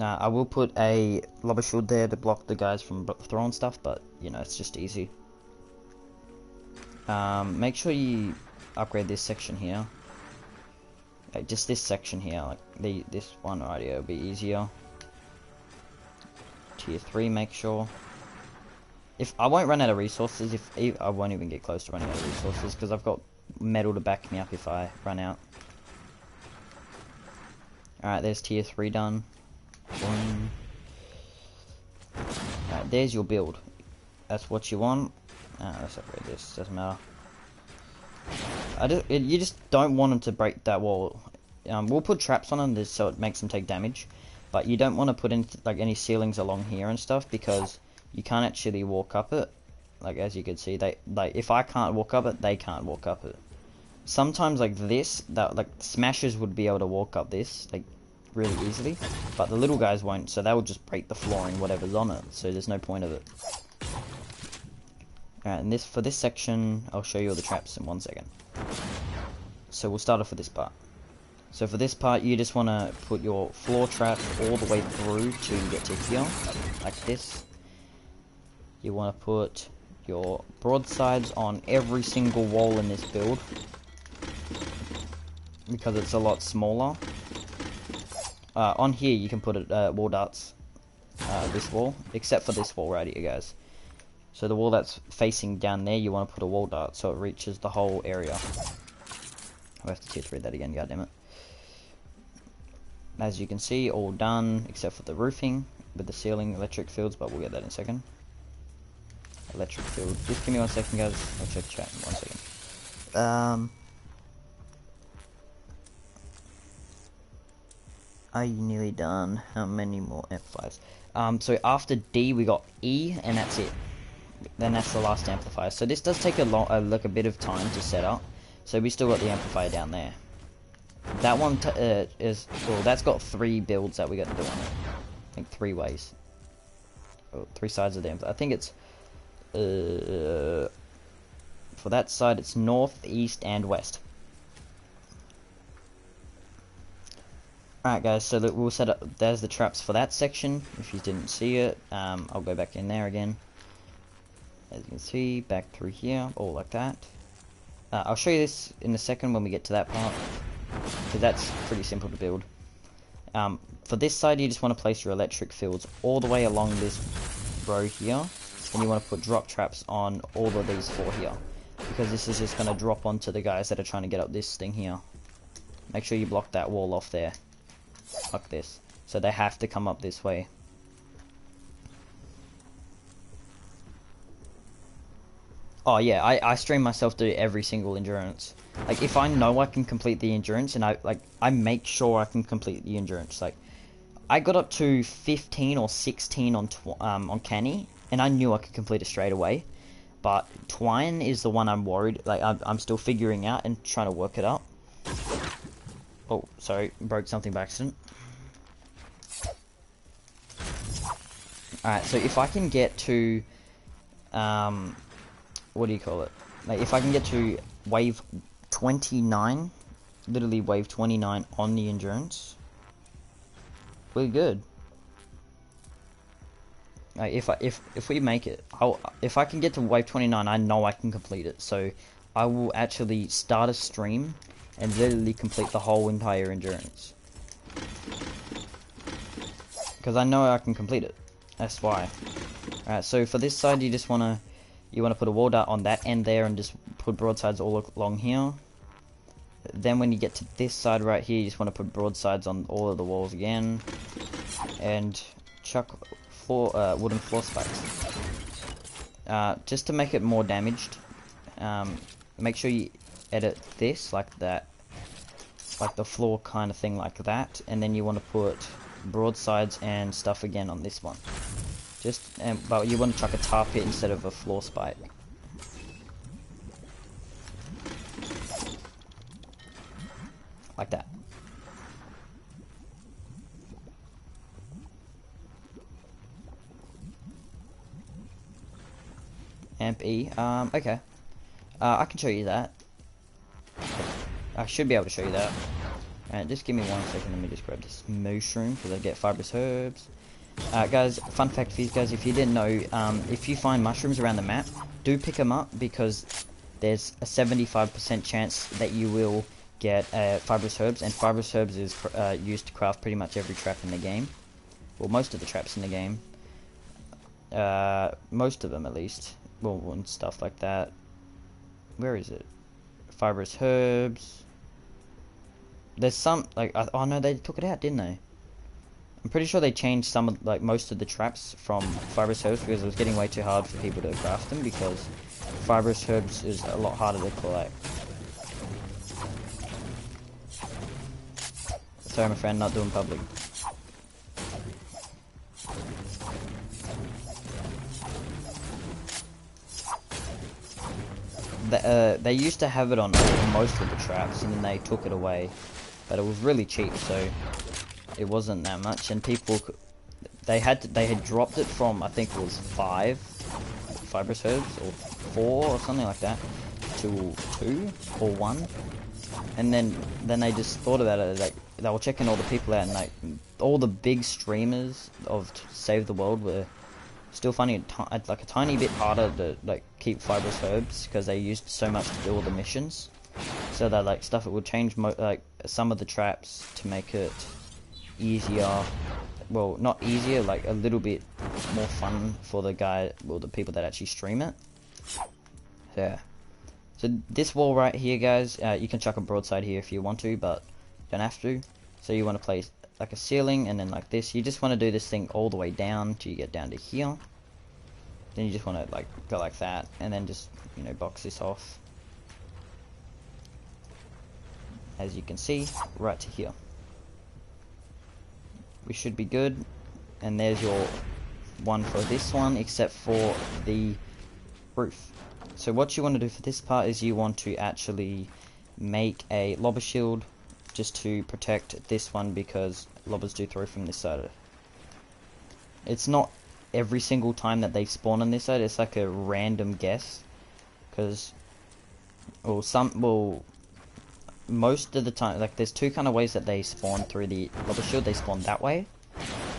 I will put a lobber shield there to block the guys from throwing stuff, but, you know, it's just easy. Make sure you upgrade this section here. Like, just this section here, like this one right here will be easier. Tier 3, make sure. If I won't run out of resources, I won't even get close to running out of resources, because I've got metal to back me up if I run out. Alright, there's tier 3 done. Alright, there's your build. That's what you want. Let's upgrade this, doesn't matter. You just don't want them to break that wall. We'll put traps on them so it makes them take damage, but you don't want to put in like any ceilings along here and stuff, because you can't actually walk up it. Like, as you can see, if I can't walk up it, they can't walk up it. Sometimes like this, like smashers would be able to walk up this like really easily, but the little guys won't, so they will just break the flooring, whatever's on it. So there's no point of it. Alright, and for this section, I'll show you all the traps in 1 second. So we'll start off with this part. So for this part, you just want to put your floor trap all the way through to get to here, like this. You want to put your broadsides on every single wall in this build, because it's a lot smaller. On here, you can put wall darts, this wall, except for this wall right here, guys. So the wall that's facing down there, you want to put a wall dart so it reaches the whole area. I have to tier 3 that again, goddammit. As you can see, all done except for the roofing with the ceiling electric fields, but we'll get that in a second. Electric field. Just give me 1 second, guys. I'll check chat in 1 second. Are you nearly done? How many more F5s? So after D we got E, and that's it. Then that's the last amplifier. So this does take like a bit of time to set up. So we still got the amplifier down there. That one that's got 3 builds that we got to do on it. I think 3 ways. Oh, 3 sides of the amplifier. I think it's for that side it's north, east, and west. Alright guys, so we'll set up, there's the traps for that section, if you didn't see it. I'll go back in there again. As you can see, back through here, all like that. I'll show you this in a second when we get to that part, because that's pretty simple to build. For this side, you just want to place your electric fields all the way along this row here, and you want to put drop traps on all of these 4 here, because this is just going to drop onto the guys that are trying to get up this thing here. Make sure you block that wall off there. Like this, so they have to come up this way. Oh yeah, I stream myself do every single endurance. Like if I know I can complete the endurance, and I make sure I can complete the endurance. Like I got up to 15 or 16 on Canny, and I knew I could complete it straight away. But Twine is the one I'm worried. Like I'm still figuring out and trying to work it out. Oh, sorry, broke something by accident. Alright, so if I can get to, what do you call it? Like, if I can get to wave 29, literally wave 29 on the endurance, we're good. Like, if we make it, if I can get to wave 29, I know I can complete it. So I will actually start a stream and literally complete the whole entire endurance, because I know I can complete it. That's why. Alright, so for this side, you want to put a wall dart on that end there and just put broadsides all along here. Then when you get to this side right here, you just want to put broadsides on all of the walls again, and chuck wooden floor spikes. Just to make it more damaged, make sure you edit this like that, like the floor kind of thing like that, and then you want to put broadsides and stuff again on this one. But you want to chuck a tar pit instead of a floor spike. Like that. Amp E. Okay. I can show you that. I should be able to show you that. Alright, just give me 1 second, let me just grab this mushroom, because I get fibrous herbs. Guys, fun fact for you guys, if you didn't know, if you find mushrooms around the map, do pick them up, because there's a 75% chance that you will get fibrous herbs, and fibrous herbs is used to craft pretty much every trap in the game. Well, most of the traps in the game. Most of them, at least. Well, and stuff like that. Where is it? Fibrous herbs. There's some, like, oh no, they took it out, didn't they? I'm pretty sure they changed some of, like, most of the traps from fibrous herbs, because it was getting way too hard for people to craft them, because fibrous herbs is a lot harder to collect. Sorry, my friend, not doing public. They used to have it on most of the traps, and then they took it away. But it was really cheap, so it wasn't that much. And people, they had dropped it from, I think it was 5 fibrous herbs, or 4 or something like that, to 2 or 1. And then they just thought about it, like, they were checking all the people out, and like all the big streamers of Save the World were still finding it like a tiny bit harder to like keep fibrous herbs, because they used so much to do all the missions. So that like stuff, it would change like some of the traps to make it easier. Well, not easier, like a little bit more fun for the the people that actually stream it. Yeah. So this wall right here, guys, you can chuck a broadside here if you want to, but you don't have to. So you want to place like a ceiling, and then like this. You just want to do this thing all the way down till you get down to here. Then you just want to like go like that, and then just, you know, box this off. As you can see, right to here. we should be good. And there's your one for this one, except for the roof. So what you want to do for this part is you want to actually make a lobber shield just to protect this one, because lobbers do throw from this side. It's not every single time that they spawn on this side, it's like a random guess, because most of the time, like, there's two kind of ways that they spawn through the lobber shield. They spawn that way,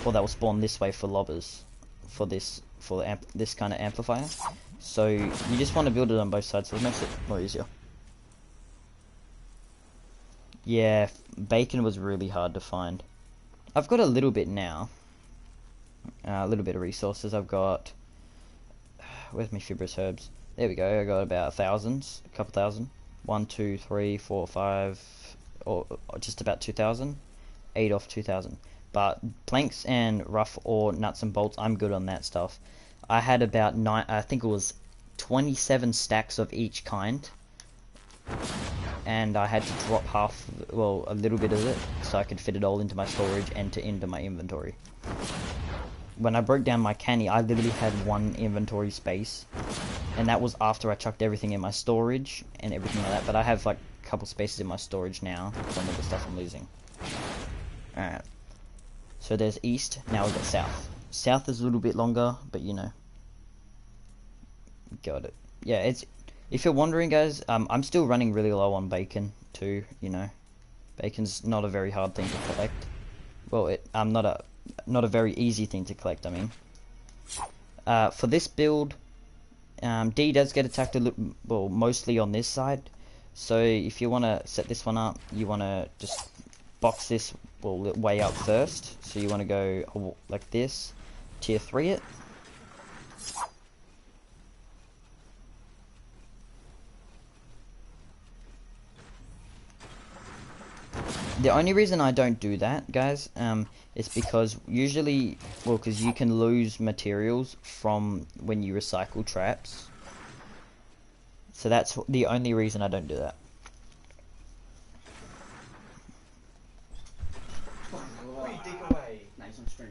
or they'll spawn this way for lobbers, for this kind of amplifier. So you just want to build it on both sides, so it makes it more easier. Yeah, bacon was really hard to find. I've got a little bit now, a little bit of resources. I've got, where's my fibrous herbs? There we go. I got about thousands, a couple thousand. 1, 2, 3, 4, 5, or just about 2,000. 8 off 2,000. But planks and rough or nuts and bolts, I'm good on that stuff. I had about 9, I think it was 27 stacks of each kind, and I had to drop half, well, a little bit of it, so I could fit it all into my storage and into my inventory. When I broke down my canny, I literally had one inventory space, and that was after I chucked everything in my storage and everything like that. But I have like a couple spaces in my storage now from all the stuff I'm losing. Alright, so there's east, now we've got south. South is a little bit longer, but you know, got it. Yeah, it's, if you're wondering, guys, I'm still running really low on bacon too, you know. Bacon's not a very hard thing to collect. Well, not a very easy thing to collect, I mean. For this build, D does get attacked a little, well, mostly on this side. So if you want to set this one up, you want to just box this, well, way up first. So you want to go like this, tier 3 it. The only reason I don't do that, guys, is because usually, well, because you can lose materials from when you recycle traps. So that's the only reason I don't do that. Nice on stream.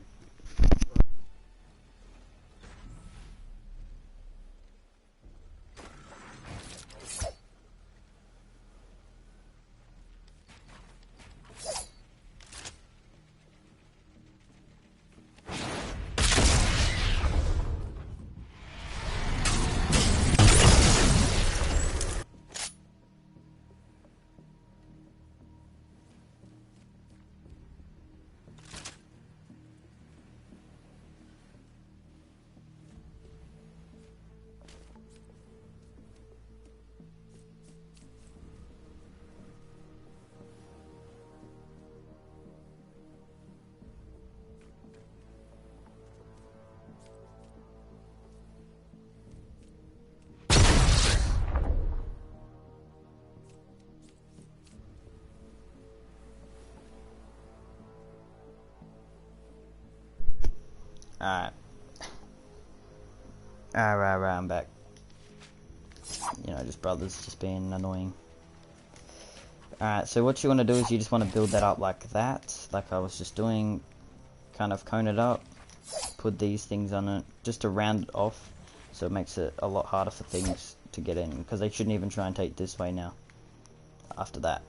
Alright. Alright, I'm back. You know, just brothers just being annoying. Alright, so what you want to do is you just want to build that up like that, like I was just doing. Kind of cone it up, put these things on it, just to round it off, so it makes it a lot harder for things to get in, because they shouldn't even try and take this way now, after that.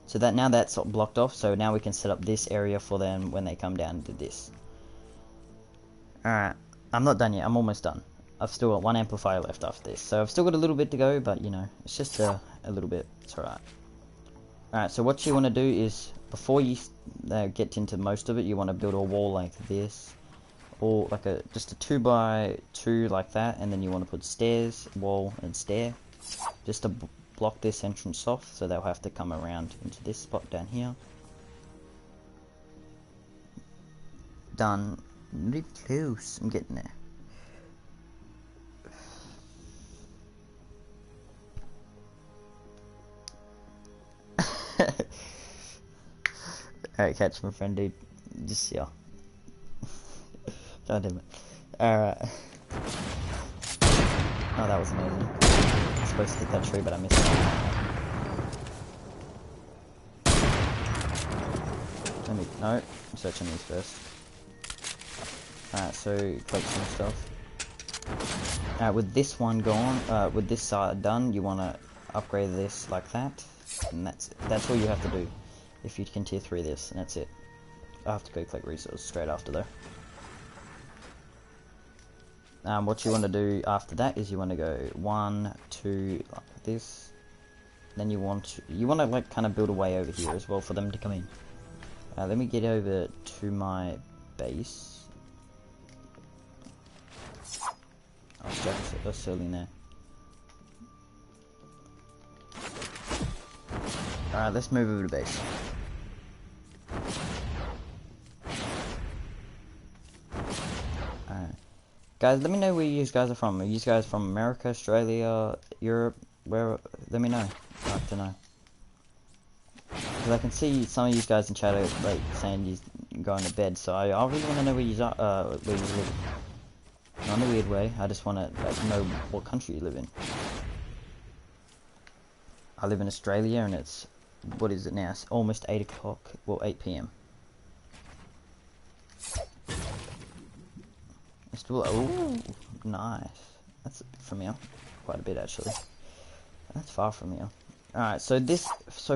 So that now that's blocked off, so now we can set up this area for them when they come down and do this. Alright, I'm not done yet, I'm almost done. I've still got one amplifier left after this, so I've still got a little bit to go, but you know, it's just a little bit, it's alright. Alright, so what you want to do is, before you get into most of it, you want to build a wall like this, or like just a 2x2 like that, and then you want to put stairs, wall, and stair, just to block this entrance off, so they'll have to come around into this spot down here. Done. Really close. I'm getting there. Alright, catch my friend, dude. Just, yeah. God damn it. Alright. Oh, that was amazing. I was supposed to hit that tree, but I missed it. No, I'm searching these first. Alright, so collect some stuff. With this one gone, with this side done, you want to upgrade this like that, and that's all you have to do. If you can tier 3 this, and that's it. I have to go collect resources straight after though. What you want to do after that is you want to go 1, 2 like this. Then you want to like kind of build a way over here as well for them to come in. Let me get over to my base. Oh, that's still in there. Alright, let's move over to base. Alright. Guys, let me know where you guys are from. Are you guys from America, Australia, Europe? Where? Let me know. I'd like to know. Because I can see some of you guys in chat are like saying you're going to bed, so I really want to know where you live. Not in a weird way. I just want to like know what country you live in. I live in Australia, and it's what is it now? It's almost 8 o'clock. Well, 8 p.m. It's still nice. That's from here, quite a bit actually. That's far from here. Alright, so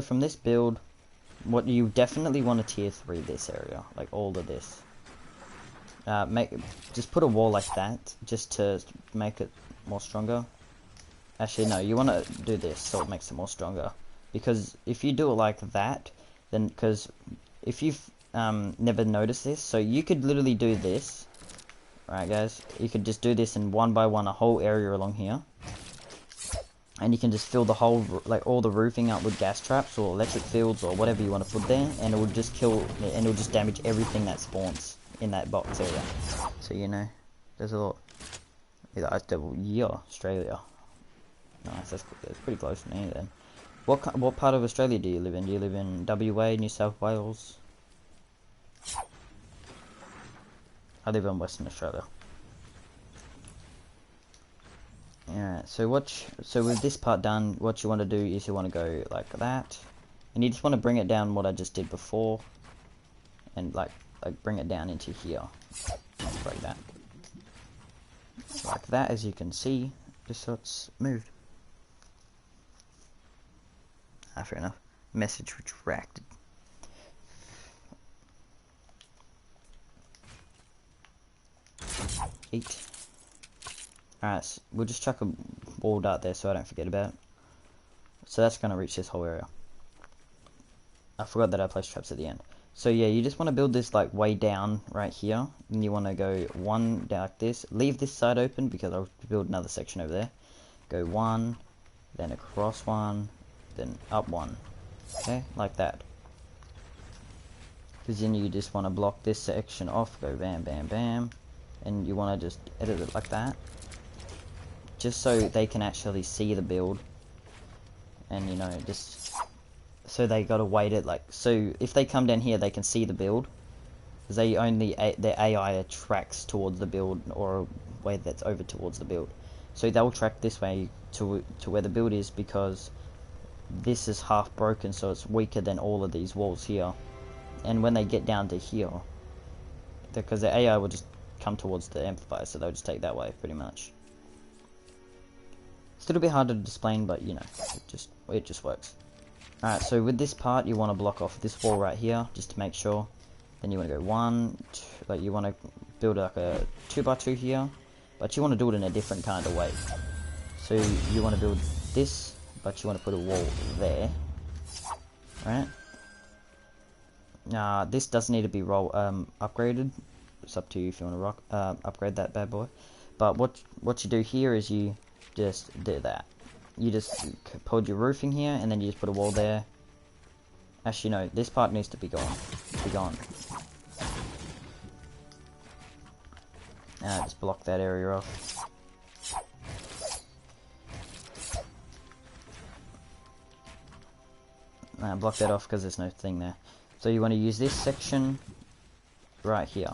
from this build, what you definitely want to tier 3 this area, like all of this. Just put a wall like that, just to make it more stronger. Actually, no, you want to do this so it makes it more stronger. Because if you do it like that, then, because if you've never noticed this, so you could literally do this. Alright guys, you could just do this in one by one, a whole area along here. And you can just fill the whole, like all the roofing up with gas traps or electric fields or whatever you want to put there. And it will just kill, and it will just damage everything that spawns in that box area. So you know, there's a lot. Yeah, Australia. Nice, that's pretty close to me then. What part of Australia do you live in? Do you live in WA, New South Wales? I live in Western Australia. Alright, so with this part done, what you want to do is you want to go like that, and you just want to bring it down what I just did before, and like bring it down into here, like that, as you can see, just so it's moved. Fair enough. Message retracted. Eight. Alright, so we'll just chuck a wall dart there so I don't forget about it. So that's going to reach this whole area. I forgot that I placed traps at the end. So yeah, you just want to build this like way down right here. And you want to go one down like this. Leave this side open because I'll build another section over there. Go one, then across one, then up one. Okay, like that. Because then you just want to block this section off. Go bam, bam, bam. And you want to just edit it like that. Just so they can actually see the build. And you know, just so they gotta wait it like, so if they come down here they can see the build. Because they only, their AI tracks towards the build or a way that's over towards the build. So they'll track this way to where the build is, because this is half broken, so it's weaker than all of these walls here. And when they get down to here, because the AI will just come towards the amplifier, so they'll just take that way pretty much. It's a little bit harder to explain, but you know, it just works. Alright, so with this part you want to block off this wall right here just to make sure. Then you want to go 1, 2, like you want to build like a 2x2 here, but you want to do it in a different kind of way. So you want to build this, but you want to put a wall there. Right? This does need to be upgraded. It's up to you if you want to upgrade that bad boy. But what you do here is you just do that. You just pulled your roofing here, and then you just put a wall there. Actually, no, this part needs to be gone. Just block that area off. Block that off because there's no thing there. So you want to use this section right here.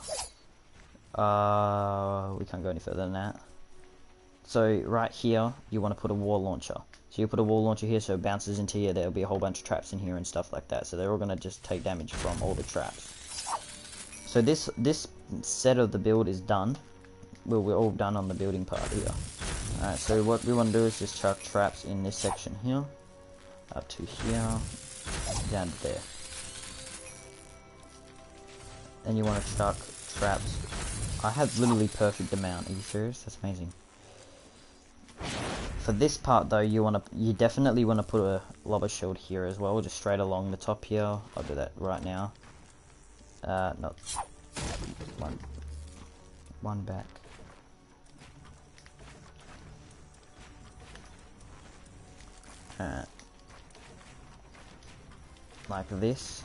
We can't go any further than that. So right here, you want to put a wall launcher. So you put a wall launcher here, so it bounces into here. There'll be a whole bunch of traps in here and stuff like that. So they're all gonna just take damage from all the traps. So this set of the build is done. Well, we're all done on the building part here. Alright, so what we want to do is just chuck traps in this section here, up to here, down to there. Then you want to chuck traps. I have literally perfect amount. Are you serious? That's amazing. For this part though, you definitely want to put a lobber shield here as well, just straight along the top here. I'll do that right now. No, one back. Alright. Like this.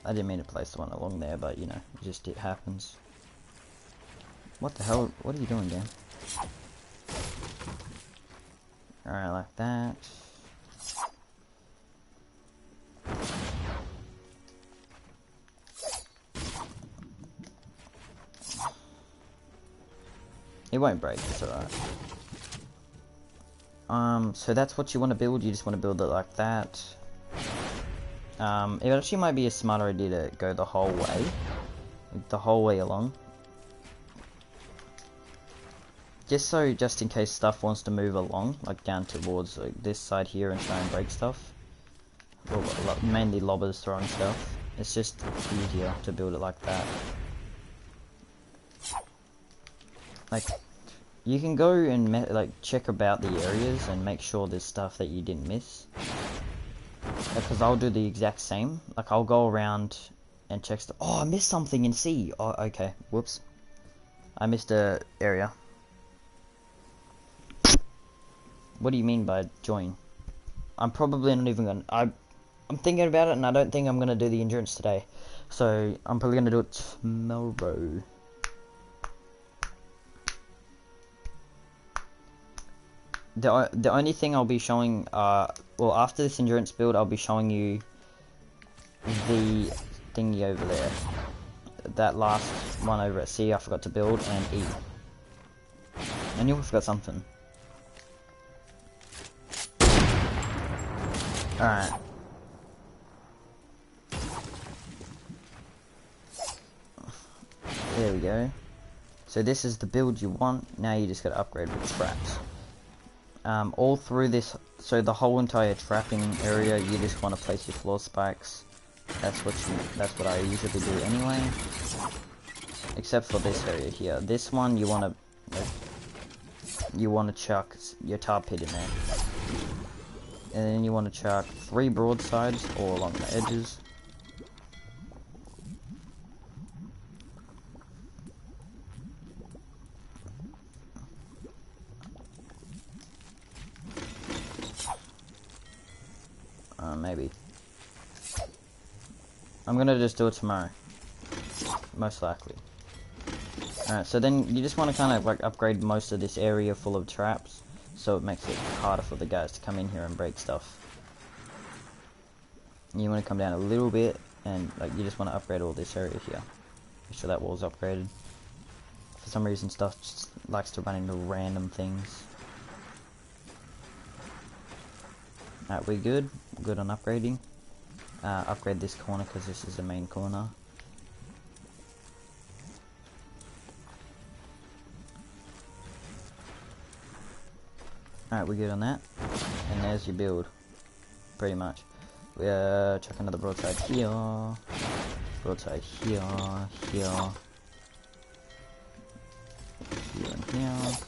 I didn't mean to place the one along there, but you know, it happens. What the hell? What are you doing, Dan? Alright, like that. It won't break, it's alright. So that's what you want to build. You just want to build it like that. It actually might be a smarter idea to go the whole way along. Just in case stuff wants to move along, like down towards like, this side here and try and break stuff. Well, mainly lobbers throwing stuff. It's just easier to build it like that. Like, you can go and check about the areas and make sure there's stuff that you didn't miss. Because I'll do the exact same. Like, I'll go around and check stuff. Oh, I missed something in C. Oh, okay. Whoops. I missed a area. What do you mean by join? I'm probably not even gonna... I'm thinking about it and I don't think I'm gonna do the endurance today. So, I'm probably gonna do it tomorrow. The only thing I'll be showing, well, after this endurance build, I'll be showing you the thingy over there. That last one over at C I forgot to build, and E. I knew I forgot something. Alright. There we go. So this is the build you want. Now you just gotta upgrade with traps. All through this, so the whole entire trapping area, you just want to place your floor spikes. That's what I usually do anyway. Except for this area here. This one you want to chuck your tar pit in there, and then you want to chuck 3 broadsides all along the edges. Maybe. I'm gonna just do it tomorrow. Most likely. Alright, so then you just want to kind of like upgrade most of this area full of traps, so it makes it harder for the guys to come in here and break stuff. You want to come down a little bit, and like you just want to upgrade all this area here. Make sure that wall's upgraded. For some reason stuff just likes to run into random things. Alright, we good? Good on upgrading. Upgrade this corner because this is the main corner. Alright, we're good on that. And there's your build. Pretty much. We chuck another broadside here. Broadside here. Here. Here and here.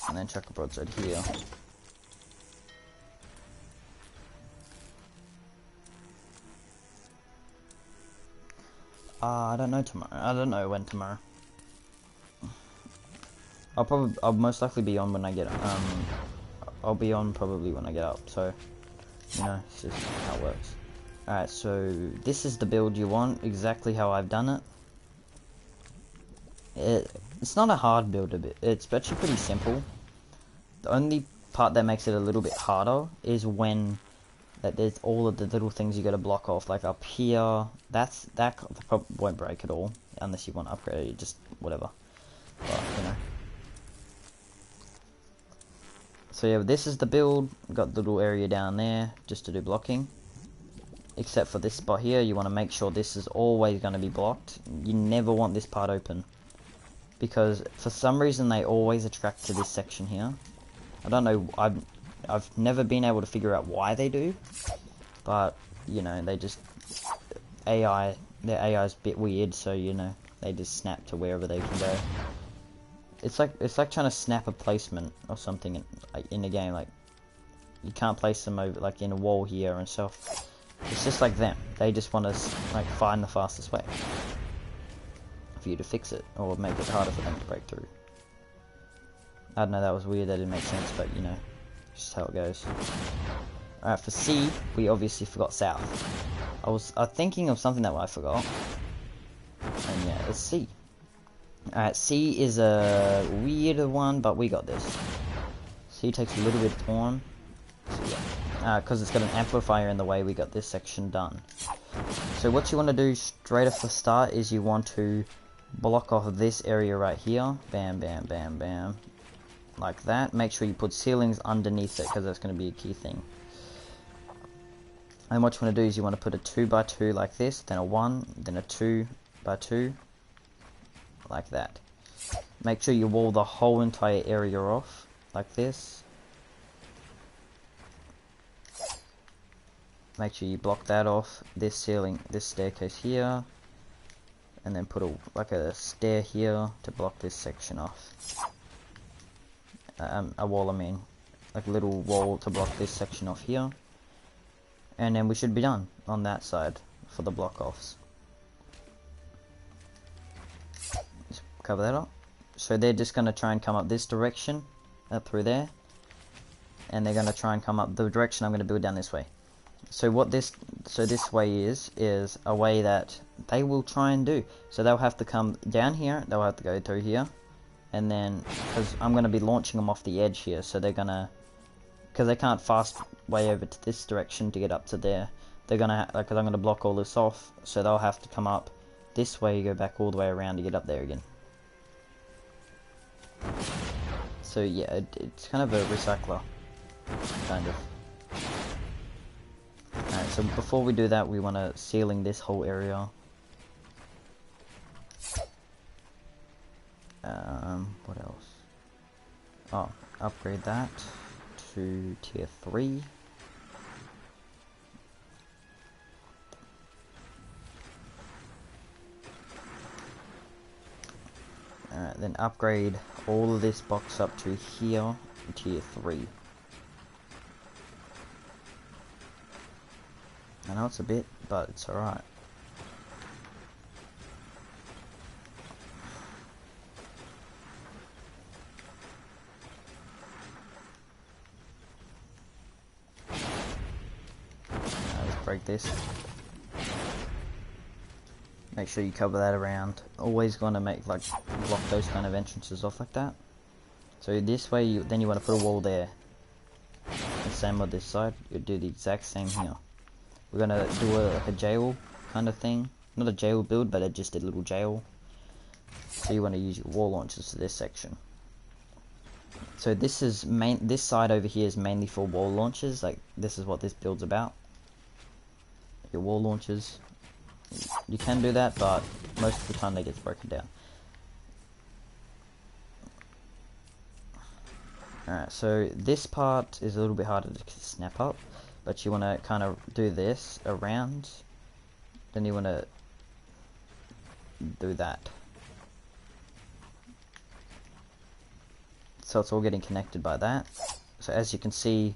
And then chuck a broadside here. I don't know tomorrow. I don't know when tomorrow. I'll most likely be on when I get I'll be on probably when I get up. So, you know, it's just how it works. Alright, so this is the build you want, exactly how I've done it. It's not a hard build a bit. It's actually pretty simple. The only part that makes it a little bit harder is when that there's all of the little things you got to block off, like up here. That probably won't break at all unless you want to upgrade it. Just whatever. But you know. So yeah, this is the build. Got the little area down there just to do blocking. Except for this spot here, you want to make sure this is always going to be blocked. You never want this part open, because for some reason they always attract to this section here. I don't know. I've never been able to figure out why they do, but you know, they just their AI is a bit weird, so you know, they just snap to wherever they can go. It's like trying to snap a placement or something in a game. Like, you can't place them over like in a wall here and stuff. It's just like them. They just want to like find the fastest way for you to fix it or make it harder for them to break through. I don't know, that was weird, that didn't make sense, but you know, just how it goes. Alright, for C, we obviously forgot south. I was thinking of something that I forgot. And yeah, it's C. Alright, C is a weirder one, but we got this. C takes a little bit of time. So yeah, because it's got an amplifier in the way, we got this section done. So what you want to do straight off the start is you want to block off this area right here. Bam, bam, bam, bam. Like that. Make sure you put ceilings underneath it, because that's going to be a key thing. And what you want to do is you want to put a 2x2 like this, then a 1, then a 2x2. Like that. Make sure you wall the whole entire area off like this. Make sure you block that off, this ceiling, this staircase here, and then put like a stair here to block this section off. A wall, I mean, like a little wall to block this section off here, and then we should be done on that side for the block offs. Cover that up. So they're just going to try and come up this direction, up through there, and they're going to try and come up the direction I'm going to build down this way. So this way is a way that they will try and do. So they'll have to come down here, they'll have to go through here, and then, because I'm going to be launching them off the edge here, so they're going to, because they can't fast way over to this direction to get up to there, they're going to, because I'm going to block all this off, so they'll have to come up this way, go back all the way around to get up there again. So yeah, it's kind of a recycler, kind of. Alright, so before we do that, we want to ceiling this whole area. What else? Oh, upgrade that to tier 3. Alright, then upgrade all of this box up to here, tier 3. I know it's a bit, but it's alright. Let's break this. Make sure you cover that around. Always going to make, like, block those kind of entrances off like that. So this way, then you want to put a wall there. The same on this side. You do the exact same here. We're gonna do like a jail kind of thing. Not a jail build, but just a little jail. So you want to use your wall launchers for this section. So this side over here is mainly for wall launchers. Like, this is what this build's about. Your wall launchers. You can do that, but most of the time they get broken down. Alright, so this part is a little bit harder to snap up. But you want to kind of do this around, then you want to do that. So it's all getting connected by that. So as you can see,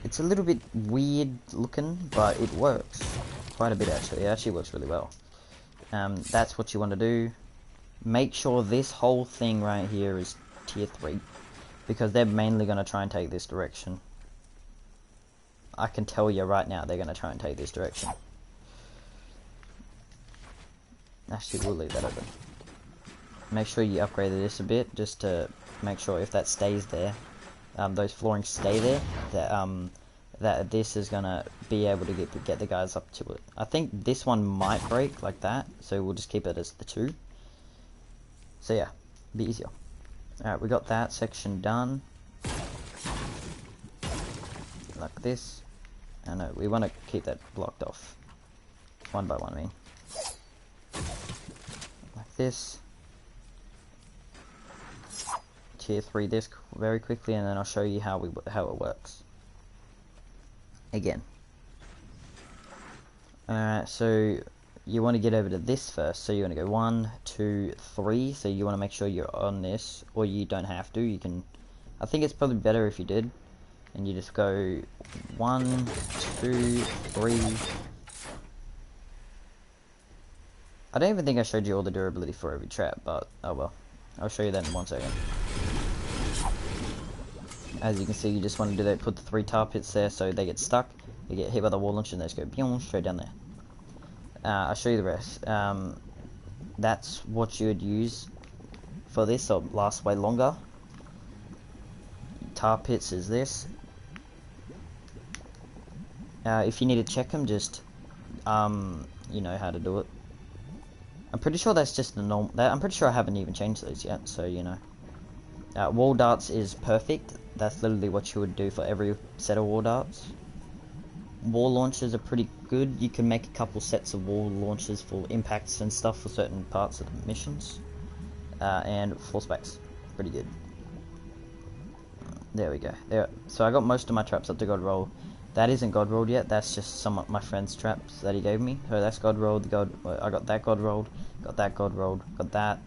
it's a little bit weird looking, but it works quite a bit actually. It actually works really well. That's what you want to do. Make sure this whole thing right here is tier 3, because they're mainly going to try and take this direction. I can tell you right now they're going to try and take this direction. Actually, we'll leave that open. Make sure you upgrade this a bit, just to make sure if that stays there, those floorings stay there, that that this is gonna be able to get the guys up to it. I think this one might break like that, so we'll just keep it as the 2. So yeah, be easier. Alright, we got that section done. Like this. I know, we want to keep that blocked off. One by one, I mean. Like this. Tier 3 this very quickly, and then I'll show you how it works. Again. Alright, so you want to get over to this first. So you want to go 1, 2, 3. So you want to make sure you're on this, or you don't have to. You can. I think it's probably better if you did. And you just go 1, 2, 3. I don't even think I showed you all the durability for every trap, but oh well. I'll show you that in 1 second. As you can see, you just want to do that. Put the 3 tar pits there so they get stuck. They get hit by the wall launch and they just go boom, straight down there. I'll show you the rest. That's what you would use for this, so it lasts way longer. Tar pits is this. If you need to check them, just you know how to do it. I'm pretty sure that's just the norm. I'm pretty sure I haven't even changed those yet, so you know. Wall darts is perfect. That's literally what you would do for every set of wall darts. Wall launchers are pretty good. You can make a couple sets of wall launchers for impacts and stuff for certain parts of the missions. And force spikes, pretty good. There we go. There. So I got most of my traps up to God roll. That isn't God rolled yet. That's just some of my friend's traps that he gave me. So that's God rolled. I got that God rolled. Got that God rolled. Got that.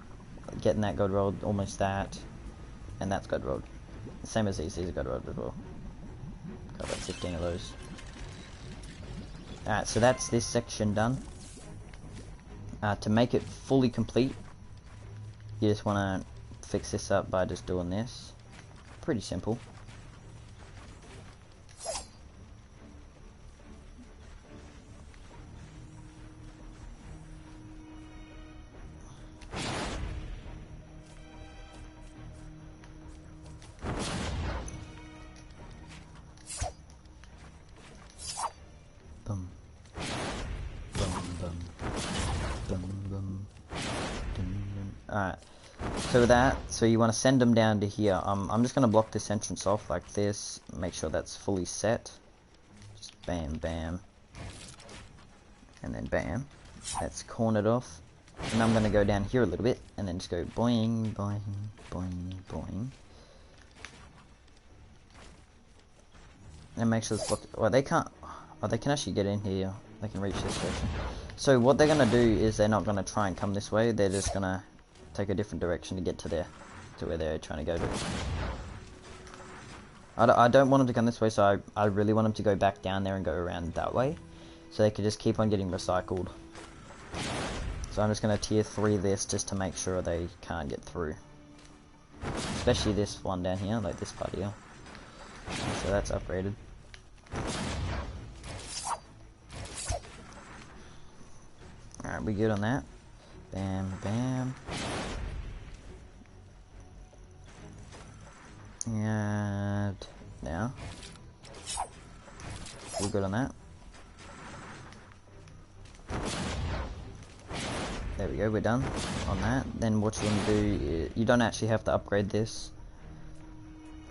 Getting that God rolled. Almost that. And that's God rolled. Same as these are God rolled as well. Got about 15 of those. Alright, so that's this section done. To make it fully complete, you just want to fix this up by just doing this. Pretty simple. Boom. Boom, boom. Boom, boom. Alright. So with that, so you want to send them down to here. I'm just going to block this entrance off like this. Make sure that's fully set. Just bam, bam. And then bam. That's cornered off. And I'm going to go down here a little bit. And then just go boing, boing, boing, boing. And make sure it's blocked. Well, they can't. Oh, they can actually get in here. They can reach this section. So what they're going to do is they're not going to try and come this way. They're just going to take a different direction to get to where they're trying to go to. I don't want them to come this way, so I really want them to go back down there and go around that way. So they can just keep on getting recycled. So I'm just going to tier 3 this just to make sure they can't get through. Especially this one down here, like this part here. So that's upgraded. Alright, we good on that. Bam, bam. And now we're good on that. There we go, we're done on that. Then what you want to do is, you don't actually have to upgrade this.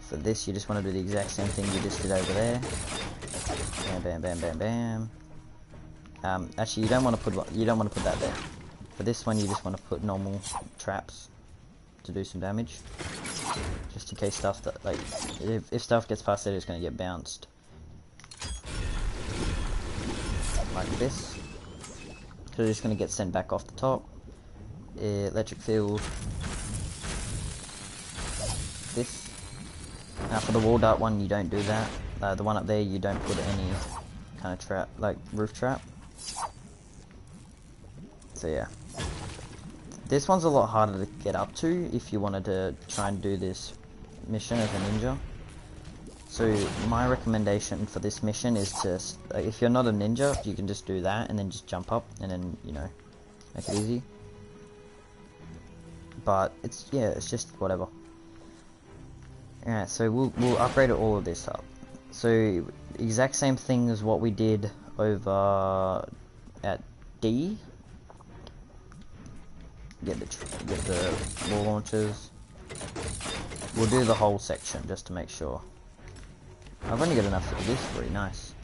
For this, you just want to do the exact same thing you just did over there. Bam, bam, bam, bam, bam. Actually, you don't want to put that there. For this one, you just want to put normal traps to do some damage, just in case stuff that, like, if stuff gets past it, it's going to get bounced. Like this. So they're just going to get sent back off the top. Electric field. This. Now for the wall dart one, you don't do that. The one up there, you don't put any kind of trap, like roof trap. So yeah. This one's a lot harder to get up to if you wanted to try and do this mission as a ninja. So my recommendation for this mission is to, if you're not a ninja, you can just do that and then just jump up and then, you know, make it easy. But it's, yeah, it's just whatever. Alright, so we'll upgrade all of this up. So exact same thing as what we did over at D. Get the wall launchers. We'll do the whole section just to make sure. I've only got enough for this. Pretty nice.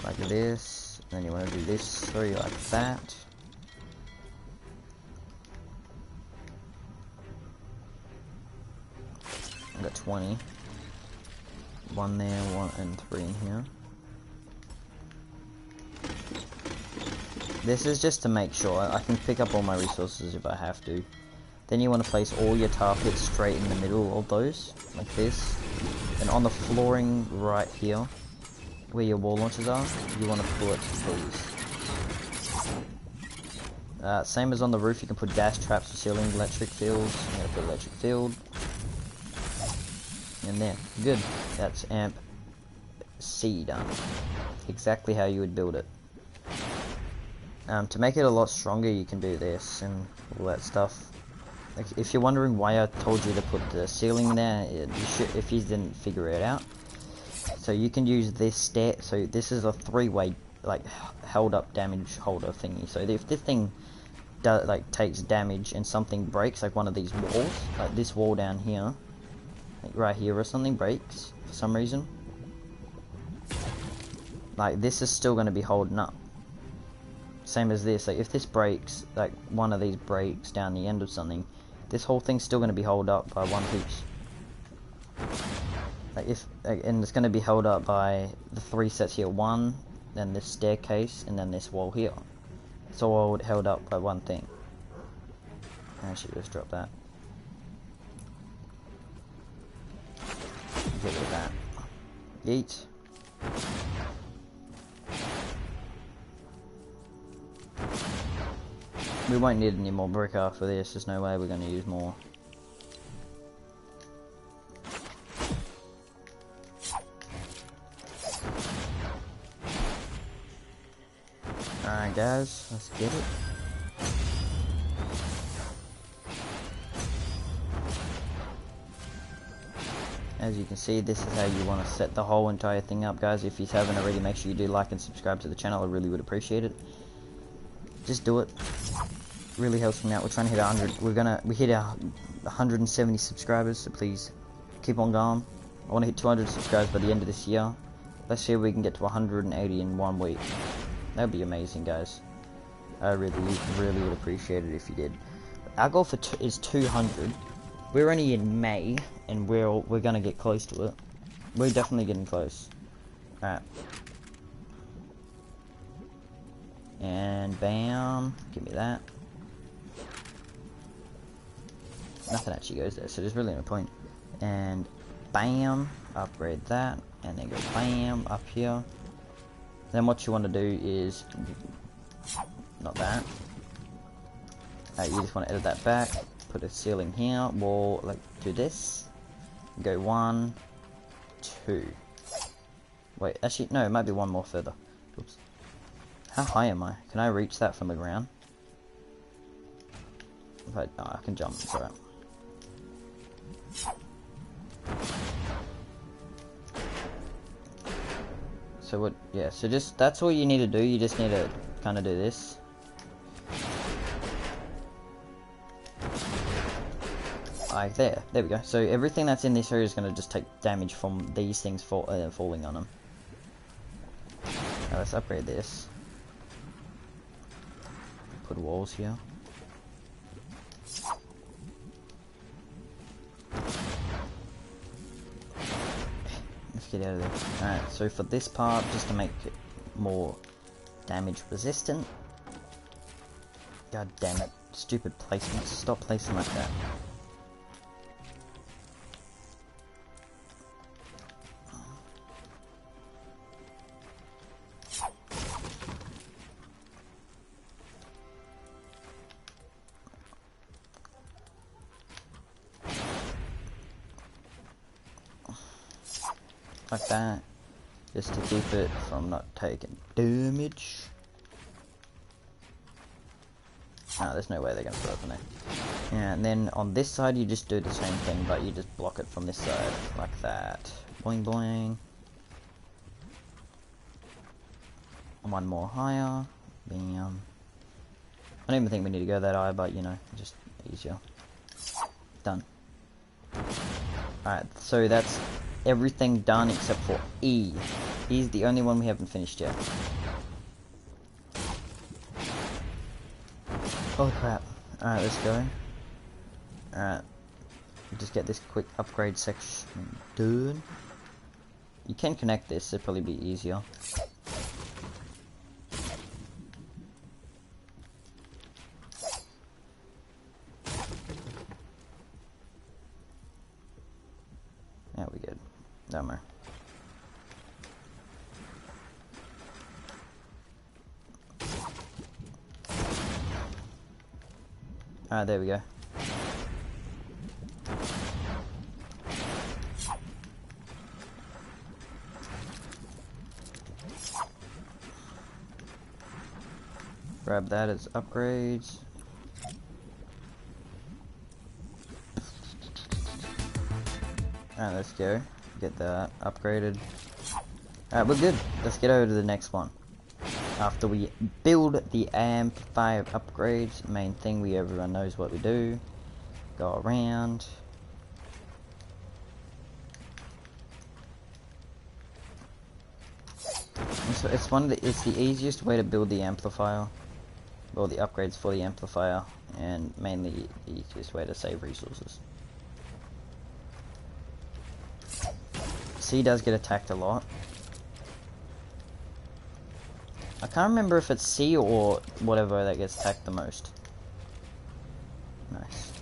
Like this. Then you want to do this three like that. I've got 20. One there, one and three in here. This is just to make sure. I can pick up all my resources if I have to. Then you want to place all your tar pits straight in the middle of those, like this. And on the flooring right here, where your wall launchers are, you want to put these. Same as on the roof, you can put gas traps for ceiling electric fields. I'm going to put electric field. And there, good. That's amp C done. Exactly how you would build it. To make it a lot stronger, you can do this and all that stuff. Like, if you're wondering why I told you to put the ceiling there, if you didn't figure it out. So you can use this stair. So this is a three-way, like, held up damage holder thingy. So if this thing takes damage and something breaks, like one of these walls, like this wall down here, like right here or something breaks for some reason, like this is still going to be holding up. Same as this, like if this breaks, like one of these breaks down the end of something, this whole thing's still going to be held up by one piece. And it's going to be held up by the three sets here, one, then this staircase, and then this wall here. It's all held up by one thing. I should just drop that. Get rid of that. Yeet. We won't need any more brick after this. There's no way we're going to use more. Alright guys, let's get it. As you can see, this is how you want to set the whole entire thing up, guys. If you haven't already, make sure you do like and subscribe to the channel. I really would appreciate it. Just do it. Really helps me out. We're trying to hit 100. We hit our 170 subscribers, so please keep on going. I want to hit 200 subscribers by the end of this year. Let's see if we can get to 180 in 1 week. That would be amazing, guys. I really would appreciate it if you did. Our goal is 200. We're only in May, and we're gonna get close to it. We're definitely getting close. Alright. And bam, give me that. Nothing actually goes there, so there's really no point. And bam, upgrade that, and then go bam up here. Then what you want to do is not that. You just want to edit that back. Put a ceiling here. Wall, like do this. Go 1, 2. Wait, actually no, it might be one more further. Oops. How high am I? Can I reach that from the ground? Oh, I can jump. It's alright. So what? Yeah. So just that's all you need to do. You just need to kind of do this. Like there we go. So everything that's in this area is going to just take damage from these things falling on them. Now let's upgrade this. Put walls here. Let's get out of there. Alright, so for this part, just to make it more damage resistant. God damn it. Stupid placement. Stop placing like that. Like that, just to keep it from not taking damage. No, there's no way they're gonna put up in there. Yeah, and then on this side you just do the same thing, but you just block it from this side, like that. Boing boing. One more higher. Bam. I don't even think we need to go that high, but you know, just easier. Done. Alright, so that's everything done except for E. E's the only one we haven't finished yet. Oh crap. Alright, let's go. Alright. Just get this quick upgrade section done. You can connect this, it'd probably be easier. Yeah, we good. Don't worry. Alright, there we go. Grab that as upgrades. Alright, let's go. Get that upgraded. Alright, we're good. Let's get over to the next one. After we build the amplifier upgrades, main thing, everyone knows what we do. Go around. So it's the easiest way to build the amplifier, or the upgrades for the amplifier, and mainly the easiest way to save resources. C does get attacked a lot. I can't remember if it's C or whatever that gets attacked the most. Nice.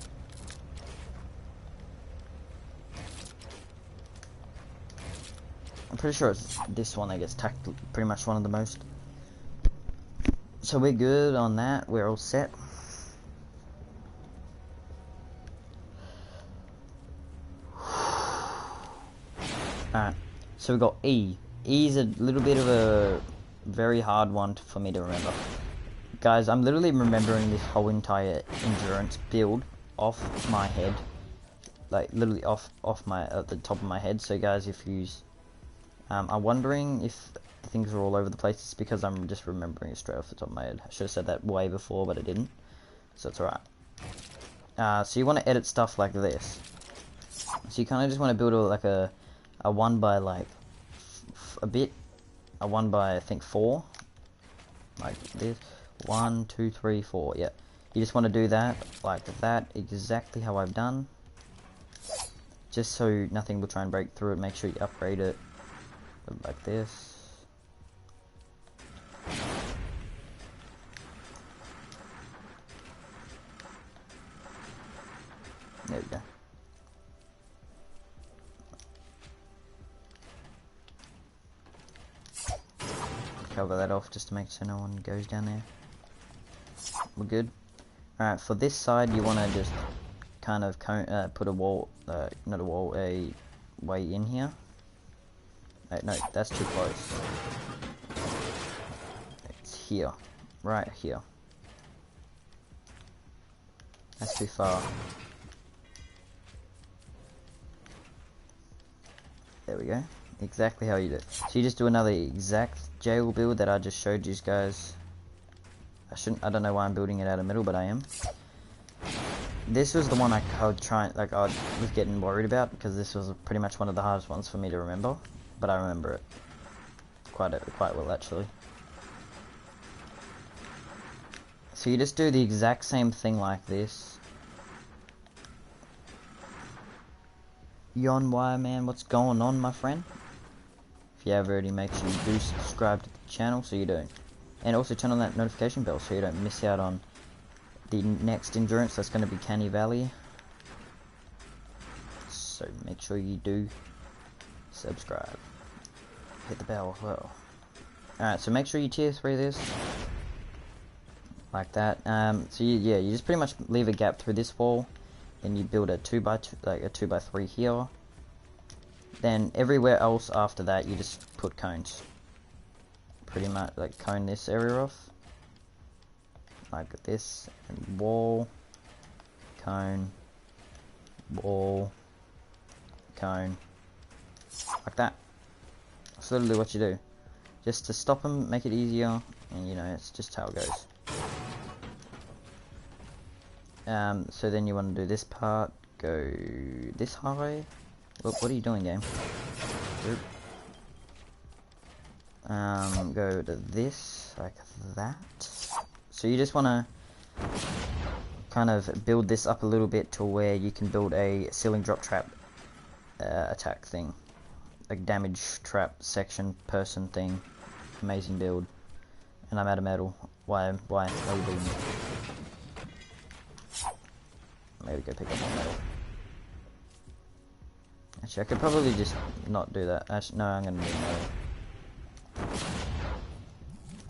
I'm pretty sure it's this one that gets attacked pretty much one of the most. So we're good on that. We're all set. Alright. So we got E. E is a little bit of a very hard one for me to remember. Guys, I'm literally remembering this whole entire endurance build off my head. Like, literally off my, at the top of my head. So guys, if you I'm wondering if things are all over the place. It's because I'm just remembering it straight off the top of my head. I should have said that way before, but I didn't. So it's alright. So you want to edit stuff like this. So you kind of just want to build like a 1 by like a bit. A 1 by I think 4. Like this. 1, 2, 3, 4. Yeah. You just want to do that like that, exactly how I've done. Just so nothing will try and break through it. Make sure you upgrade it. Like this. There we go. Cover that off just to make sure no one goes down there. We're good. Alright, for this side you want to just kind of put a wall, not a wall, a way in here. No, that's too close. It's here. Right here. That's too far. There we go. Exactly how you do it. So you just do another exact jail build that I just showed you guys. I don't know why I'm building it out of middle, but I am. This was the one I was getting worried about, because this was pretty much one of the hardest ones for me to remember. But I remember it quite well, actually. So you just do the exact same thing like this. Yon Wire Man, what's going on, my friend? If you have already, make sure you do subscribe to the channel so you don't. And also turn on that notification bell so you don't miss out on the next endurance. That's going to be Canny Valley. So make sure you do subscribe. Hit the bell as well. Alright, so make sure you tier 3 this. Like that. So you just pretty much leave a gap through this wall. Then you build a 2 by 2, like a 2 by 3 here. Then everywhere else after that you just put cones. Pretty much like cone this area off. Like this. And wall. Cone. Wall. Cone. Like that. That's literally what you do. just to stop them, make it easier, and you know, it's just how it goes. So then you want to do this part, go this high. Look, what are you doing, game? Oop. Go to this, like that. So you just want to kind of build this up a little bit to where you can build a ceiling drop trap attack thing. Like damage trap section person thing. Amazing build. And I'm out of metal. Why are you beating me? Maybe go pick up more metal. Actually, I could probably just not do that. Actually, no, I'm gonna need metal.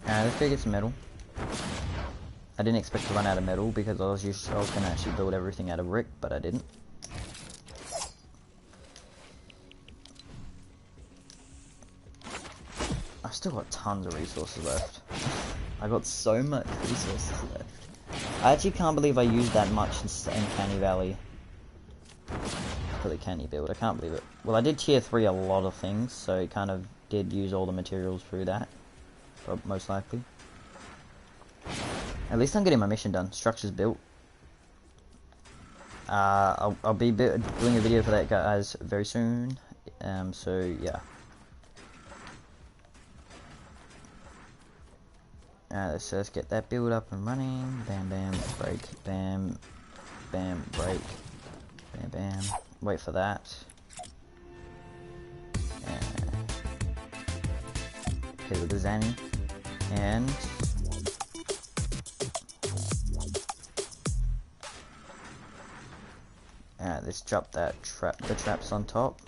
Let's go get some metal. I didn't expect to run out of metal because I was gonna actually build everything out of brick, but I didn't. I've still got tons of resources left. I got so much resources left. I actually can't believe I used that much in Canny Valley for the canny build. I can't believe it. Well, I did tier 3 a lot of things, so it kind of did use all the materials through that, most likely. At least I'm getting my mission done. Structures built. I'll be doing a video for that, guys, very soon. So yeah. Let's get that build up and running. Bam, bam, break, bam, bam, break, bam, bam. Wait for that. Hit with the Zanny. And let's drop that the traps on top.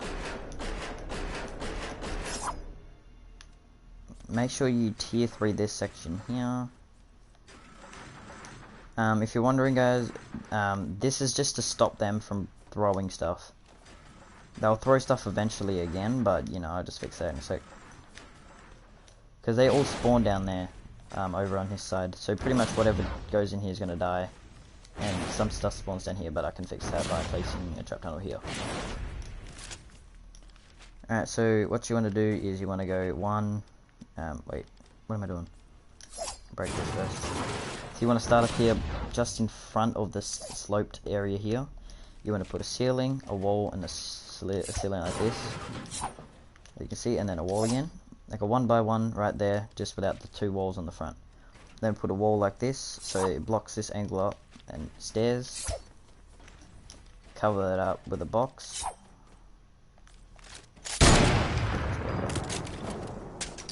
Make sure you tier 3 this section here. If you're wondering, guys, this is just to stop them from throwing stuff. They'll throw stuff eventually again, but you know, I'll just fix that in a sec. Because they all spawn down there, over on his side. So pretty much whatever goes in here is going to die. And some stuff spawns down here, but I can fix that by placing a trap tunnel here. Alright, so what you want to do is you want to go wait, what am I doing? Break this first. So you want to start up here, just in front of this sloped area here. You want to put a ceiling, a wall, and a ceiling like this. You can see, and then a wall again. Like a 1x1 right there, just without the 2 walls on the front. Then put a wall like this, so it blocks this angle up, and stairs. Cover it up with a box.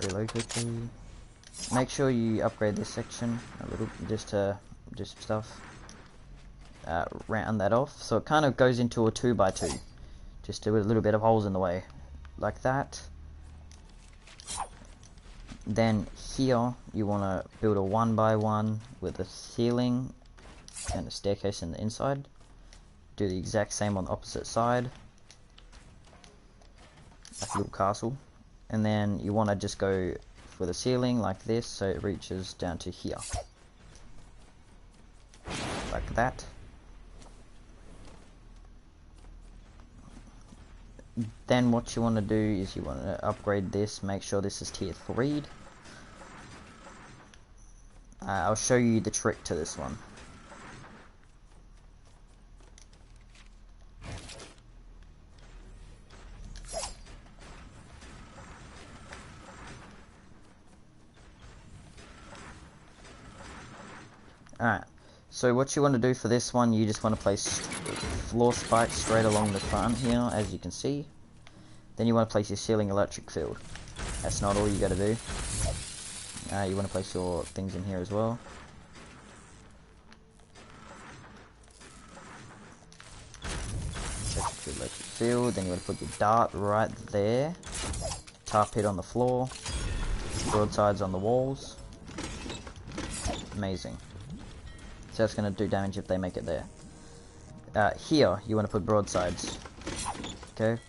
Reload quickly. Make sure you upgrade this section a little, just stuff. Round that off, so it kind of goes into a 2x2, just with a little bit of holes in the way, like that. Then here you want to build a 1x1 with a ceiling and a staircase in the inside. Do the exact same on the opposite side, like a little castle. And then you want to just go for the ceiling like this, so it reaches down to here, like that. Then what you want to do is you want to upgrade this, make sure this is tier 3'd. I'll show you the trick to this one. Alright, so what you want to do for this one, you just want to place floor spikes straight along the front here, as you can see. Then you want to place your ceiling electric field. That's not all you got to do. You want to place your things in here as well. Electric field, then you want to put your dart right there. Tar pit on the floor. Broadsides on the walls. Amazing. So that's going to do damage if they make it there. Here, you want to put broadsides. Okay.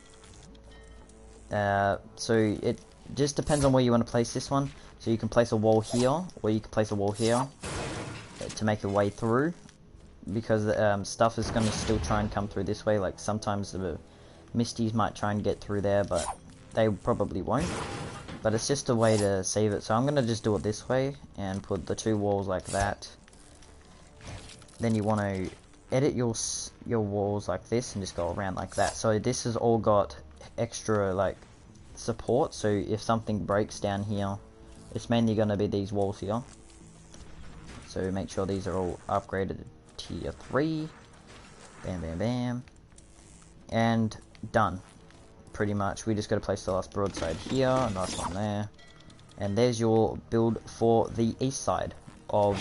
So it just depends on where you want to place this one. So you can place a wall here, or you can place a wall here to make a way through. Because stuff is going to still try and come through this way. Like sometimes the Misties might try and get through there, but they probably won't. but it's just a way to save it. So I'm gonna just do it this way and put the 2 walls like that. Then you want to edit your walls like this and just go around like that. So this has all got extra like support. So if something breaks down here, it's mainly gonna be these walls here. So make sure these are all upgraded to tier 3. Bam, bam, bam. And done. Pretty much. We just got to place the last broadside here. A nice one there. And there's your build for the east side of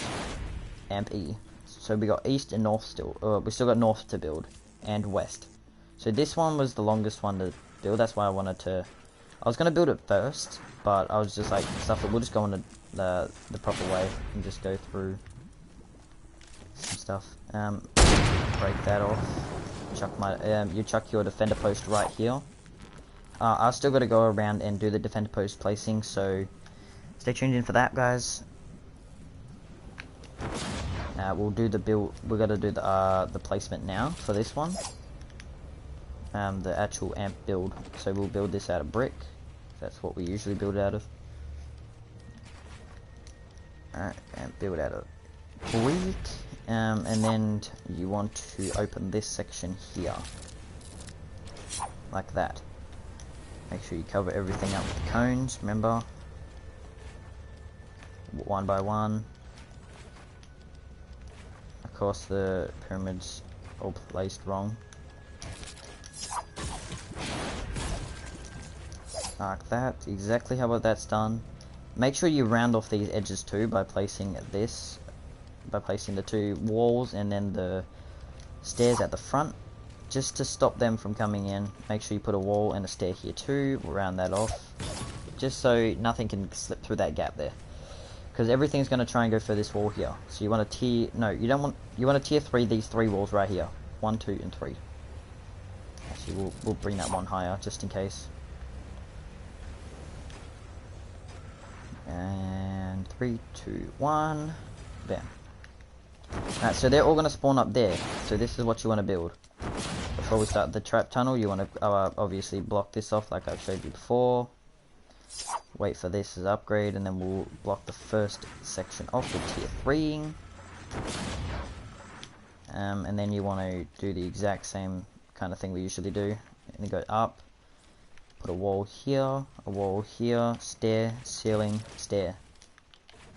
Amp E. So we got east and north still. We still got north to build. And west. So this one was the longest one to build. That's why I wanted to... I was going to build it first. But I was just like, stuff it. We'll just go in the proper way. And just go through some stuff. Break that off. Chuck my... you chuck your defender post right here. I've still got to go around and do the defender post placing, so stay tuned in for that, guys. We'll do the build. We're gonna do the placement now for this one. The actual amp build. So we'll build this out of brick. That's what we usually build out of. Alright, and build out of brick. And then you want to open this section here, like that. Make sure you cover everything up with cones, remember? One by one. Of course the pyramids all placed wrong. Like that, exactly how that's done. Make sure you round off these edges too by placing this, by placing the 2 walls and then the stairs at the front. Just to stop them from coming in, make sure you put a wall and a stair here too. We'll round that off, just so nothing can slip through that gap there. Because everything's going to try and go for this wall here. So you want to tier, no, you don't want, you want to tier 3 these 3 walls right here. 1, 2, and 3. Actually, we'll bring that one higher just in case. And 3, 2, 1, bam. Alright, so they're all going to spawn up there. So this is what you want to build. Before we start the trap tunnel, you want to obviously block this off like I've showed you before. Wait for this as upgrade, and then we'll block the first section off with tier 3. And then you want to do the exact same kind of thing we usually do. And then go up, put a wall here, stair, ceiling, stair.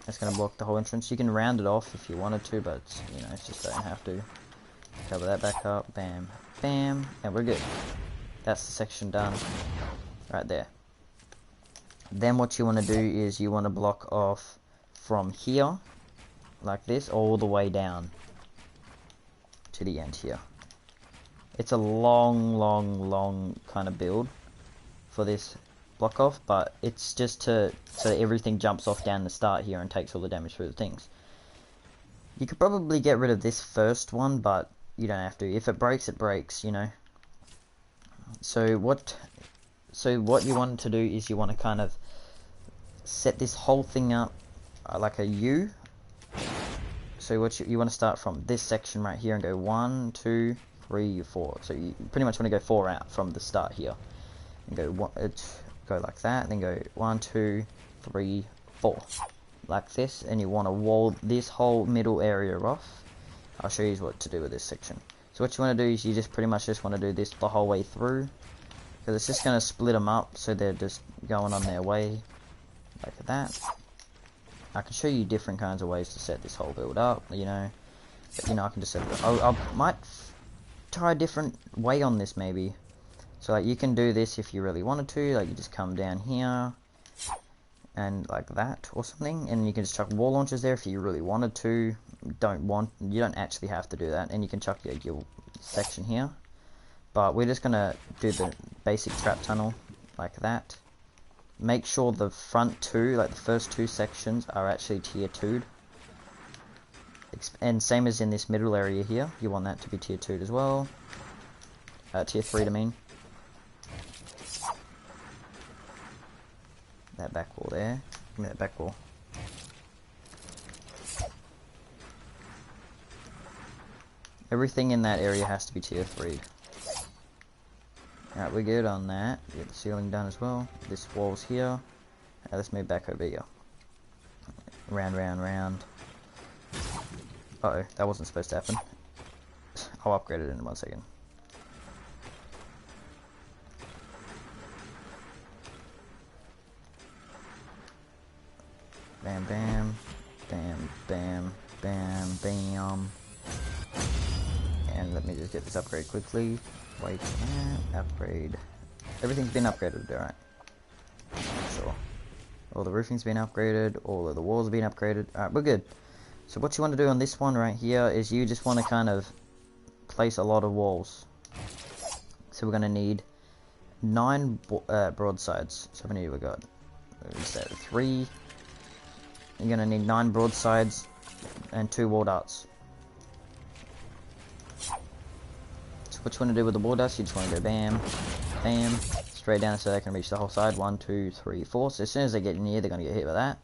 That's going to block the whole entrance. You can round it off if you wanted to, but you know, it's just don't have to. Cover that back up, bam, bam, and we're good. That's the section done, right there. Then what you want to do is you want to block off from here, like this, all the way down to the end here. It's a long kind of build for this block off, but it's just so everything jumps off down the start here and takes all the damage through the things. You could probably get rid of this first one, but you don't have to. If it breaks, you know. So what you want to do is you want to kind of set this whole thing up like a U. So what you want to start from this section right here and go 1, 2, 3, 4. So you pretty much want to go 4 out from the start here, and go go like that, then go 1, 2, 3, 4, like this, and you want to wall this whole middle area off. I'll show you what to do with this section. So what you want to do is you just pretty much just want to do this the whole way through, because it's just going to split them up so they're just going on their way like that. I can show you different kinds of ways to set this whole build up, you know. But, you know, I can just set it up. I might try a different way on this maybe. So like you can do this if you really wanted to, like you just come down here and like that or something, and you can just chuck wall launchers there if you really wanted to. You don't actually have to do that, and you can chuck your section here, but we're just gonna do the basic trap tunnel like that. Make sure the front 2, like the first 2 sections, are actually tier 2'd, and same as in this middle area here, you want that to be tier 2'd as well. Tier 3 to mean. That back wall there. Give me that back wall. Everything in that area has to be tier 3. Alright, we're good on that. We get the ceiling done as well. This wall's here. Let's move back over here. Round, round, round. Uh-oh, that wasn't supposed to happen. I'll upgrade it in 1 second. Bam, bam, bam, bam, bam, bam. And let me just get this upgrade quickly. Wait, upgrade. Everything's been upgraded, alright. Sure. All the roofing's been upgraded, all of the walls have been upgraded. Alright, we're good. So what you want to do on this one right here is you just want to kind of place a lot of walls. So we're going to need 9 broadsides. So how many have we got? Is that 3? You're going to need 9 broadsides and 2 wall darts. So what you want to do with the wall darts, you just want to go bam, bam, straight down so they can reach the whole side. 1, 2, 3, 4. So as soon as they get near, they're going to get hit by that.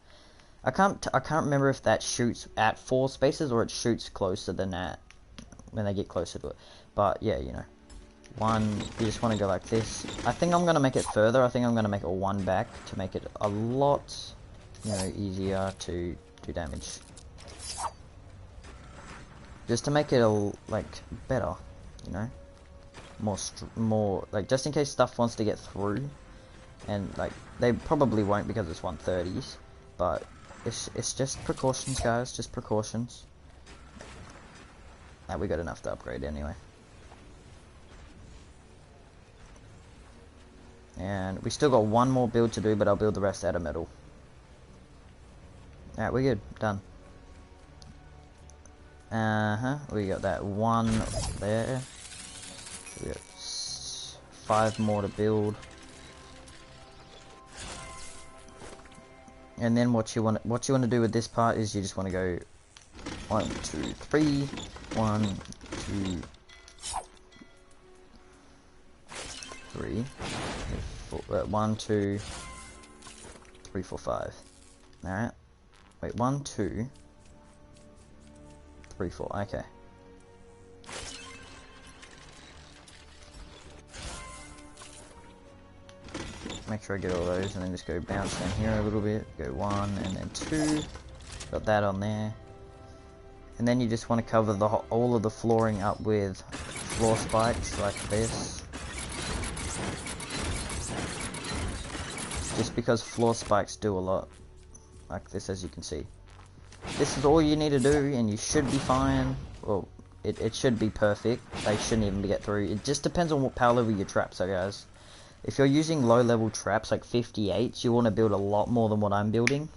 I can't remember if that shoots at 4 spaces or it shoots closer than that when they get closer to it. But yeah, you know, 1. You just want to go like this. I think I'm going to make it further. I think I'm going to make it 1 back to make it a lot, you know, easier to do damage. Just to make it like better, you know, more like just in case stuff wants to get through, and like they probably won't because it's 130s, but it's just precautions, guys, just precautions. We got enough to upgrade anyway. And we still got 1 more build to do, but I'll build the rest out of metal. Alright, we're good. Done. We got that 1 there. We got 5 more to build. And then what you want to do with this part is you just want to go 1, 2, 3, 1, 2, 3, 4, 1, 2, 3, 4, 5. Alright. Wait, 1, 2, 3, 4. Okay. Make sure I get all those, and then just go bounce down here a little bit. Go 1 and then 2. Got that on there. And then you just want to cover all of the flooring up with floor spikes like this. Just because floor spikes do a lot. Like this, as you can see. This is all you need to do, and you should be fine. Well, it should be perfect. They shouldn't even get through. It just depends on what power level your traps are, guys. If you're using low level traps like 58s, you want to build a lot more than what I'm building.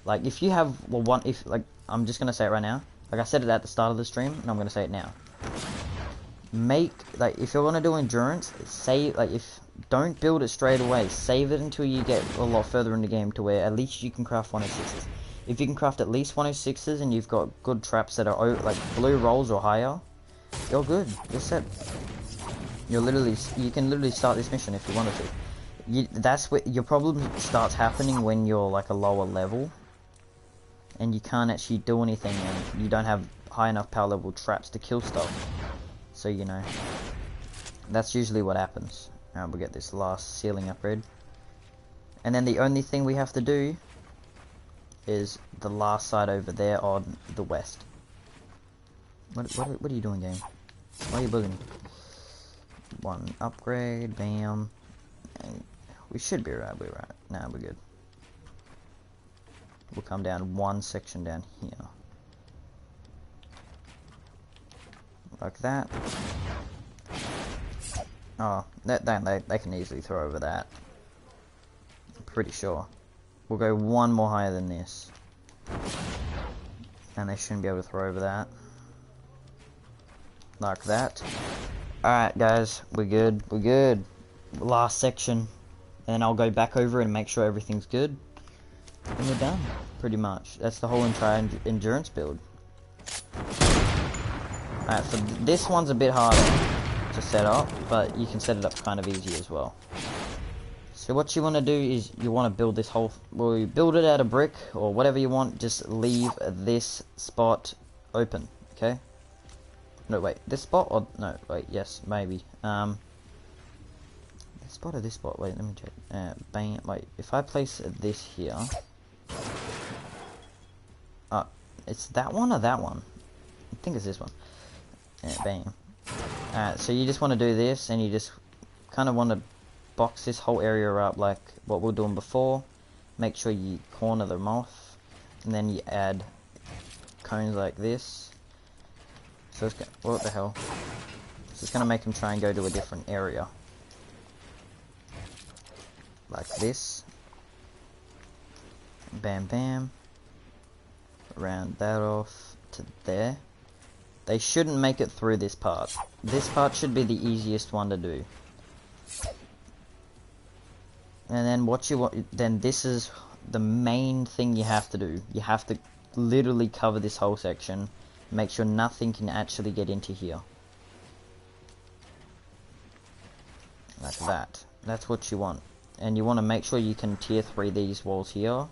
Like if you have, well, I'm just gonna say it right now. Like I said it at the start of the stream, and I'm gonna say it now. If you're gonna do endurance, don't build it straight away. Save it until you get a lot further in the game to where at least you can craft 106s. If you can craft at least 106s and you've got good traps that are like blue rolls or higher, you're good. You're set. You can literally start this mission if you wanted to. That's where your problem starts happening, when you're like a lower level and you can't actually do anything and you don't have high enough power level traps to kill stuff. So you know, that's usually what happens. Alright, we'll get this last ceiling upgrade. And then the only thing we have to do is the last side over there on the west. What are you doing, game? Why are you bugging? 1 upgrade, bam. And we should be right, we're right. Nah, we're good. We'll come down 1 section down here. Like that. Oh, they can easily throw over that. I'm pretty sure. We'll go 1 more higher than this. And they shouldn't be able to throw over that. Like that. Alright guys, we're good. We're good. Last section. And then I'll go back over and make sure everything's good. And we're done. Pretty much. That's the whole entire endurance build. Alright, so this one's a bit harder to set up, but you can set it up kind of easy as well. So what you want to do is you want to build this whole, well, you build it out of brick or whatever you want, just leave this spot open, okay? No, wait, this spot, or no, wait, yes, maybe. spotted this spot. Wait, let me check. Bang. Wait, if I place this here. It's that one or that one? I think it's this one. Bang. Alright, so you just want to do this, and you just kind of want to box this whole area up like what we were doing before. Make sure you corner them off, and then you add cones like this. So it's gonna, what the hell? So it's gonna make them try and go to a different area. Like this. Bam bam. Round that off to there. They shouldn't make it through this part. This part should be the easiest one to do. And then what you want, then this is the main thing you have to do. You have to literally cover this whole section. Make sure nothing can actually get into here. Like that. That's what you want. And you want to make sure you can tier 3 these walls here.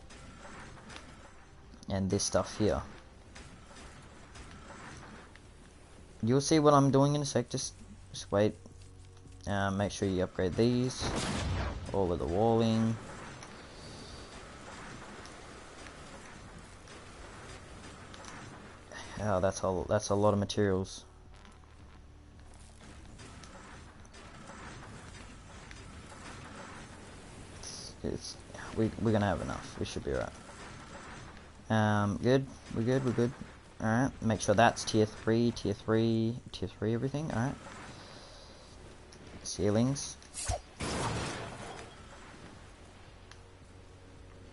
And this stuff here. You'll see what I'm doing in a sec, just wait. Make sure you upgrade these. All of the walling. Oh, that's a lot of materials. We're gonna have enough. We should be right. Good. We're good. Alright, make sure that's tier 3, everything. Alright. Ceilings.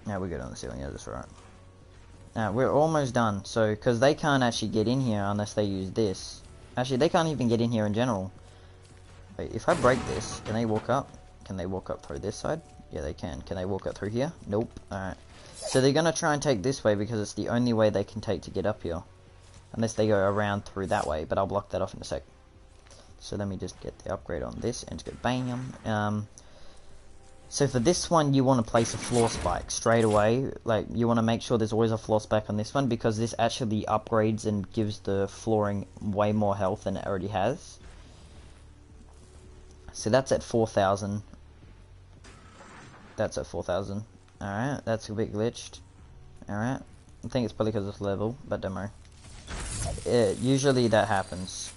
Now we're good on the ceiling, yeah, that's right. Now, we're almost done, so, because they can't actually get in here unless they use this. Actually, they can't even get in here in general. Wait, if I break this, can they walk up? Can they walk up through this side? Yeah, they can. Can they walk up through here? Nope. Alright. So they're gonna try and take this way because it's the only way they can take to get up here. Unless they go around through that way, but I'll block that off in a sec. So let me just get the upgrade on this and just go bam. So for this one, you want to place a floor spike straight away. Like, you want to make sure there's always a floor spike on this one because this actually upgrades and gives the flooring way more health than it already has. So that's at 4,000. That's at 4,000. Alright, that's a bit glitched. Alright. I think it's probably because of level, but don't worry. Usually that happens.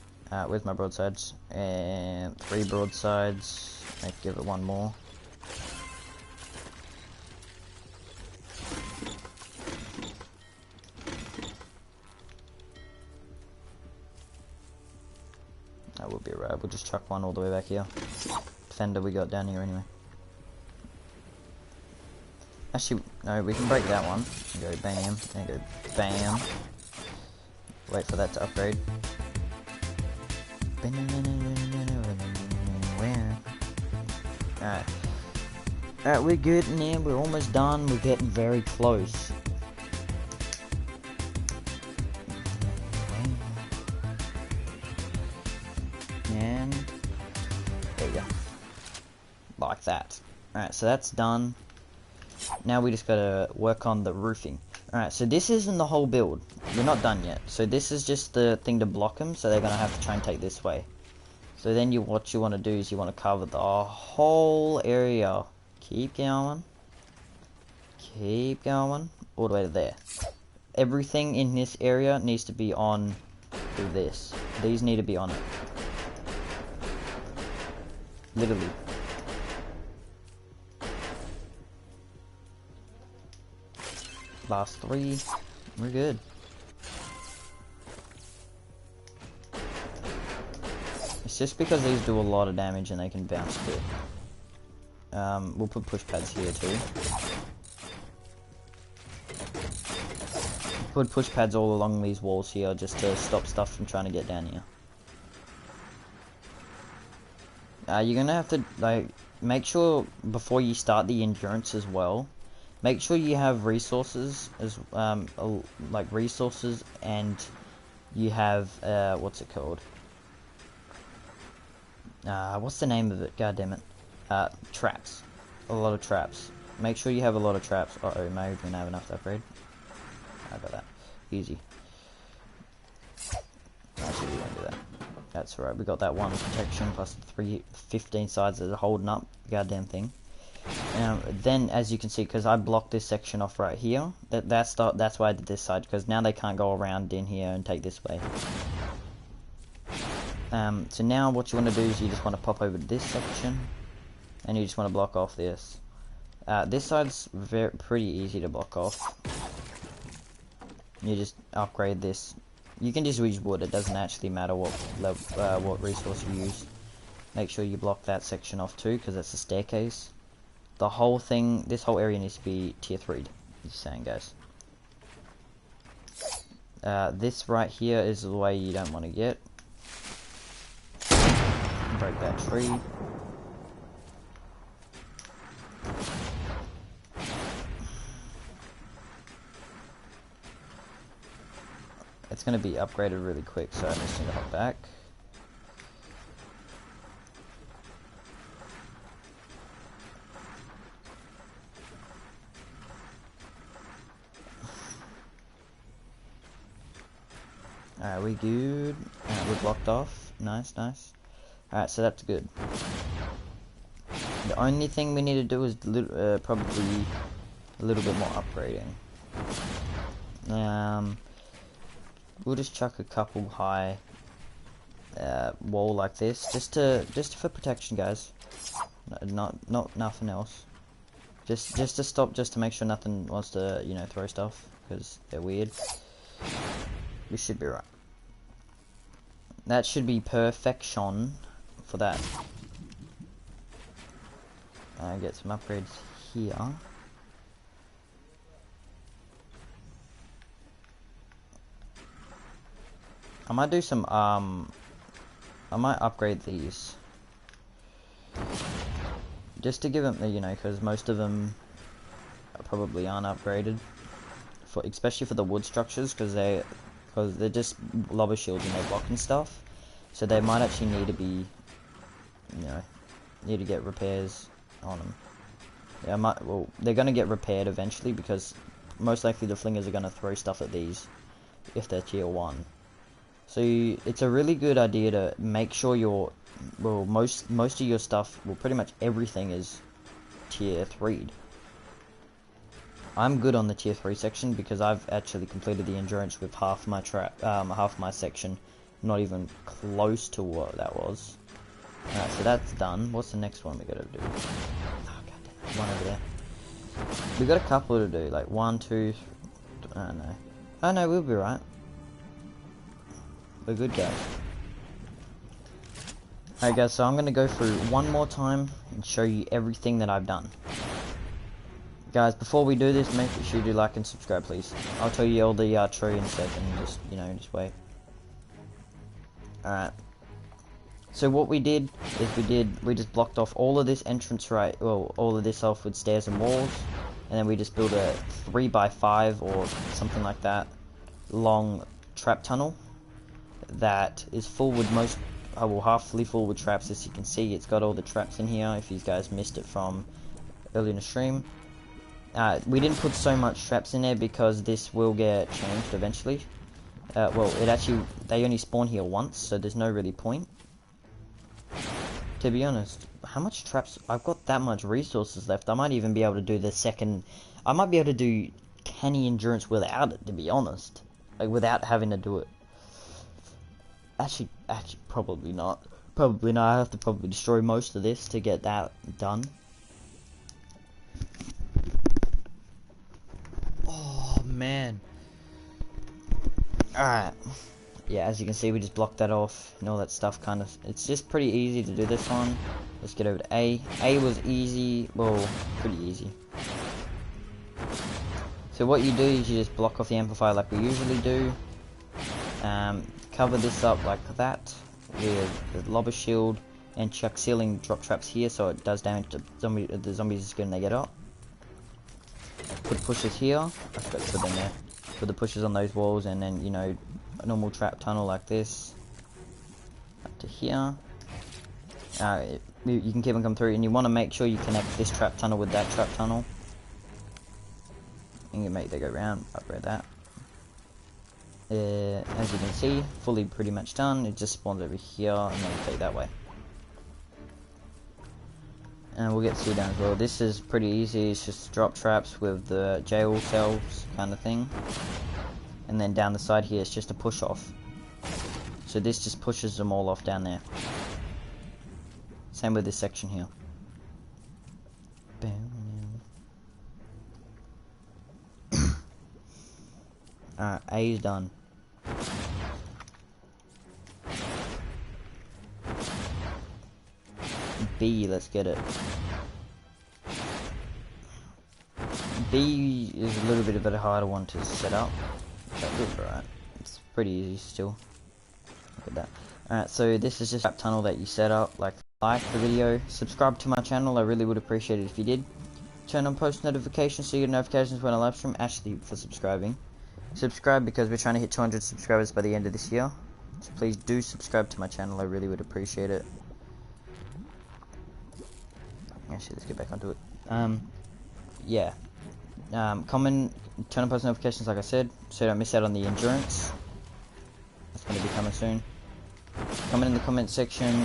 With my broadsides. And 3 broadsides. I'll give it 1 more. That would be right. We'll just chuck 1 all the way back here. Defender we got down here anyway. Actually, no, we can break that one. And go bam, and go bam. Wait for that to upgrade. Alright. Alright, we're good now. We're almost done. We're getting very close. And there you go. Like that. Alright, so that's done. Now we just gotta work on the roofing. Alright, so this isn't the whole build. We're not done yet. So this is just the thing to block them, so they're gonna have to try and take this way. So then what you want to do is you want to cover the whole area. Keep going. Keep going. All the way to there. Everything in this area needs to be on through this. These need to be on it. Literally. Last 3. We're good. It's just because these do a lot of damage and they can bounce a bit. We'll put push pads here too. Put push pads all along these walls here just to stop stuff from trying to get down here. You're gonna have to, like, make sure before you start the endurance as well. Make sure you have resources as like resources, and you have what's it called? What's the name of it? God damn it! Traps. A lot of traps. Make sure you have a lot of traps. Uh-oh, maybe we don't have enough to upgrade. I got that. Easy. Actually, we won't do that. That's right, we got that one protection plus 15 sides that are holding up the goddamn thing. Then, as you can see, because I blocked this section off right here, that's why I did this side, because now they can't go around in here and take this way. So now what you want to do is you just want to pop over to this section, and you just want to block off this. This side's pretty easy to block off. You just upgrade this. You can just use wood, it doesn't actually matter what resource you use. Make sure you block that section off too, because that's a staircase. The whole thing, this whole area needs to be tier 3'd. Just saying, guys. This right here is the way you don't want to get. Break that tree. It's going to be upgraded really quick, so I just need to hop back. Alright, we good. We're blocked off. Nice, nice. Alright, so that's good. The only thing we need to do is probably a little bit more upgrading. We'll just chuck a couple high wall like this, just for protection, guys. Not nothing else. Just to stop, just to make sure nothing wants to, you know, throw stuff, because they're weird. We should be right. That should be perfection for that. Get some upgrades here. I might do some, I might upgrade these. Just to give them, you know, because most of them probably aren't upgraded. Especially for the wood structures, because they're just lobber shields and they're blocking stuff. So they might actually need to be, you know, need to get repairs on them. Yeah, well, they're going to get repaired eventually, because most likely the Flingers are going to throw stuff at these if they're tier 1. So it's a really good idea to make sure your, well, most of your stuff, well, pretty much everything is tier 3'd. I'm good on the tier 3 section because I've actually completed the endurance with half my half my section, not even close to what that was. Alright, so that's done. What's the next one we gotta do? Oh, goddamn, one over there. We got a couple to do, like 1, 2, I don't know. Oh no, we'll be right. We're good, guys. Alright guys, so I'm gonna go through one more time and show you everything that I've done. Guys, before we do this, make sure you do like and subscribe, please. I'll tell you all the tree in a second, just, you know, just wait. Alright. So what we did is we just blocked off all of this entrance well, all of this off with stairs and walls, and then we just built a 3x5 or something like that long trap tunnel that is full with well, halfly full with traps. As you can see, it's got all the traps in here, if you guys missed it from earlier in the stream. We didn't put so much traps in there because this will get changed eventually. Well, they only spawn here once, so there's no really point. To be honest, how much traps? I've got that much resources left. I might even be able to do the second. I might be able to do Canny Endurance without it, to be honest. Like, without having to do it. Actually, probably not. Probably not. I have to probably destroy most of this to get that done. Oh, man. Alright. Yeah, as you can see, we just blocked that off and all that stuff, kind of. It's just pretty easy to do this one. Let's get over to A. A was easy. Well, pretty easy. So what you do is you just block off the amplifier like we usually do. Cover this up like that with the lobber shield and chuck ceiling drop traps here so it does damage to the zombies when they get up. Put pushes here. I forgot to put them there. Put the pushes on those walls, and then, you know, a normal trap tunnel like this up to here. You can keep them come through, and you want to make sure you connect this trap tunnel with that trap tunnel. And you make they go round. Upgrade that. As you can see, fully pretty much done. It just spawns over here and then we'll take that way. And we'll get C down as well. This is pretty easy. It's just drop traps with the jail cells kind of thing. And then down the side here, it's just a push off. So this just pushes them all off down there. Same with this section here. Alright, A is done. B, let's get it. B is a little bit of a harder one to set up. But it's alright. It's pretty easy still. Look at that. Alright, so this is just a tunnel that you set up. Like the video, subscribe to my channel. I really would appreciate it if you did. Turn on post notifications so you get notifications when I live stream. Ashley for subscribing. Subscribe because we're trying to hit 200 subscribers by the end of this year. So please do subscribe to my channel. I really would appreciate it. Actually, let's get back onto it. Yeah. Comment, turn on post notifications like I said, so you don't miss out on the endurance. That's going to be coming soon. Comment in the comment section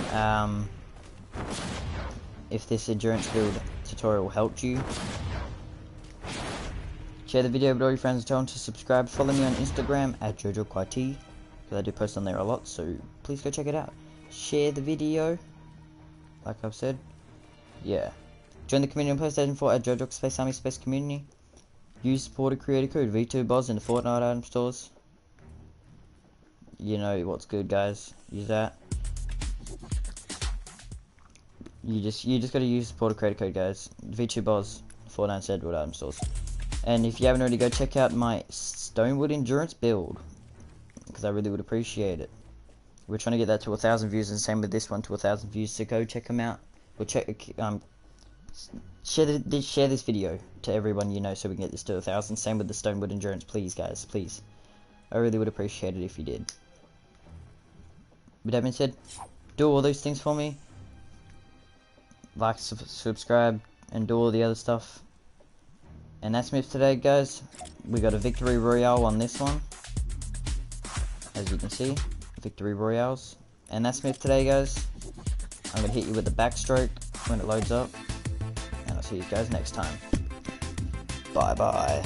if this endurance build tutorial helped you. Share the video with all your friends and tell them to subscribe. Follow me on Instagram at Joajrok, because I do post on there a lot, so please go check it out. Share the video, like I've said. Yeah. Join the community on PlayStation 4 at Joajrok Space Army Space Community. Use supported creator code V2BOZ in the Fortnite item stores. You know what's good, guys. Use that. You just gotta use supported creator code, guys. V2BOZ, Fortnite Edward item stores. And if you haven't already, go check out my Stonewood Endurance build, because I really would appreciate it. We're trying to get that to 1,000 views, and same with this one to 1,000 views. So go check them out. We'll check. Share this video to everyone you know, so we can get this to 1,000. Same with the Stonewood Endurance, please, guys, please. I really would appreciate it if you did. With that being said, do all those things for me. Like, subscribe, and do all the other stuff. And that's me for today, guys. We got a victory royale on this one, as you can see, victory royales. And that's me for today, guys. I'm gonna hit you with the backstroke when it loads up, and I'll see you guys next time. Bye bye.